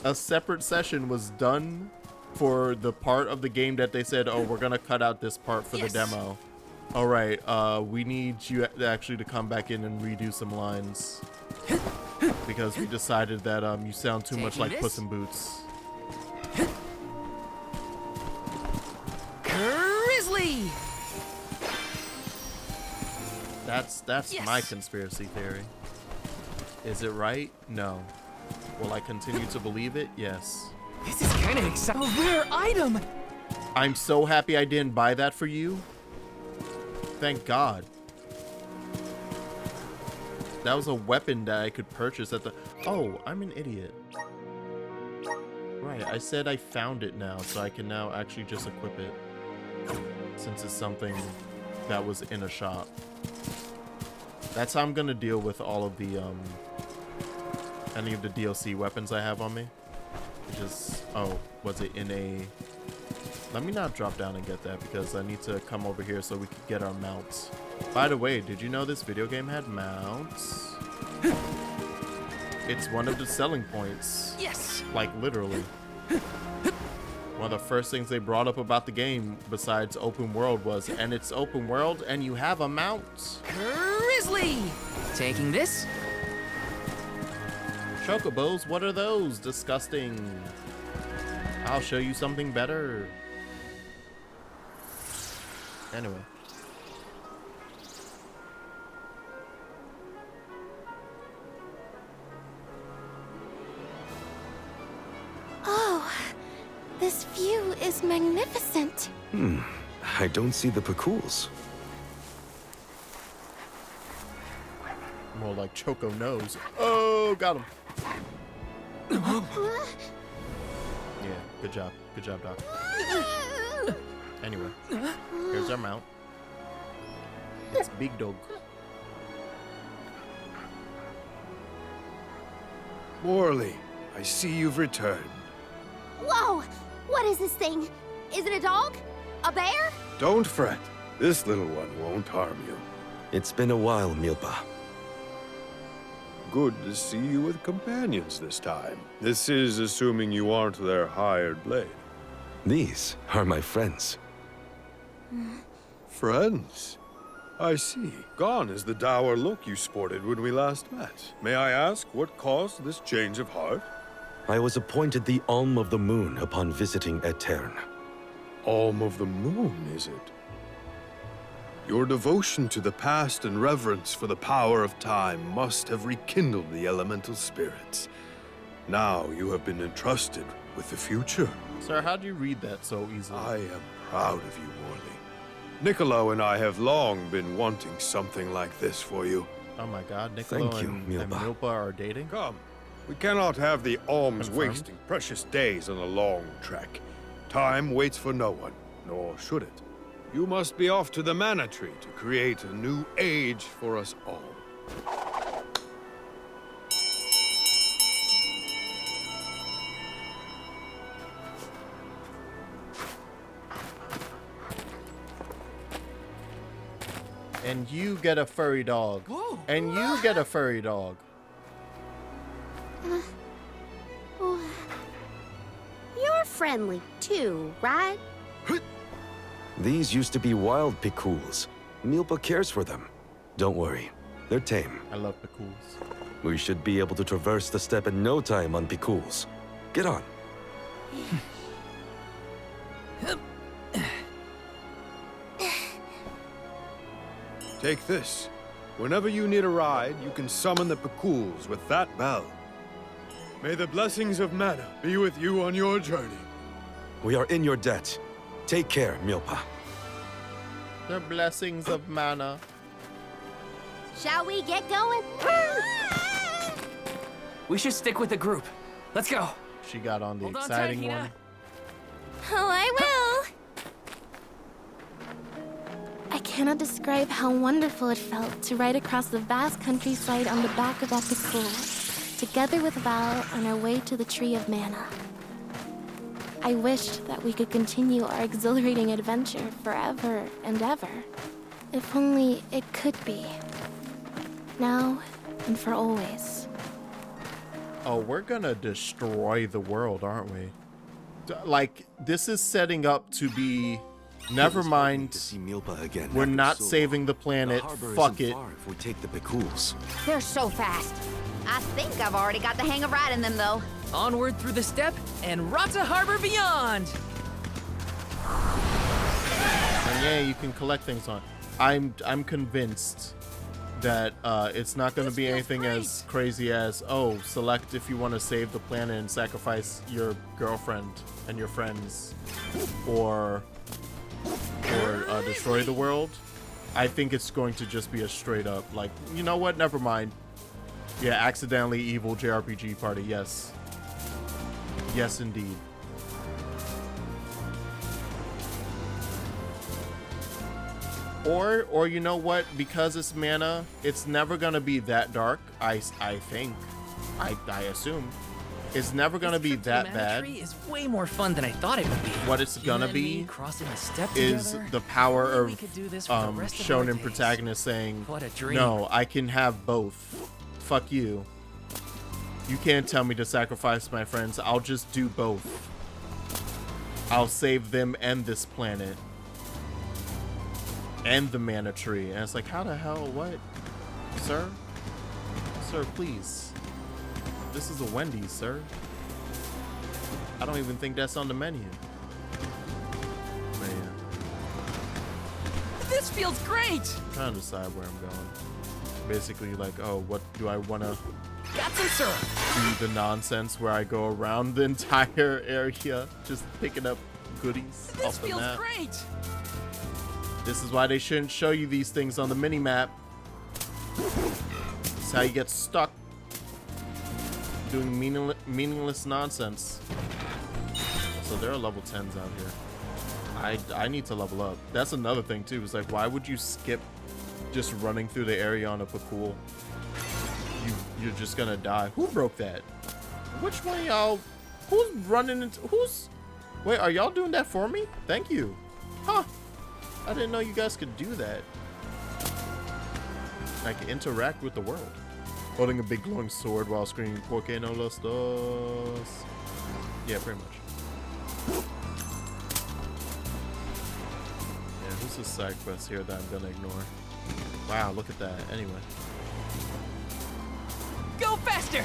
[SPEAKER 3] a separate session was done for the part of the game that they said, oh, we're gonna cut out this part for the demo. All right, we need you actually to come back in and redo some lines because we decided that you sound too much like Puss N Boots.
[SPEAKER 1] Grizzly!
[SPEAKER 3] That's my conspiracy theory. Is it right? No. Will I continue to believe it? Yes.
[SPEAKER 1] This is kind of exciting. A rare item!
[SPEAKER 3] I'm so happy I didn't buy that for you. Thank God. That was a weapon that I could purchase at the... Oh, I'm an idiot. Right, I said I found it now, so I can now actually just equip it. Since it's something that was in a shop. That's how I'm gonna deal with all of the, any of the DLC weapons I have on me. Just, oh, was it in a Let me not drop down and get that because I need to come over here so we can get our mounts. By the way, did you know this video game had mounts? It's one of the selling points.
[SPEAKER 1] Yes!
[SPEAKER 3] Like, literally. One of the first things they brought up about the game, besides open world, was, and it's open world, and you have a mount.
[SPEAKER 1] Grizzly! Taking this?
[SPEAKER 3] Chocobos, what are those? Disgusting. I'll show you something better. Anyway.
[SPEAKER 5] Oh, this view is magnificent.
[SPEAKER 7] I don't see the Pacools.
[SPEAKER 3] More like Choco knows. Oh, got him. Yeah, good job. Good job, Doc. Anyway, here's our mount. It's Big Dog.
[SPEAKER 10] Morley, I see you've returned.
[SPEAKER 2] Whoa! What is this thing? Is it a dog? A bear?
[SPEAKER 10] Don't fret. This little one won't harm you.
[SPEAKER 7] It's been a while, Milpa.
[SPEAKER 10] Good to see you with companions this time. This is assuming you aren't their hired blade.
[SPEAKER 7] These are my friends.
[SPEAKER 10] Friends? I see. Gone is the dour look you sported when we last met. May I ask what caused this change of heart?
[SPEAKER 7] I was appointed the Alm of the Moon upon visiting Aetern.
[SPEAKER 10] Alm of the Moon, is it? Your devotion to the past and reverence for the power of time must have rekindled the elemental spirits. Now you have been entrusted with the future.
[SPEAKER 3] Sir, how do you read that so easily?
[SPEAKER 10] I am proud of you, Morley. Niccolo and I have long been wanting something like this for you.
[SPEAKER 3] Oh my god, Niccolo
[SPEAKER 7] Thank you,
[SPEAKER 3] and
[SPEAKER 7] Milpa.
[SPEAKER 3] Milpa are dating?
[SPEAKER 10] Come, we cannot have the Alms
[SPEAKER 3] Confirmed.
[SPEAKER 10] wasting precious days on a long trek. Time waits for no one, nor should it. You must be off to the Mana Tree to create a new age for us all.
[SPEAKER 3] And you get a furry dog.
[SPEAKER 1] Whoa.
[SPEAKER 3] And you get a furry dog.
[SPEAKER 2] You're friendly too, right?
[SPEAKER 7] These used to be wild Pacools. Milpa cares for them. Don't worry, they're tame.
[SPEAKER 3] I love Pacools.
[SPEAKER 7] We should be able to traverse the steppe in no time on Pacools. Get on.
[SPEAKER 10] Take this. Whenever you need a ride, you can summon the Pacools with that bell. May the blessings of Mana be with you on your journey.
[SPEAKER 7] We are in your debt. Take care, Milpa.
[SPEAKER 3] The blessings of mana.
[SPEAKER 2] Shall we get going?
[SPEAKER 1] We should stick with the group. Let's go.
[SPEAKER 3] She got on the
[SPEAKER 1] Hold on
[SPEAKER 3] exciting
[SPEAKER 1] tight, Hina.
[SPEAKER 3] one.
[SPEAKER 5] Oh, I will. I cannot describe how wonderful it felt to ride across the vast countryside on the back of that Pacool, together with Val on our way to the Tree of Mana. I wished that we could continue our exhilarating adventure forever and ever. If only it could be. Now and for always.
[SPEAKER 3] Oh, we're gonna destroy the world, aren't we? Like, this is setting up to be... Never mind.
[SPEAKER 7] To see Milpa again.
[SPEAKER 3] We're
[SPEAKER 7] after
[SPEAKER 3] not
[SPEAKER 7] so
[SPEAKER 3] saving the
[SPEAKER 7] long.
[SPEAKER 3] planet.
[SPEAKER 7] The harbor
[SPEAKER 3] Fuck
[SPEAKER 7] isn't
[SPEAKER 3] it.
[SPEAKER 7] far if we take the Pacools.
[SPEAKER 2] They're so fast. I think I've already got the hang of riding them, though.
[SPEAKER 1] Onward through the steppe and Rata Harbor beyond.
[SPEAKER 3] And yeah, you can collect things on. I'm convinced that it's not going to be anything as crazy as, oh, select if you want to save the planet and sacrifice your girlfriend and your friends, or destroy the world. I think it's going to just be a straight up, like, you know what, never mind. Yeah, accidentally evil JRPG party, yes. Yes, indeed. Or you know what? Because it's mana, it's never gonna be that dark. I think. I assume. It's never gonna be that bad.
[SPEAKER 1] Is way more fun than I thought it would be.
[SPEAKER 3] What it's gonna be
[SPEAKER 1] crossing a step
[SPEAKER 3] is
[SPEAKER 1] together.
[SPEAKER 3] the power
[SPEAKER 1] Maybe we
[SPEAKER 3] of
[SPEAKER 1] could do this for the rest of our
[SPEAKER 3] shonen
[SPEAKER 1] days.
[SPEAKER 3] protagonist saying,
[SPEAKER 1] What a dream.
[SPEAKER 3] "No, I can have both. Fuck you. You can't tell me to sacrifice my friends. I'll just do both. I'll save them and this planet and the mana tree." And it's like, how the hell? What, sir? Sir, please. This is a Wendy's, sir. I don't even think that's on the menu. Man.
[SPEAKER 1] This feels great.
[SPEAKER 3] I'm trying to decide where I'm going. Basically, like, oh, what do I want to
[SPEAKER 1] Got some syrup.
[SPEAKER 3] do the nonsense where I go around the entire area just picking up goodies
[SPEAKER 1] This
[SPEAKER 3] off the
[SPEAKER 1] feels
[SPEAKER 3] map.
[SPEAKER 1] great.
[SPEAKER 3] This is why they shouldn't show you these things on the mini-map. This is how you get stuck doing meaningless nonsense. So there are level 10s out here. I need to level up. That's another thing too. It's like, why would you skip just running through the area on a Pikul? You're just gonna die. Who broke that? Which one of y'all? Who's running into? Who's? Wait, are y'all doing that for me? Thank you. Huh? I didn't know you guys could do that. I can interact with the world. Holding a big glowing sword while screaming "Por qué no los dos?" Yeah, pretty much. Yeah, who's this side quest here that I'm gonna ignore? Wow, look at that. Anyway.
[SPEAKER 1] Go faster.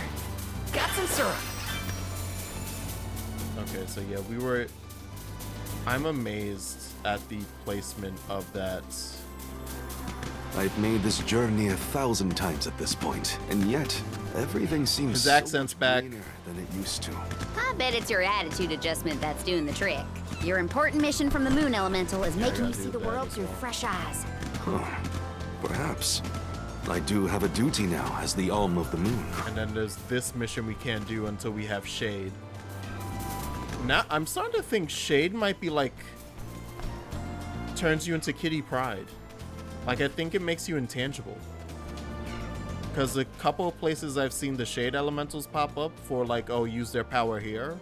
[SPEAKER 1] Got some syrup.
[SPEAKER 3] Okay, so yeah, I'm amazed at the placement of that.
[SPEAKER 7] I've made this journey 1,000 times at this point, and yet everything seems
[SPEAKER 3] His accent's
[SPEAKER 7] so much
[SPEAKER 3] back.
[SPEAKER 7] greener than it used to.
[SPEAKER 2] I bet it's your attitude adjustment that's doing the trick. Your important mission from the Moon Elemental is making you see the world through fresh eyes.
[SPEAKER 7] Huh. Perhaps. I do have a duty now as the Alm of the Moon.
[SPEAKER 3] And then there's this mission we can't do until we have Shade. Now I'm starting to think Shade might be like turns you into Kitty Pryde. Like, I think it makes you intangible. Because a couple of places I've seen the Shade Elementals pop up for, like, oh, use their power here,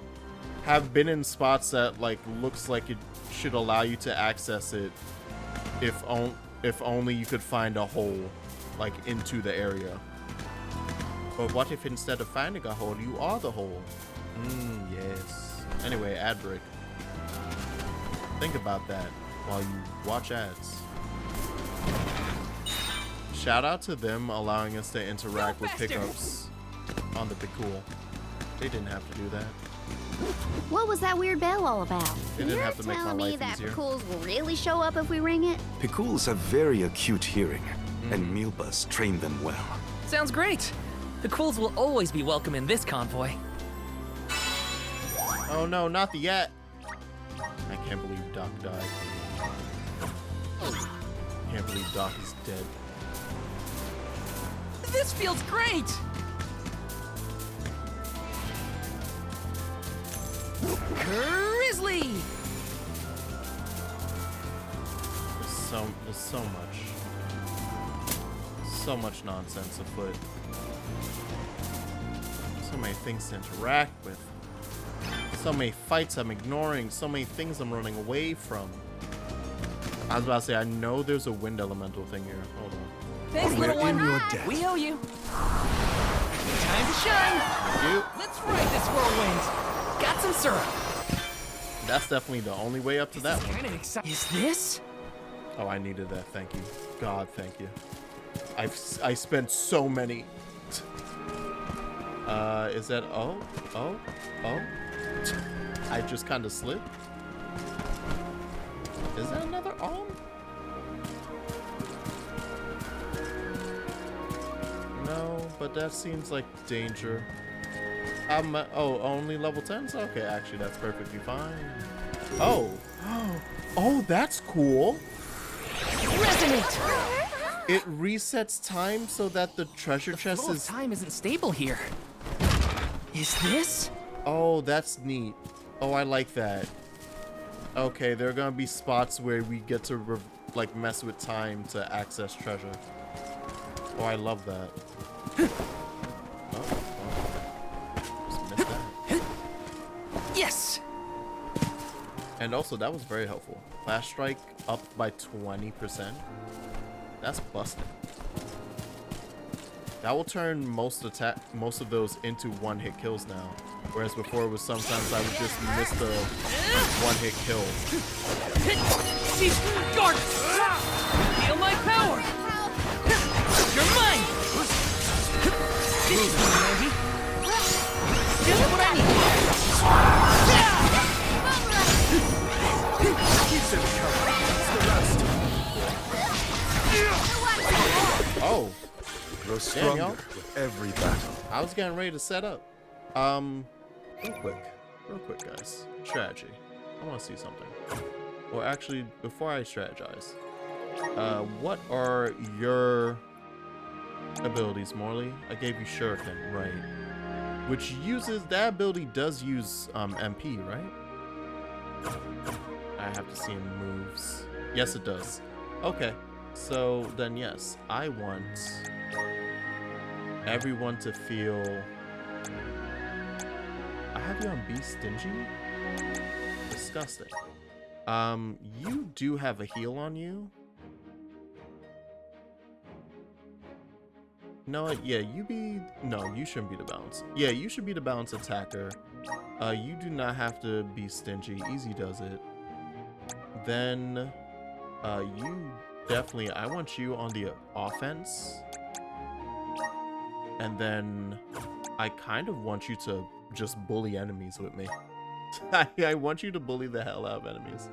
[SPEAKER 3] have been in spots that, like, looks like it should allow you to access it if only you could find a hole, like, into the area. But what if instead of finding a hole, you are the hole? Yes. Anyway, ad break. Think about that while you watch ads. Shout out to them allowing us to interact with pickups on the Pikul. They didn't have to do that.
[SPEAKER 2] What was that weird bell all about?
[SPEAKER 3] They didn't
[SPEAKER 2] You're
[SPEAKER 3] have to make my
[SPEAKER 2] telling me
[SPEAKER 3] life
[SPEAKER 2] that
[SPEAKER 3] easier.
[SPEAKER 2] Pikuls will really show up if we ring it?
[SPEAKER 7] Pikuls have very acute hearing, and Milbas train them well.
[SPEAKER 1] Sounds great. The Quills will always be welcome in this convoy.
[SPEAKER 3] Oh no, not the yet. I can't believe Doc died. Can't believe Doc is dead.
[SPEAKER 1] This feels great. Grizzly.
[SPEAKER 3] There's so much nonsense afoot. So many things to interact with. So many fights I'm ignoring. So many things I'm running away from. I was about to say, I know there's a wind elemental thing here. Hold on.
[SPEAKER 1] Thanks, little
[SPEAKER 7] We're in
[SPEAKER 1] one.
[SPEAKER 7] your debt.
[SPEAKER 1] We owe you. Time to shine.
[SPEAKER 3] Thank you.
[SPEAKER 1] Let's ride this whirlwind. Got some syrup.
[SPEAKER 3] That's definitely the only way up to that one.
[SPEAKER 1] Kind of exciting. Is this?
[SPEAKER 3] Oh, I needed that. Thank you. God, thank you. I spent so many. Is that oh? I just kind of slipped. Is that another Alm? No, but that seems like danger. Oh, only level 10s? Okay, actually, that's perfectly fine. Oh. Oh, that's cool.
[SPEAKER 1] Resonate.
[SPEAKER 3] It resets time so that the treasure chest
[SPEAKER 1] Flow of
[SPEAKER 3] is...
[SPEAKER 1] time isn't stable here. Is this?
[SPEAKER 3] Oh, that's neat. Oh, I like that. Okay, there are gonna be spots where we get to like mess with time to access treasure. Oh, I love that. Oh. Just missed that. And also, that was very helpful. Flash Strike up by 20%. That's busted. That will turn most of those into one-hit kills now. Whereas before it was sometimes I would just miss the one-hit kill.
[SPEAKER 6] Guard! Feel my power! You're mine! This is handy. Just what I need.
[SPEAKER 3] Oh.
[SPEAKER 7] Grow stronger with every battle.
[SPEAKER 3] I was getting ready to set up. Real quick, guys. Strategy. I want to see something. Or actually, before I strategize, what are your abilities, Morley? I gave you Shuriken, right? Which uses, that ability does use MP, right? I have to see him moves. Yes, it does. Okay, so then yes, I want everyone to feel. I have you on Be Stingy? Disgusting. You do have a heal on you. No, yeah, you shouldn't be the balance. Yeah, you should be the balance attacker. You do not have to be stingy. Easy does it. Then, you definitely, I want you on the offense. And then, I kind of want you to just bully enemies with me. I want you to bully the hell out of enemies.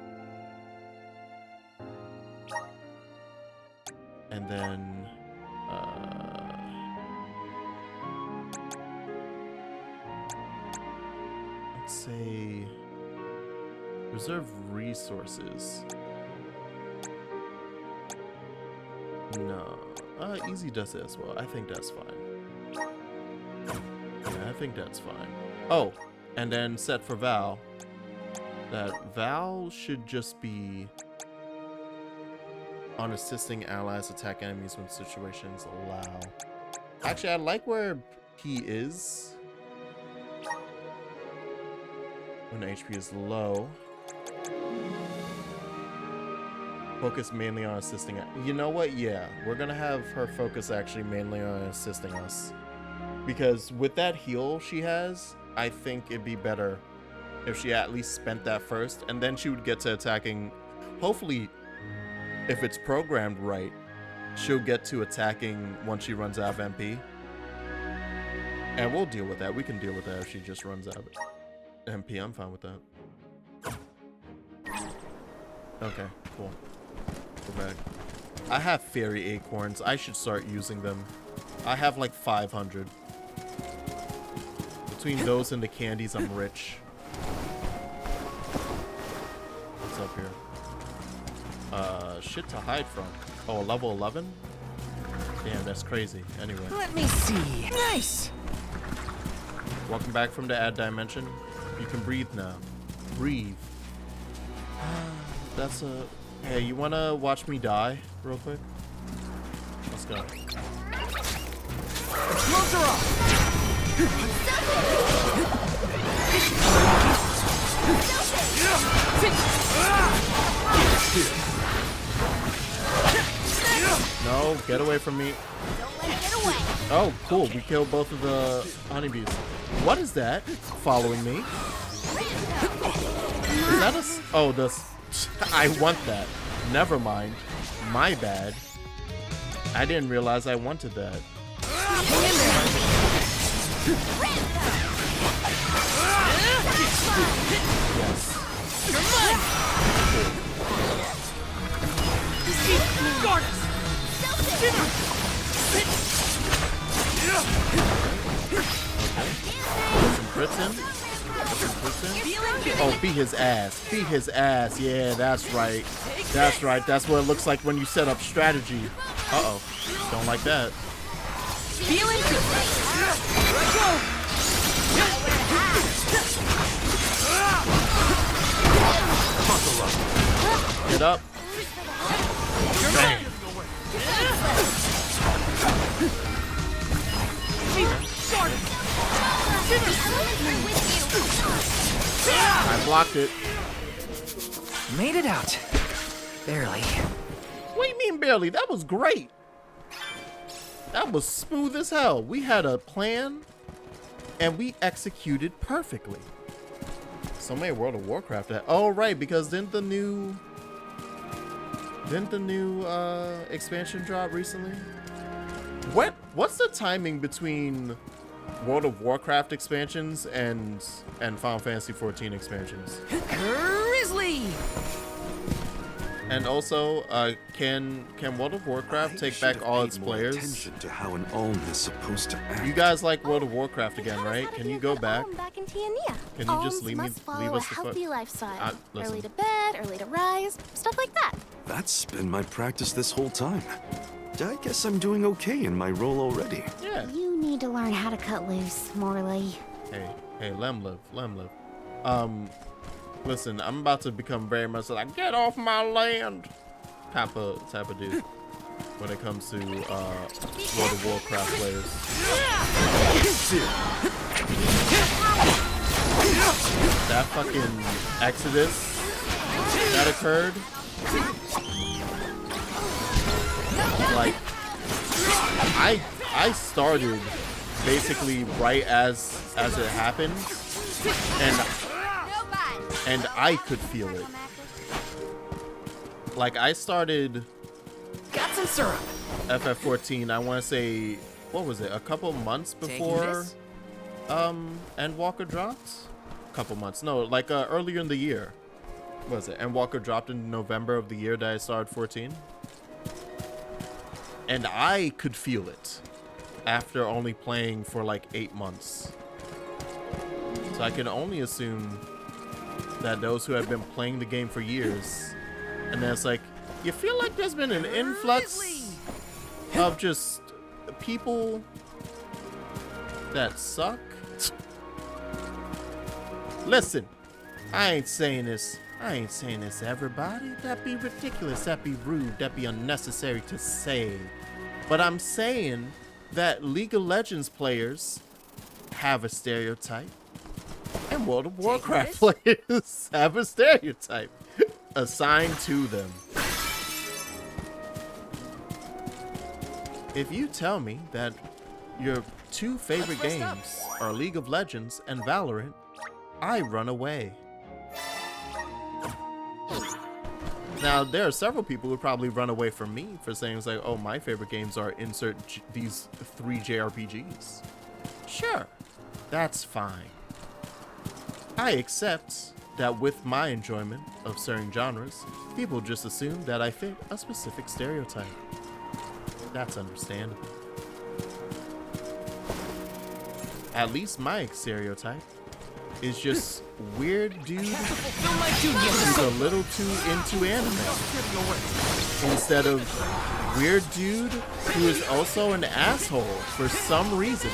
[SPEAKER 3] And then, let's say, reserve resources. No, easy does it as well. I think that's fine. Yeah, I think that's fine. Oh, and then set for Val. That Val should just be on assisting allies attack enemies when situations allow. Actually, I like where he is when HP is low. Focus mainly on assisting. You know what? Yeah, we're gonna have her focus actually mainly on assisting us. Because with that heal she has, I think it'd be better if she at least spent that first, and then she would get to attacking. Hopefully, if it's programmed right, she'll get to attacking once she runs out of MP. And we'll deal with that. We can deal with that if she just runs out of MP. I'm fine with that. Okay, cool. Go back. I have fairy acorns. I should start using them. I have like 500. Between those and the candies, I'm rich. What's up here? Shit to hide from. Oh, level 11? Damn, that's crazy. Anyway.
[SPEAKER 6] Let me see. Nice!
[SPEAKER 3] Welcome back from the ad dimension. You can breathe now. Breathe. That's a... Hey, you wanna watch me die real quick? Let's go.
[SPEAKER 6] Close her off!
[SPEAKER 3] No, get away from me. Oh, cool. We killed both of the honeybees. What is that? Following me? Is that a... Oh, this... I want that. Never mind. My bad. I didn't realize I wanted that. Yes.
[SPEAKER 6] You're mine! Guard us!
[SPEAKER 3] Some crits in. Oh, beat his ass. Beat his ass. Yeah, that's right. That's right. That's what it looks like when you set up strategy. Uh-oh. Don't like that.
[SPEAKER 6] Feeling good. Let's go.
[SPEAKER 3] Get up. Bang. I blocked it.
[SPEAKER 1] Made it out. Barely.
[SPEAKER 3] What do you mean barely? That was great. That was smooth as hell. We had a plan and we executed perfectly. So many World of Warcraft. Oh right, because didn't the new expansion drop recently? What's the timing between World of Warcraft expansions and Final Fantasy XIV expansions?
[SPEAKER 1] Grizzly!
[SPEAKER 3] And also, can World of Warcraft take back all its players?
[SPEAKER 7] Attention to how an Alm is supposed to act.
[SPEAKER 3] You guys like World of Warcraft again, right? Can you go back?
[SPEAKER 5] Back in Tiania.
[SPEAKER 3] Can you just
[SPEAKER 5] Alms
[SPEAKER 3] leave
[SPEAKER 5] must follow
[SPEAKER 3] us
[SPEAKER 5] a
[SPEAKER 3] the fuck?
[SPEAKER 5] healthy lifestyle.
[SPEAKER 3] Listen.
[SPEAKER 5] Early to bed, early to rise, stuff like that.
[SPEAKER 7] That's been my practice this whole time. I guess I'm doing okay in my role already.
[SPEAKER 3] Yeah.
[SPEAKER 2] You need to learn how to cut loose, Morley.
[SPEAKER 3] Hey, let him live. Listen, I'm about to become very much like, get off my land type of dude when it comes to World of Warcraft players. That fucking exodus that occurred, like, I started basically right as it happened, and I could feel it. Like, I started
[SPEAKER 1] Got some syrup.
[SPEAKER 3] FF14, I want to say, what was it, a couple months before Endwalker dropped? A couple months, no, like earlier in the year. What was it? Endwalker dropped in November of the year that I started 14. And I could feel it after only playing for like 8 months. So I can only assume that those who have been playing the game for years, and then it's like, you feel like there's been an influx of just people that suck? Listen, I ain't saying this to everybody. That'd be ridiculous, that'd be rude, that'd be unnecessary to say. But I'm saying that League of Legends players have a stereotype, and World of Warcraft players have a stereotype assigned to them. If you tell me that your two favorite games are League of Legends and Valorant, I run away. Now, there are several people who probably run away from me for saying, it's like, oh, my favorite games are insert these 3 JRPGs. Sure, that's fine. I accept that with my enjoyment of certain genres, people just assume that I fit a specific stereotype. That's understandable. At least my stereotype is just weird dude who's a little too into anime, instead of weird dude who is also an asshole for some reason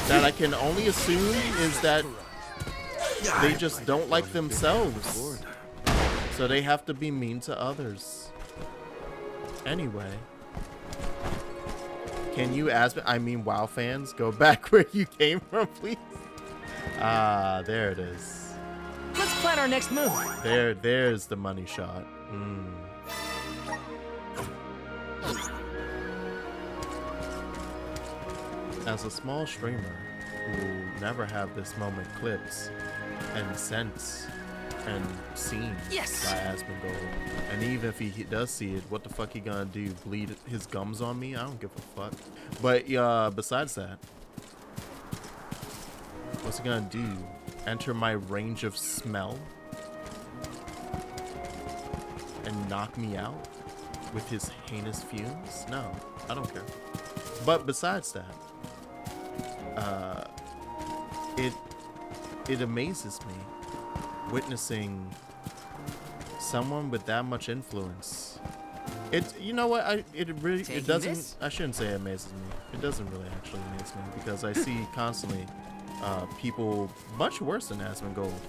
[SPEAKER 3] that I can only assume is that they just don't like themselves, so they have to be mean to others. Anyway, can you WoW fans, go back where you came from, please? Ah, there it is.
[SPEAKER 1] Let's plan our next move.
[SPEAKER 3] There's the money shot. As a small streamer who will never have this moment clipped and sent and seen by Asmongold, and even if he does see it, what the fuck he gonna do? Bleed his gums on me? I don't give a fuck. But besides that, what's he gonna do? Enter my range of smell and knock me out with his heinous fumes? No, I don't care. But besides that, it amazes me witnessing someone with that much influence. You know what, I shouldn't say it amazes me. It doesn't really actually amaze me, because I see constantly people much worse than Asmongold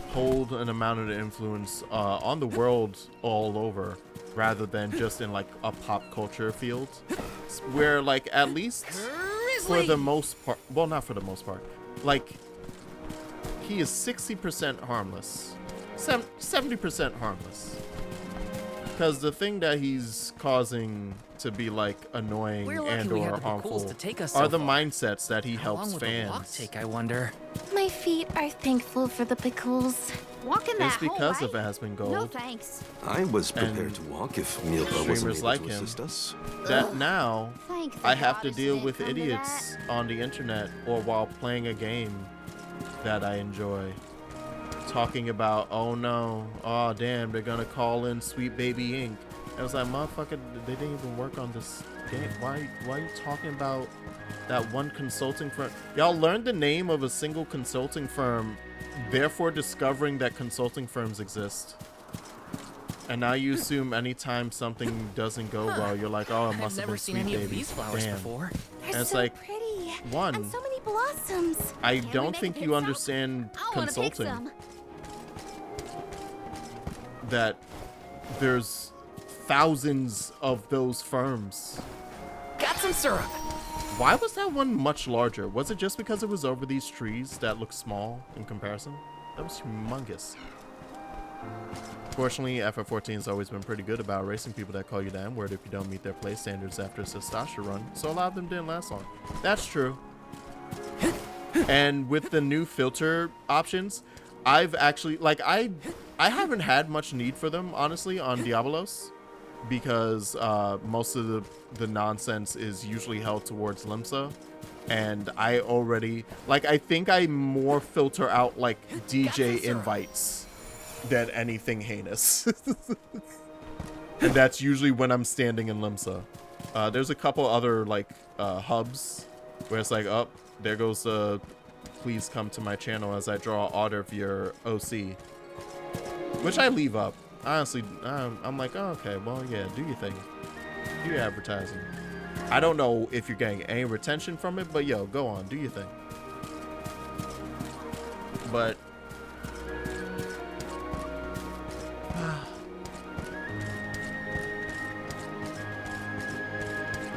[SPEAKER 3] hold an amount of influence on the world all over, rather than just in like a pop culture field, where like at least for the most part, well, not for the most part, like he is 60% harmless 70% harmless. Because the thing that he's causing to be like annoying and or harmful are the mindsets that he helps fans.
[SPEAKER 1] Take, I wonder.
[SPEAKER 5] My feet are thankful for the pickles.
[SPEAKER 2] Walking that
[SPEAKER 3] It's because
[SPEAKER 2] whole
[SPEAKER 3] of
[SPEAKER 2] way?
[SPEAKER 3] Asmongold.
[SPEAKER 2] No thanks.
[SPEAKER 7] I was prepared to walk if Milba wasn't able
[SPEAKER 3] like
[SPEAKER 7] to
[SPEAKER 3] him.
[SPEAKER 7] assist us.
[SPEAKER 3] That now
[SPEAKER 2] Thank the
[SPEAKER 3] I have to
[SPEAKER 2] goddess
[SPEAKER 3] deal
[SPEAKER 2] it
[SPEAKER 3] with
[SPEAKER 2] come to
[SPEAKER 3] idiots on the internet or while playing a game that I enjoy. Talking about, oh no, oh damn, they're gonna call in Sweet Baby Ink. And I was like, motherfucker, they didn't even work on this game. Why are you talking about that one consulting firm? Y'all learned the name of a single consulting firm, therefore discovering that consulting firms exist. And now you assume anytime something doesn't go well, you're like, oh, it must have been Sweet Baby.
[SPEAKER 1] These flowers
[SPEAKER 3] Damn.
[SPEAKER 1] before.
[SPEAKER 5] They're
[SPEAKER 3] And it's
[SPEAKER 5] so
[SPEAKER 3] like,
[SPEAKER 5] pretty.
[SPEAKER 3] one,
[SPEAKER 5] And so many blossoms.
[SPEAKER 3] I
[SPEAKER 2] Can we
[SPEAKER 3] don't
[SPEAKER 2] make
[SPEAKER 3] think
[SPEAKER 2] a
[SPEAKER 3] you
[SPEAKER 2] pit stop?
[SPEAKER 3] understand
[SPEAKER 2] I want to pick
[SPEAKER 3] consulting.
[SPEAKER 2] some.
[SPEAKER 3] That there's thousands of those firms.
[SPEAKER 1] Got some syrup.
[SPEAKER 3] Why was that one much larger? Was it just because it was over these trees that look small in comparison? That was humongous. Fortunately, FF14 has always been pretty good about erasing people that call you the N-word if you don't meet their play standards after a Sastasha run, so a lot of them didn't last long. That's true. And with the new filter options, I've actually, like, I haven't had much need for them, honestly, on Diabolos, because most of the nonsense is usually held towards Limsa, and I already, like, I think I more filter out, like, DJ invites than anything heinous. And that's usually when I'm standing in Limsa. There's a couple other, like, hubs where it's like, oh, there goes please come to my channel as I draw order of your OC, which I leave up. Honestly, I'm like, oh, okay, well, yeah, do your thing. Do your advertising. I don't know if you're getting any retention from it, but yo, go on, do your thing. But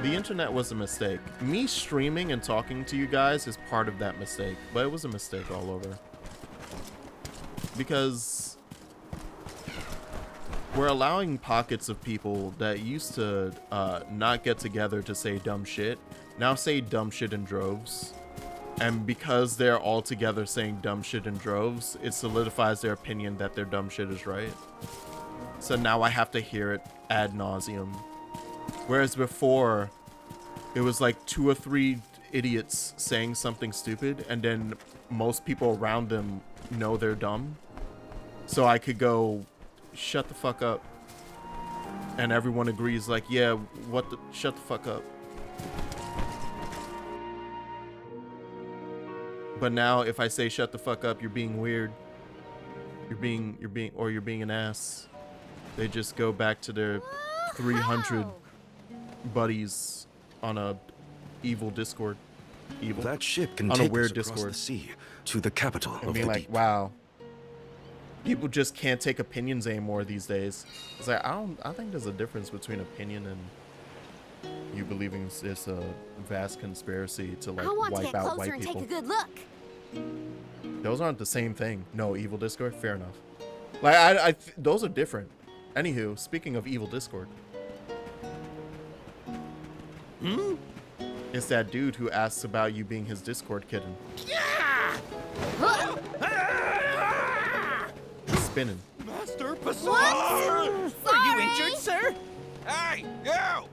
[SPEAKER 3] the internet was a mistake. Me streaming and talking to you guys is part of that mistake, but it was a mistake all over. Because we're allowing pockets of people that used to not get together to say dumb shit, now say dumb shit in droves. And because they're all together saying dumb shit in droves, it solidifies their opinion that their dumb shit is right. So now I have to hear it ad nauseum. Whereas before, it was like 2 or 3 idiots saying something stupid, and then most people around them know they're dumb. So I could go, shut the fuck up. And everyone agrees, like, yeah, shut the fuck up. But now if I say shut the fuck up, you're being weird. You're being an ass. They just go back to their 300 buddies on a evil Discord. Evil.
[SPEAKER 7] That ship can
[SPEAKER 3] on
[SPEAKER 7] take
[SPEAKER 3] a weird
[SPEAKER 7] us across
[SPEAKER 3] Discord.
[SPEAKER 7] the sea to the capital
[SPEAKER 3] I
[SPEAKER 7] of
[SPEAKER 3] mean,
[SPEAKER 7] the
[SPEAKER 3] like,
[SPEAKER 7] deep.
[SPEAKER 3] wow. People just can't take opinions anymore these days. It's like, I think there's a difference between opinion and you believing it's a vast conspiracy to, like,
[SPEAKER 2] I want to
[SPEAKER 3] wipe
[SPEAKER 2] get
[SPEAKER 3] out
[SPEAKER 2] closer
[SPEAKER 3] white
[SPEAKER 2] and
[SPEAKER 3] people.
[SPEAKER 2] take a good look.
[SPEAKER 3] Those aren't the same thing. No, evil Discord, fair enough. Like, those are different. Anywho, speaking of evil Discord. It's that dude who asks about you being his Discord kitten. Spinning.
[SPEAKER 12] Master Puss.
[SPEAKER 2] What?
[SPEAKER 12] Are you injured, sir? Hey, you!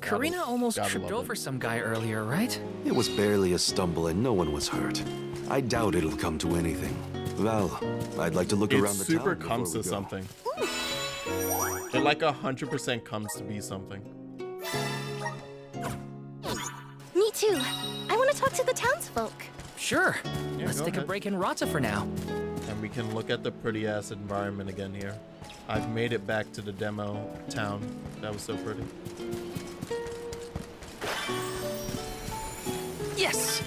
[SPEAKER 1] Karina almost
[SPEAKER 3] gotta
[SPEAKER 1] tripped
[SPEAKER 3] love
[SPEAKER 1] over
[SPEAKER 3] it.
[SPEAKER 1] some guy earlier, right?
[SPEAKER 7] It was barely a stumble and no one was hurt. I doubt it'll come to anything. Well, I'd like to look
[SPEAKER 3] It
[SPEAKER 7] around the
[SPEAKER 3] super
[SPEAKER 7] town
[SPEAKER 3] comes to
[SPEAKER 7] before we go.
[SPEAKER 3] something. It like 100% comes to be something.
[SPEAKER 5] Me too. I want to talk to the townsfolk.
[SPEAKER 1] Sure.
[SPEAKER 3] Yeah,
[SPEAKER 1] Let's
[SPEAKER 3] go
[SPEAKER 1] take a
[SPEAKER 3] ahead.
[SPEAKER 1] break in Rata for now.
[SPEAKER 3] And we can look at the pretty ass environment again here. I've made it back to the demo town. That was so pretty.
[SPEAKER 1] Yes!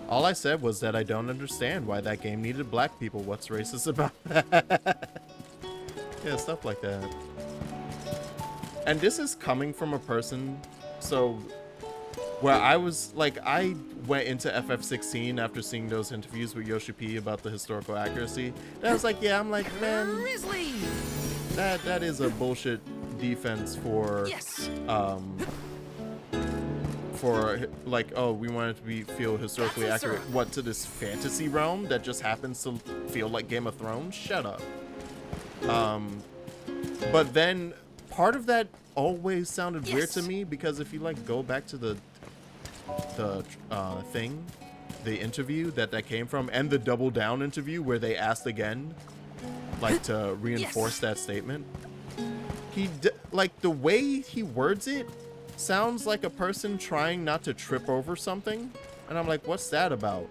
[SPEAKER 3] All I said was that I don't understand why that game needed black people. What's racist about that? Yeah, stuff like that. And this is coming from a person, so where I was like, I went into FF16 after seeing those interviews with Yoshi P about the historical accuracy. And I was like, yeah, I'm like, man, that is a bullshit defense for for like, oh, we want it to be feel historically accurate. What, to this fantasy realm that just happens to feel like Game of Thrones? Shut up. But then part of that always sounded weird to me, because if you like go back to the thing, the interview that came from, and the Double Down interview where they asked again, like to reinforce that statement, like the way he words it sounds like a person trying not to trip over something, and I'm like, what's that about?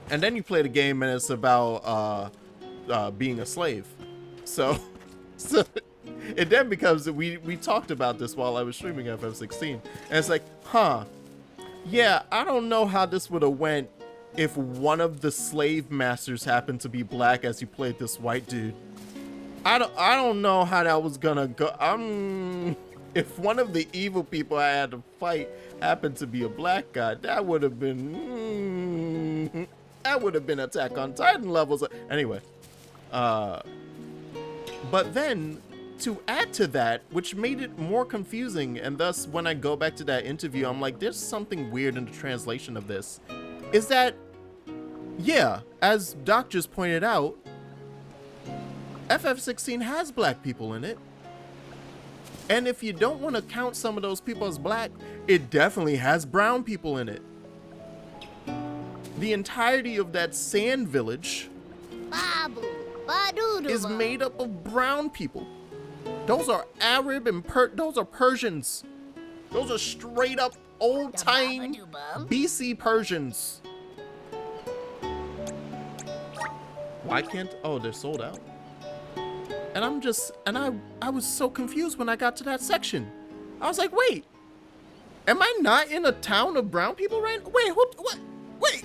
[SPEAKER 3] And then you play the game and it's about being a slave. So it then becomes, we talked about this while I was streaming FF16, and it's like, huh, yeah, I don't know how this would have went if one of the slave masters happened to be black as you played this white dude. I don't know how that was gonna go. If one of the evil people I had to fight happened to be a black guy, that would have been Attack on Titan levels. Anyway, but then to add to that, which made it more confusing, and thus when I go back to that interview, I'm like, there's something weird in the translation of this, is that, yeah, as Doc just pointed out, FF16 has black people in it. And if you don't want to count some of those people as black, it definitely has brown people in it. The entirety of that sand village is made up of brown people. Those are Arab and those are Persians. Those are straight up old time BC Persians. Why can't, oh, they're sold out. And I was so confused when I got to that section. I was like, wait, am I not in a town of brown people right now? Wait, what? Wait.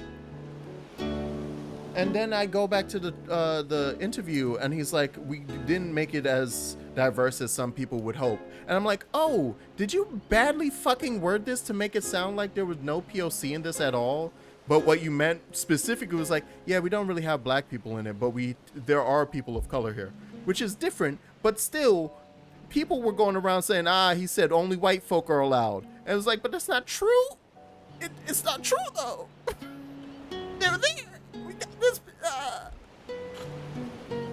[SPEAKER 3] And then I go back to the interview, and he's like, we didn't make it as diverse as some people would hope. And I'm like, oh, did you badly fucking word this to make it sound like there was no POC in this at all? But what you meant specifically was like, yeah, we don't really have black people in it, but there are people of color here. Which is different, but still, people were going around saying, he said only white folk are allowed. And it was like, but that's not true. It's not true, though. They're there. We got this.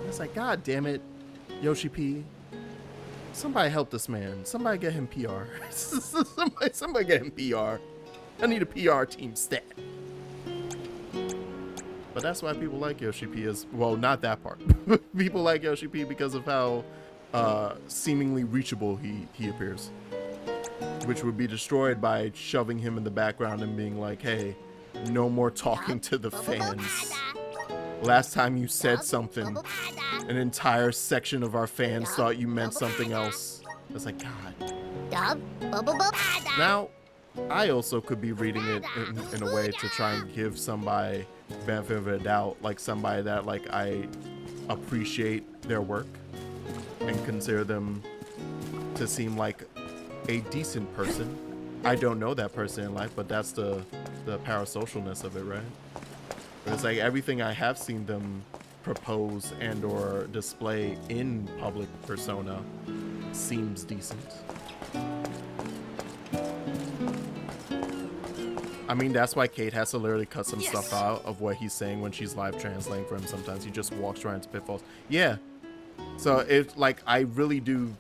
[SPEAKER 3] It's like, God damn it, Yoshi P. Somebody help this man. Somebody get him PR. somebody get him PR. I need a PR team stat. But that's why people like Yoshi P is, well, not that part. People like Yoshi P because of how seemingly reachable he appears. Which would be destroyed by shoving him in the background and being like, hey, no more talking to the fans. Last time you said something, an entire section of our fans thought you meant something else. It's like, God. Now, I also could be reading it in a way to try and give somebody benefit of a doubt, like somebody that like I appreciate their work and consider them to seem like a decent person. I don't know that person in life, but that's the parasocialness of it, right? It's like everything I have seen them propose and or display in public persona seems decent. I mean, that's why Kate has to literally cut some stuff out of what he's saying when she's live translating for him. Sometimes he just walks right into pitfalls. Yeah. So it's like, I really do,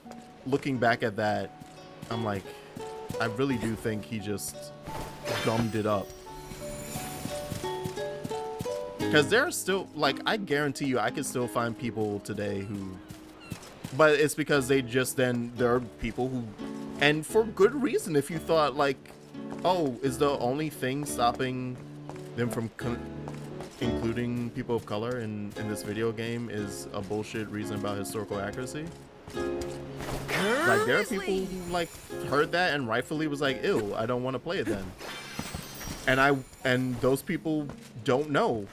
[SPEAKER 3] looking back at that, I'm like, I really do think he just gummed it up. Because there are still, like, I guarantee you, I could still find people today who, but it's because they just then, there are people who, and for good reason, if you thought like, oh, is the only thing stopping them from including people of color in this video game is a bullshit reason about historical accuracy? Like, there are people who like heard that and rightfully was like, ew, I don't want to play it then. And those people don't know.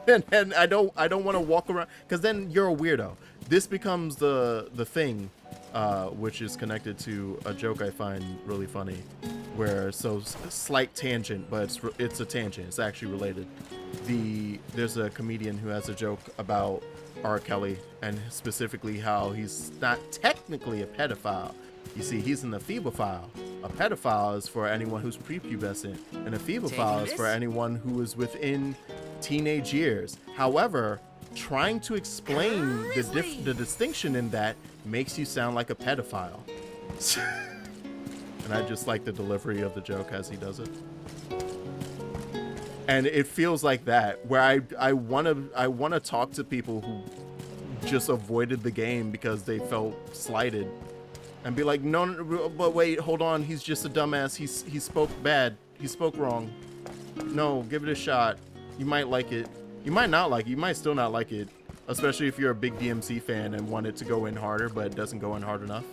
[SPEAKER 3] and I don't want to walk around, because then you're a weirdo. This becomes the thing which is connected to a joke I find really funny, where slight tangent, but it's a tangent. It's actually related. There's a comedian who has a joke about R. Kelly and specifically how he's not technically a pedophile. You see, he's an ephebophile. A pedophile is for anyone who's prepubescent, and a ephebophile is for anyone who is within teenage years. However, trying to explain the distinction in that makes you sound like a pedophile. And I just like the delivery of the joke as he does it. And it feels like that, where I wanna talk to people who just avoided the game because they felt slighted, and be like, no, but wait, hold on, he's just a dumbass. He spoke bad. He spoke wrong. No, give it a shot. You might like it. You might not like it. You might still not like it, especially if you're a big DMC fan and want it to go in harder, but it doesn't go in hard enough.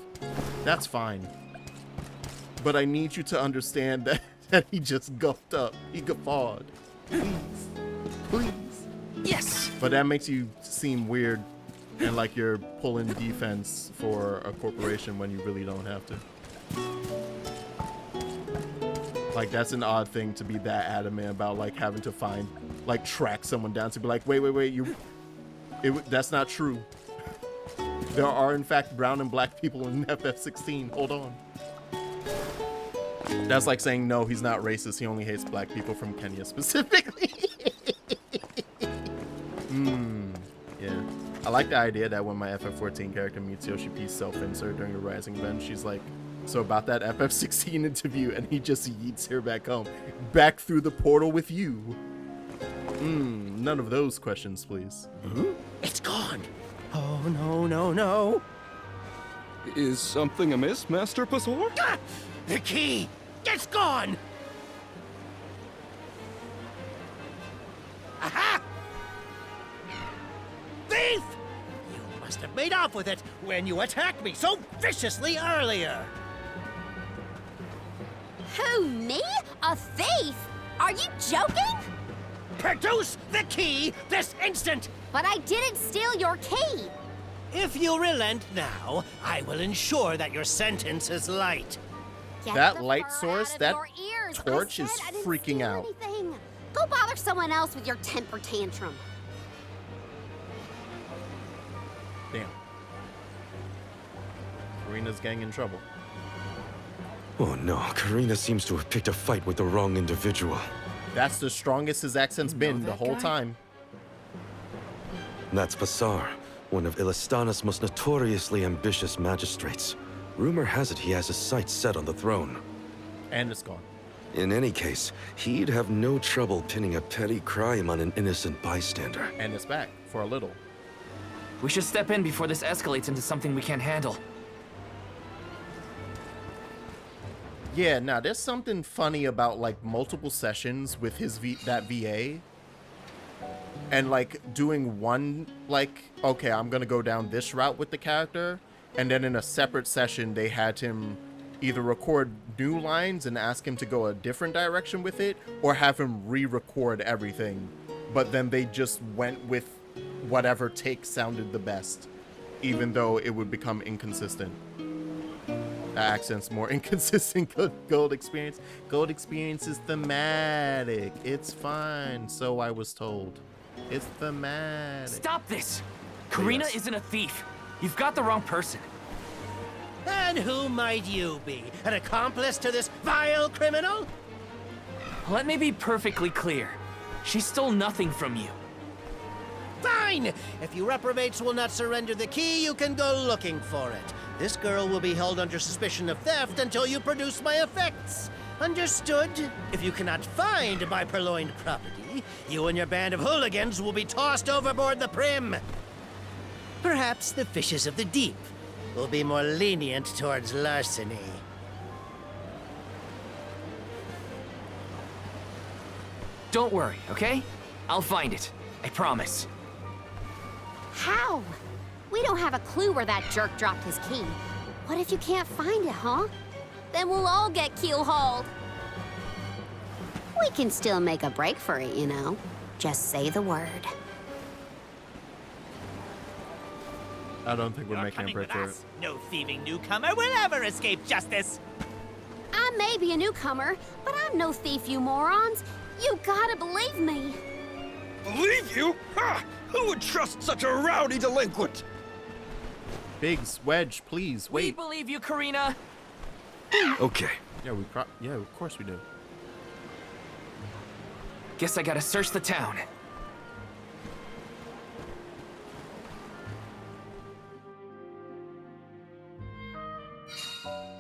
[SPEAKER 3] That's fine. But I need you to understand that he just guffed up. He guffawed. Please. Please.
[SPEAKER 1] Yes!
[SPEAKER 3] But that makes you seem weird and like you're pulling defense for a corporation when you really don't have to. Like, that's an odd thing to be that adamant about, like, having to track someone down to be like, wait, that's not true. There are, in fact, brown and black people in FF16. Hold on. That's like saying, no, he's not racist. He only hates black people from Kenya specifically. Yeah. I like the idea that when my FF14 character meets Yoshi P's self-insert during a Rising event, she's like, so about that FF16 interview, and he just yeets her back home. Back through the portal with you. None of those questions, please.
[SPEAKER 12] It's gone. Oh, no.
[SPEAKER 13] Is something amiss, Master Puzzor?
[SPEAKER 12] Ah! The key! It's gone! Aha! Thief! You must have made off with it when you attacked me so viciously earlier.
[SPEAKER 2] Who, me? A thief? Are you joking?
[SPEAKER 12] Produce the key this instant!
[SPEAKER 2] But I didn't steal your key.
[SPEAKER 12] If you relent now, I will ensure that your sentence is light.
[SPEAKER 2] Get
[SPEAKER 3] that
[SPEAKER 2] the
[SPEAKER 3] light
[SPEAKER 2] fur
[SPEAKER 3] source,
[SPEAKER 2] out of
[SPEAKER 3] that
[SPEAKER 2] your ears.
[SPEAKER 3] torch
[SPEAKER 2] I
[SPEAKER 3] is
[SPEAKER 2] said I didn't
[SPEAKER 3] freaking
[SPEAKER 2] steal
[SPEAKER 3] out.
[SPEAKER 2] anything. Go bother someone else with your temper tantrum.
[SPEAKER 3] Damn. Karina's getting in trouble.
[SPEAKER 7] Oh no, Karina seems to have picked a fight with the wrong individual.
[SPEAKER 3] That's the strongest his accent's been the whole time.
[SPEAKER 7] That's Basar, one of Ilistana's most notoriously ambitious magistrates. Rumor has it he has his sights set on the throne.
[SPEAKER 3] And it's gone.
[SPEAKER 7] In any case, he'd have no trouble pinning a petty crime on an innocent bystander.
[SPEAKER 3] And it's back for a little.
[SPEAKER 1] We should step in before this escalates into something we can't handle.
[SPEAKER 3] Yeah, now there's something funny about like multiple sessions with his that VA. And like doing one, like, okay, I'm gonna go down this route with the character. And then in a separate session, they had him either record new lines and ask him to go a different direction with it, or have him re-record everything. But then they just went with whatever take sounded the best, even though it would become inconsistent. The accent's more inconsistent. Gold Experience. Gold Experience is thematic. It's fine, so I was told. It's thematic.
[SPEAKER 1] Stop this! Karina isn't a thief. You've got the wrong person.
[SPEAKER 12] And who might you be? An accomplice to this vile criminal?
[SPEAKER 1] Let me be perfectly clear. She stole nothing from you.
[SPEAKER 12] Fine! If you reprobates will not surrender the key, you can go looking for it. This girl will be held under suspicion of theft until you produce my effects. Understood? If you cannot find my purloined property, you and your band of hooligans will be tossed overboard the Prim. Perhaps the fishes of the deep will be more lenient towards larceny.
[SPEAKER 1] Don't worry, okay? I'll find it. I promise.
[SPEAKER 2] How? We don't have a clue where that jerk dropped his key. What if you can't find it, huh? Then we'll all get keel-hauled. We can still make a break for it, you know. Just say the word.
[SPEAKER 3] I don't think we're
[SPEAKER 4] You're
[SPEAKER 3] making a
[SPEAKER 4] coming
[SPEAKER 3] break
[SPEAKER 4] with
[SPEAKER 3] for it.
[SPEAKER 4] us. No thieving newcomer will ever escape justice.
[SPEAKER 2] I may be a newcomer, but I'm no thief, you morons. You gotta believe me.
[SPEAKER 13] Believe you? Ha! Who would trust such a rowdy delinquent?
[SPEAKER 3] Biggs, Wedge, please,
[SPEAKER 1] We
[SPEAKER 3] wait.
[SPEAKER 1] believe you, Karina.
[SPEAKER 7] Okay.
[SPEAKER 3] Yeah, of course we do.
[SPEAKER 1] Guess I gotta search the town.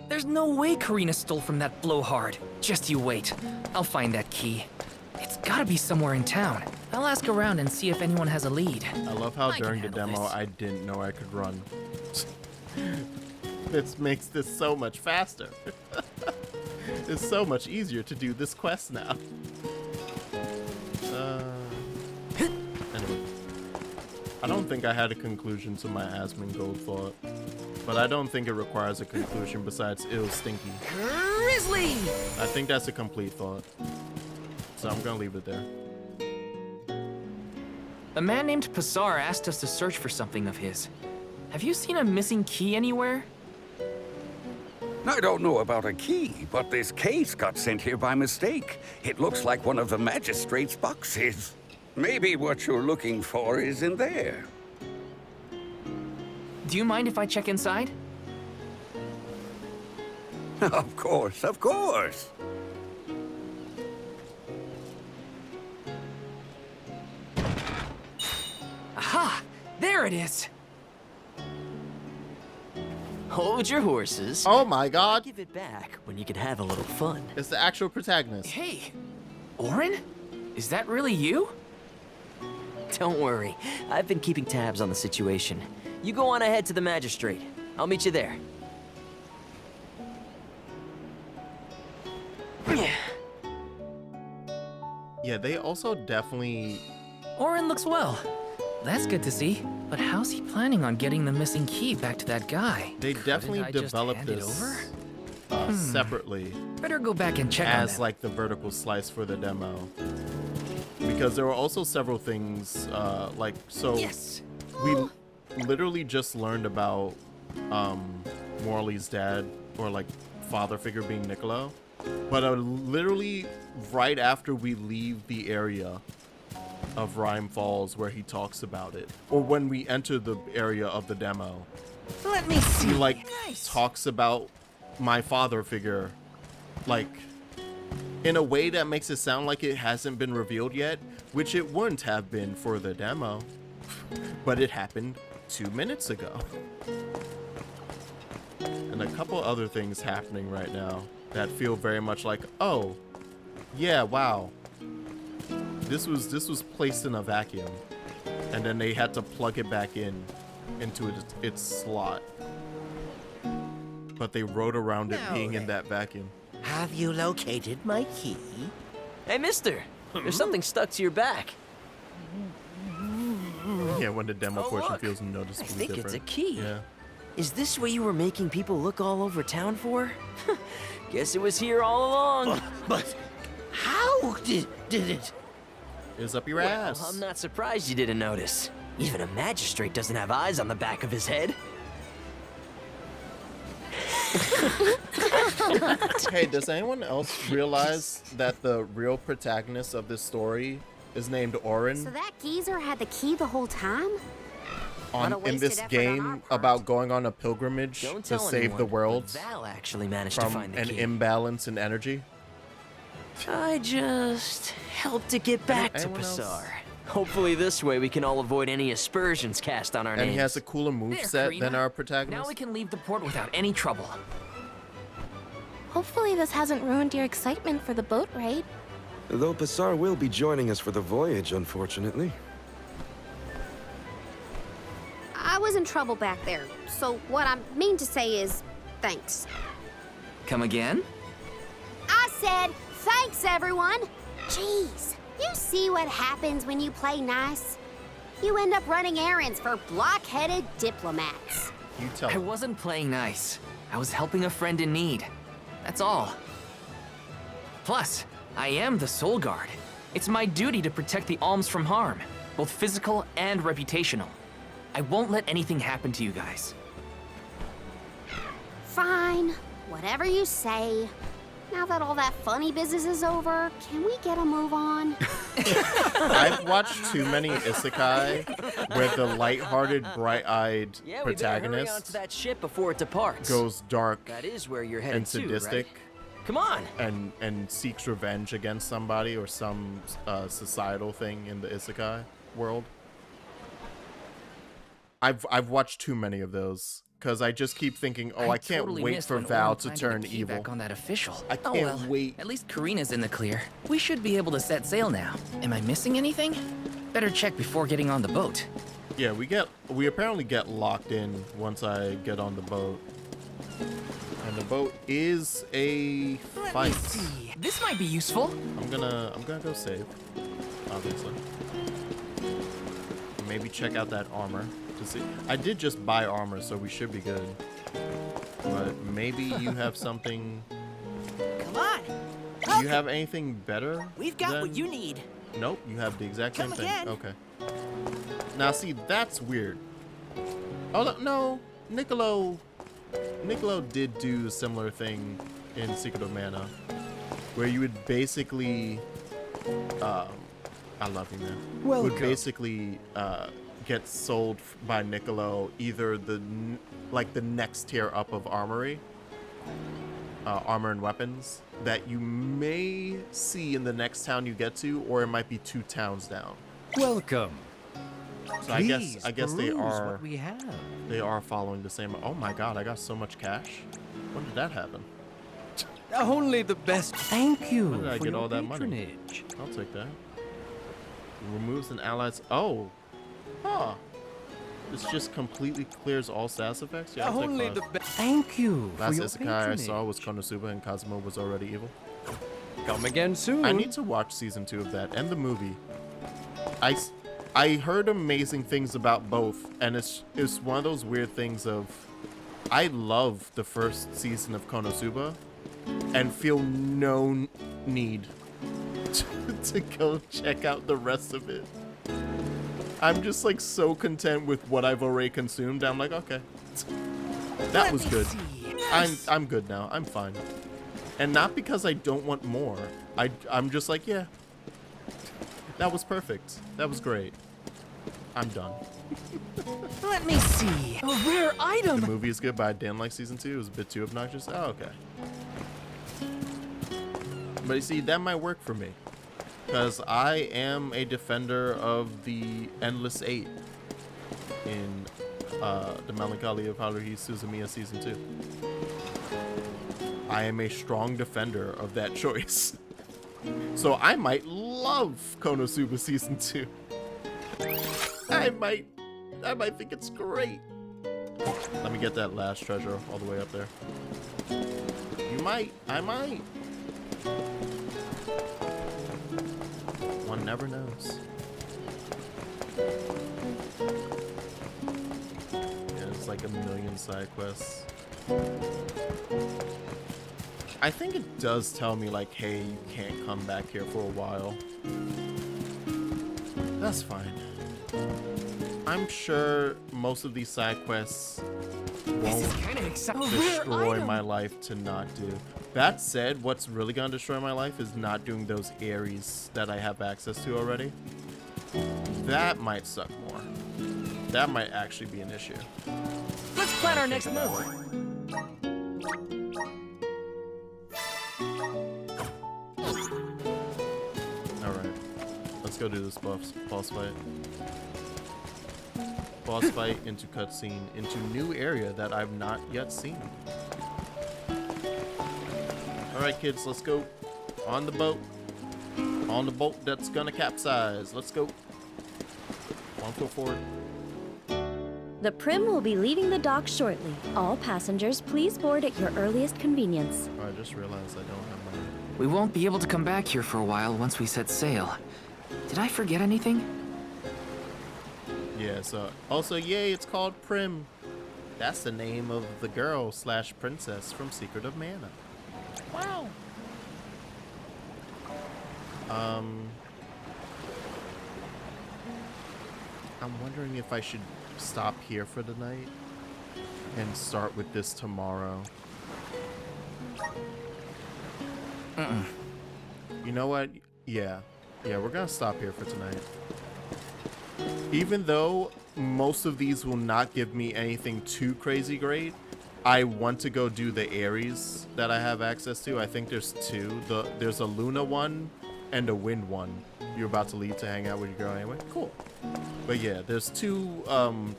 [SPEAKER 1] There's no way Karina stole from that blowhard. Just you wait. I'll find that key. It's gotta be somewhere in town. I'll ask around and see if anyone has a lead.
[SPEAKER 3] I love how
[SPEAKER 1] I can
[SPEAKER 3] during the
[SPEAKER 1] handle
[SPEAKER 3] demo
[SPEAKER 1] this.
[SPEAKER 3] I didn't know I could run. This makes this so much faster. It's so much easier to do this quest now. Anyway. I don't think I had a conclusion to my Asmongold thought. But I don't think it requires a conclusion besides ill stinky.
[SPEAKER 1] Grizzly!
[SPEAKER 3] I think that's a complete thought. So I'm gonna leave it there.
[SPEAKER 1] A man named Passar asked us to search for something of his. Have you seen a missing key anywhere?
[SPEAKER 14] I don't know about a key, but this case got sent here by mistake. It looks like one of the magistrate's boxes. Maybe what you're looking for is in there.
[SPEAKER 1] Do you mind if I check inside?
[SPEAKER 14] Of course, of course.
[SPEAKER 1] Aha! There it is!
[SPEAKER 15] Hold your horses.
[SPEAKER 3] Oh my god!
[SPEAKER 15] Give it back when you can have a little fun.
[SPEAKER 3] It's the actual protagonist.
[SPEAKER 1] Hey! Orin? Is that really you?
[SPEAKER 15] Don't worry, I've been keeping tabs on the situation. You go on ahead to the magistrate. I'll meet you there.
[SPEAKER 3] Yeah, they also definitely...
[SPEAKER 1] Orin looks well. That's good to see. But how's he planning on getting the missing key back to that guy?
[SPEAKER 3] They definitely
[SPEAKER 1] I just
[SPEAKER 3] developed
[SPEAKER 1] hand it
[SPEAKER 3] this
[SPEAKER 1] over?
[SPEAKER 3] separately.
[SPEAKER 1] Better go back and check on
[SPEAKER 3] as
[SPEAKER 1] them.
[SPEAKER 3] like the vertical slice for the demo. Because there were also several things,
[SPEAKER 1] Yes!
[SPEAKER 3] we literally just learned about Morley's dad, or like father figure being Niccolo. But literally right after we leave the area of Rhyme Falls where he talks about it, or when we enter the area of the demo,
[SPEAKER 1] Let me see.
[SPEAKER 3] he like talks about my father figure, like in a way that makes it sound like it hasn't been revealed yet, which it wouldn't have been for the demo, but it happened 2 minutes ago. And a couple other things happening right now that feel very much like, oh, yeah, wow. This was placed in a vacuum, and then they had to plug it back into its slot. But they wrote around it being in that vacuum.
[SPEAKER 12] Have you located my key?
[SPEAKER 15] Hey, mister! There's something stuck to your back.
[SPEAKER 3] Yeah, when the demo portion
[SPEAKER 15] look.
[SPEAKER 3] feels noticeably
[SPEAKER 15] I think
[SPEAKER 3] different.
[SPEAKER 15] it's a key.
[SPEAKER 3] Yeah.
[SPEAKER 15] Is this what you were making people look all over town for? Guess it was here all along.
[SPEAKER 12] But how did it?
[SPEAKER 3] It's up your
[SPEAKER 15] Well,
[SPEAKER 3] ass.
[SPEAKER 15] I'm not surprised you didn't notice. Even a magistrate doesn't have eyes on the back of his head.
[SPEAKER 3] Hey, does anyone else realize that the real protagonist of this story is named Orin?
[SPEAKER 2] So that geezer had the key the whole time?
[SPEAKER 3] In this game about going on a pilgrimage
[SPEAKER 15] Don't
[SPEAKER 3] to
[SPEAKER 15] tell
[SPEAKER 3] save
[SPEAKER 15] anyone,
[SPEAKER 3] the world
[SPEAKER 15] but Val actually managed to
[SPEAKER 3] from
[SPEAKER 15] find the
[SPEAKER 3] an
[SPEAKER 15] key.
[SPEAKER 3] imbalance in energy.
[SPEAKER 15] I just helped to get back to
[SPEAKER 3] Anyone else?
[SPEAKER 15] Passar. Hopefully this way we can all avoid any aspersions cast on our
[SPEAKER 3] And
[SPEAKER 15] names.
[SPEAKER 3] he has a cooler moveset
[SPEAKER 1] Karina.
[SPEAKER 3] than our
[SPEAKER 1] Now
[SPEAKER 3] protagonist.
[SPEAKER 1] we can leave the port without any trouble.
[SPEAKER 5] Hopefully this hasn't ruined your excitement for the boat ride.
[SPEAKER 7] Though Passar will be joining us for the voyage, unfortunately.
[SPEAKER 2] I was in trouble back there, so what I mean to say is thanks.
[SPEAKER 1] Come again?
[SPEAKER 2] I said thanks, everyone! Jeez, you see what happens when you play nice? You end up running errands for block-headed diplomats.
[SPEAKER 3] You tell
[SPEAKER 1] I
[SPEAKER 3] him.
[SPEAKER 1] wasn't playing nice. I was helping a friend in need. That's all. Plus, I am the Soul Guard. It's my duty to protect the Alms from harm, both physical and reputational. I won't let anything happen to you guys.
[SPEAKER 2] Fine. Whatever you say. Now that all that funny business is over, can we get a move on?
[SPEAKER 3] I've watched too many isekai where the lighthearted, bright-eyed
[SPEAKER 15] Yeah, we better hurry
[SPEAKER 3] protagonist
[SPEAKER 15] onto that ship before it departs.
[SPEAKER 3] goes dark
[SPEAKER 15] That is where you're headed
[SPEAKER 3] and sadistic.
[SPEAKER 15] to, right? Come on.
[SPEAKER 3] And seeks revenge against somebody or some societal thing in the isekai world. I've watched too many of those because I just keep thinking, oh, I can't
[SPEAKER 1] totally
[SPEAKER 3] wait
[SPEAKER 1] missed
[SPEAKER 3] for
[SPEAKER 1] when
[SPEAKER 3] Val
[SPEAKER 1] Oren
[SPEAKER 3] to
[SPEAKER 1] planted
[SPEAKER 3] turn
[SPEAKER 1] the key
[SPEAKER 3] evil.
[SPEAKER 1] back on that official.
[SPEAKER 3] I can't wait.
[SPEAKER 1] At least Karina's in the clear. We should be able to set sail now. Am I missing anything? Better check before getting on the boat.
[SPEAKER 3] Yeah, we apparently get locked in once I get on the boat. And the boat is a fight.
[SPEAKER 1] This might be useful.
[SPEAKER 3] I'm gonna go save, obviously. Maybe check out that armor to see. I did just buy armor, so we should be good. But maybe you have something.
[SPEAKER 4] Come on.
[SPEAKER 3] Do you have anything better?
[SPEAKER 4] We've got what you need.
[SPEAKER 3] Nope, you have the exact same
[SPEAKER 4] Come
[SPEAKER 3] thing.
[SPEAKER 4] again.
[SPEAKER 3] Okay. Now see, that's weird. Oh no, Niccolo did do a similar thing in Secret of Mana, where you would basically, I love you, man.
[SPEAKER 6] Welcome.
[SPEAKER 3] Would basically get sold by Niccolo either the next tier up of armory, armor and weapons that you may see in the next town you get to, or it might be 2 towns down.
[SPEAKER 6] Welcome.
[SPEAKER 3] So I guess they are
[SPEAKER 6] what we have.
[SPEAKER 3] they are following the same. Oh my god, I got so much cash. When did that happen?
[SPEAKER 6] Only the best. Thank you.
[SPEAKER 3] When did I
[SPEAKER 6] for
[SPEAKER 3] get
[SPEAKER 6] your
[SPEAKER 3] all that money?
[SPEAKER 6] patronage.
[SPEAKER 3] I'll take that. Removes an ally's. Oh, huh. This just completely clears all status effects. Yeah, I'll
[SPEAKER 6] Only
[SPEAKER 3] take
[SPEAKER 6] the
[SPEAKER 3] 5.
[SPEAKER 6] best. Thank you for
[SPEAKER 3] Last
[SPEAKER 6] your
[SPEAKER 3] isekai I
[SPEAKER 6] patronage.
[SPEAKER 3] saw was Konosuba, and Kazuma was already evil.
[SPEAKER 6] Come again soon.
[SPEAKER 3] I need to watch season 2 of that and the movie. I heard amazing things about both, and it's one of those weird things of I love the first season of Konosuba and feel no need to go check out the rest of it. I'm just like so content with what I've already consumed. I'm like, okay, that was good. I'm good now. I'm fine. And not because I don't want more. I'm just like, yeah, that was perfect. That was great. I'm done.
[SPEAKER 1] Let me see. A rare item.
[SPEAKER 3] The movie is good, but I didn't like season 2. It was a bit too obnoxious. Oh, okay. But you see, that might work for me. Because I am a defender of the Endless 8 in The Melancholy of Haruhi Suzumiya Season 2. I am a strong defender of that choice. So I might love Konosuba Season 2. I might think it's great. Let me get that last treasure all the way up there. You might. I might. One never knows. Yeah, it's like a million side quests. I think it does tell me like, hey, you can't come back here for a while. That's fine. I'm sure most of these side quests won't destroy my life to not do. That said, what's really gonna destroy my life is not doing those areas that I have access to already. That might suck more. That might actually be an issue.
[SPEAKER 1] Let's plan our next move.
[SPEAKER 3] Alright. Let's go do this boss fight. Boss fight into cutscene into new area that I've not yet seen. Alright kids, let's go. On the boat. On the boat that's gonna capsize. Let's go. 1 foot forward.
[SPEAKER 16] The Prim will be leaving the dock shortly. All passengers, please board at your earliest convenience.
[SPEAKER 3] Oh, I just realized I don't have money.
[SPEAKER 1] We won't be able to come back here for a while once we set sail. Did I forget anything?
[SPEAKER 3] Yeah, so also, yay, it's called Prim. That's the name of the girl / princess from Secret of Mana. Wow. I'm wondering if I should stop here for the night and start with this tomorrow. You know what? Yeah, we're gonna stop here for tonight. Even though most of these will not give me anything too crazy great, I want to go do the Aries that I have access to. I think there's two. There's a Luna one and a Wind one. You're about to leave to hang out with your girl anyway? Cool. But yeah, there's two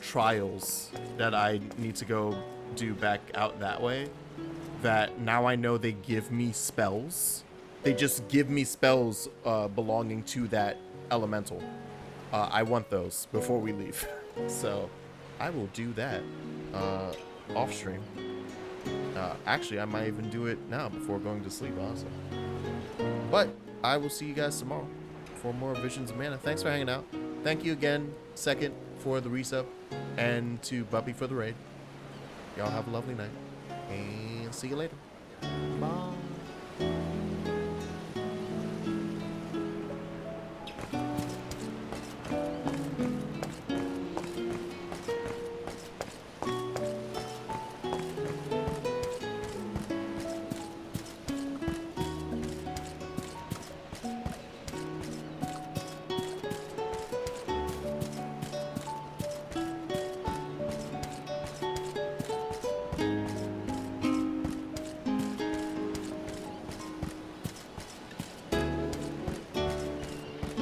[SPEAKER 3] trials that I need to go do back out that way. That now I know they give me spells. They just give me spells belonging to that elemental. I want those before we leave. So I will do that off stream. Actually, I might even do it now before going to sleep also. But I will see you guys tomorrow for more Visions of Mana. Thanks for hanging out. Thank you again, Second, for the resub, and to Buppy for the raid. Y'all have a lovely night, and see you later. Bye.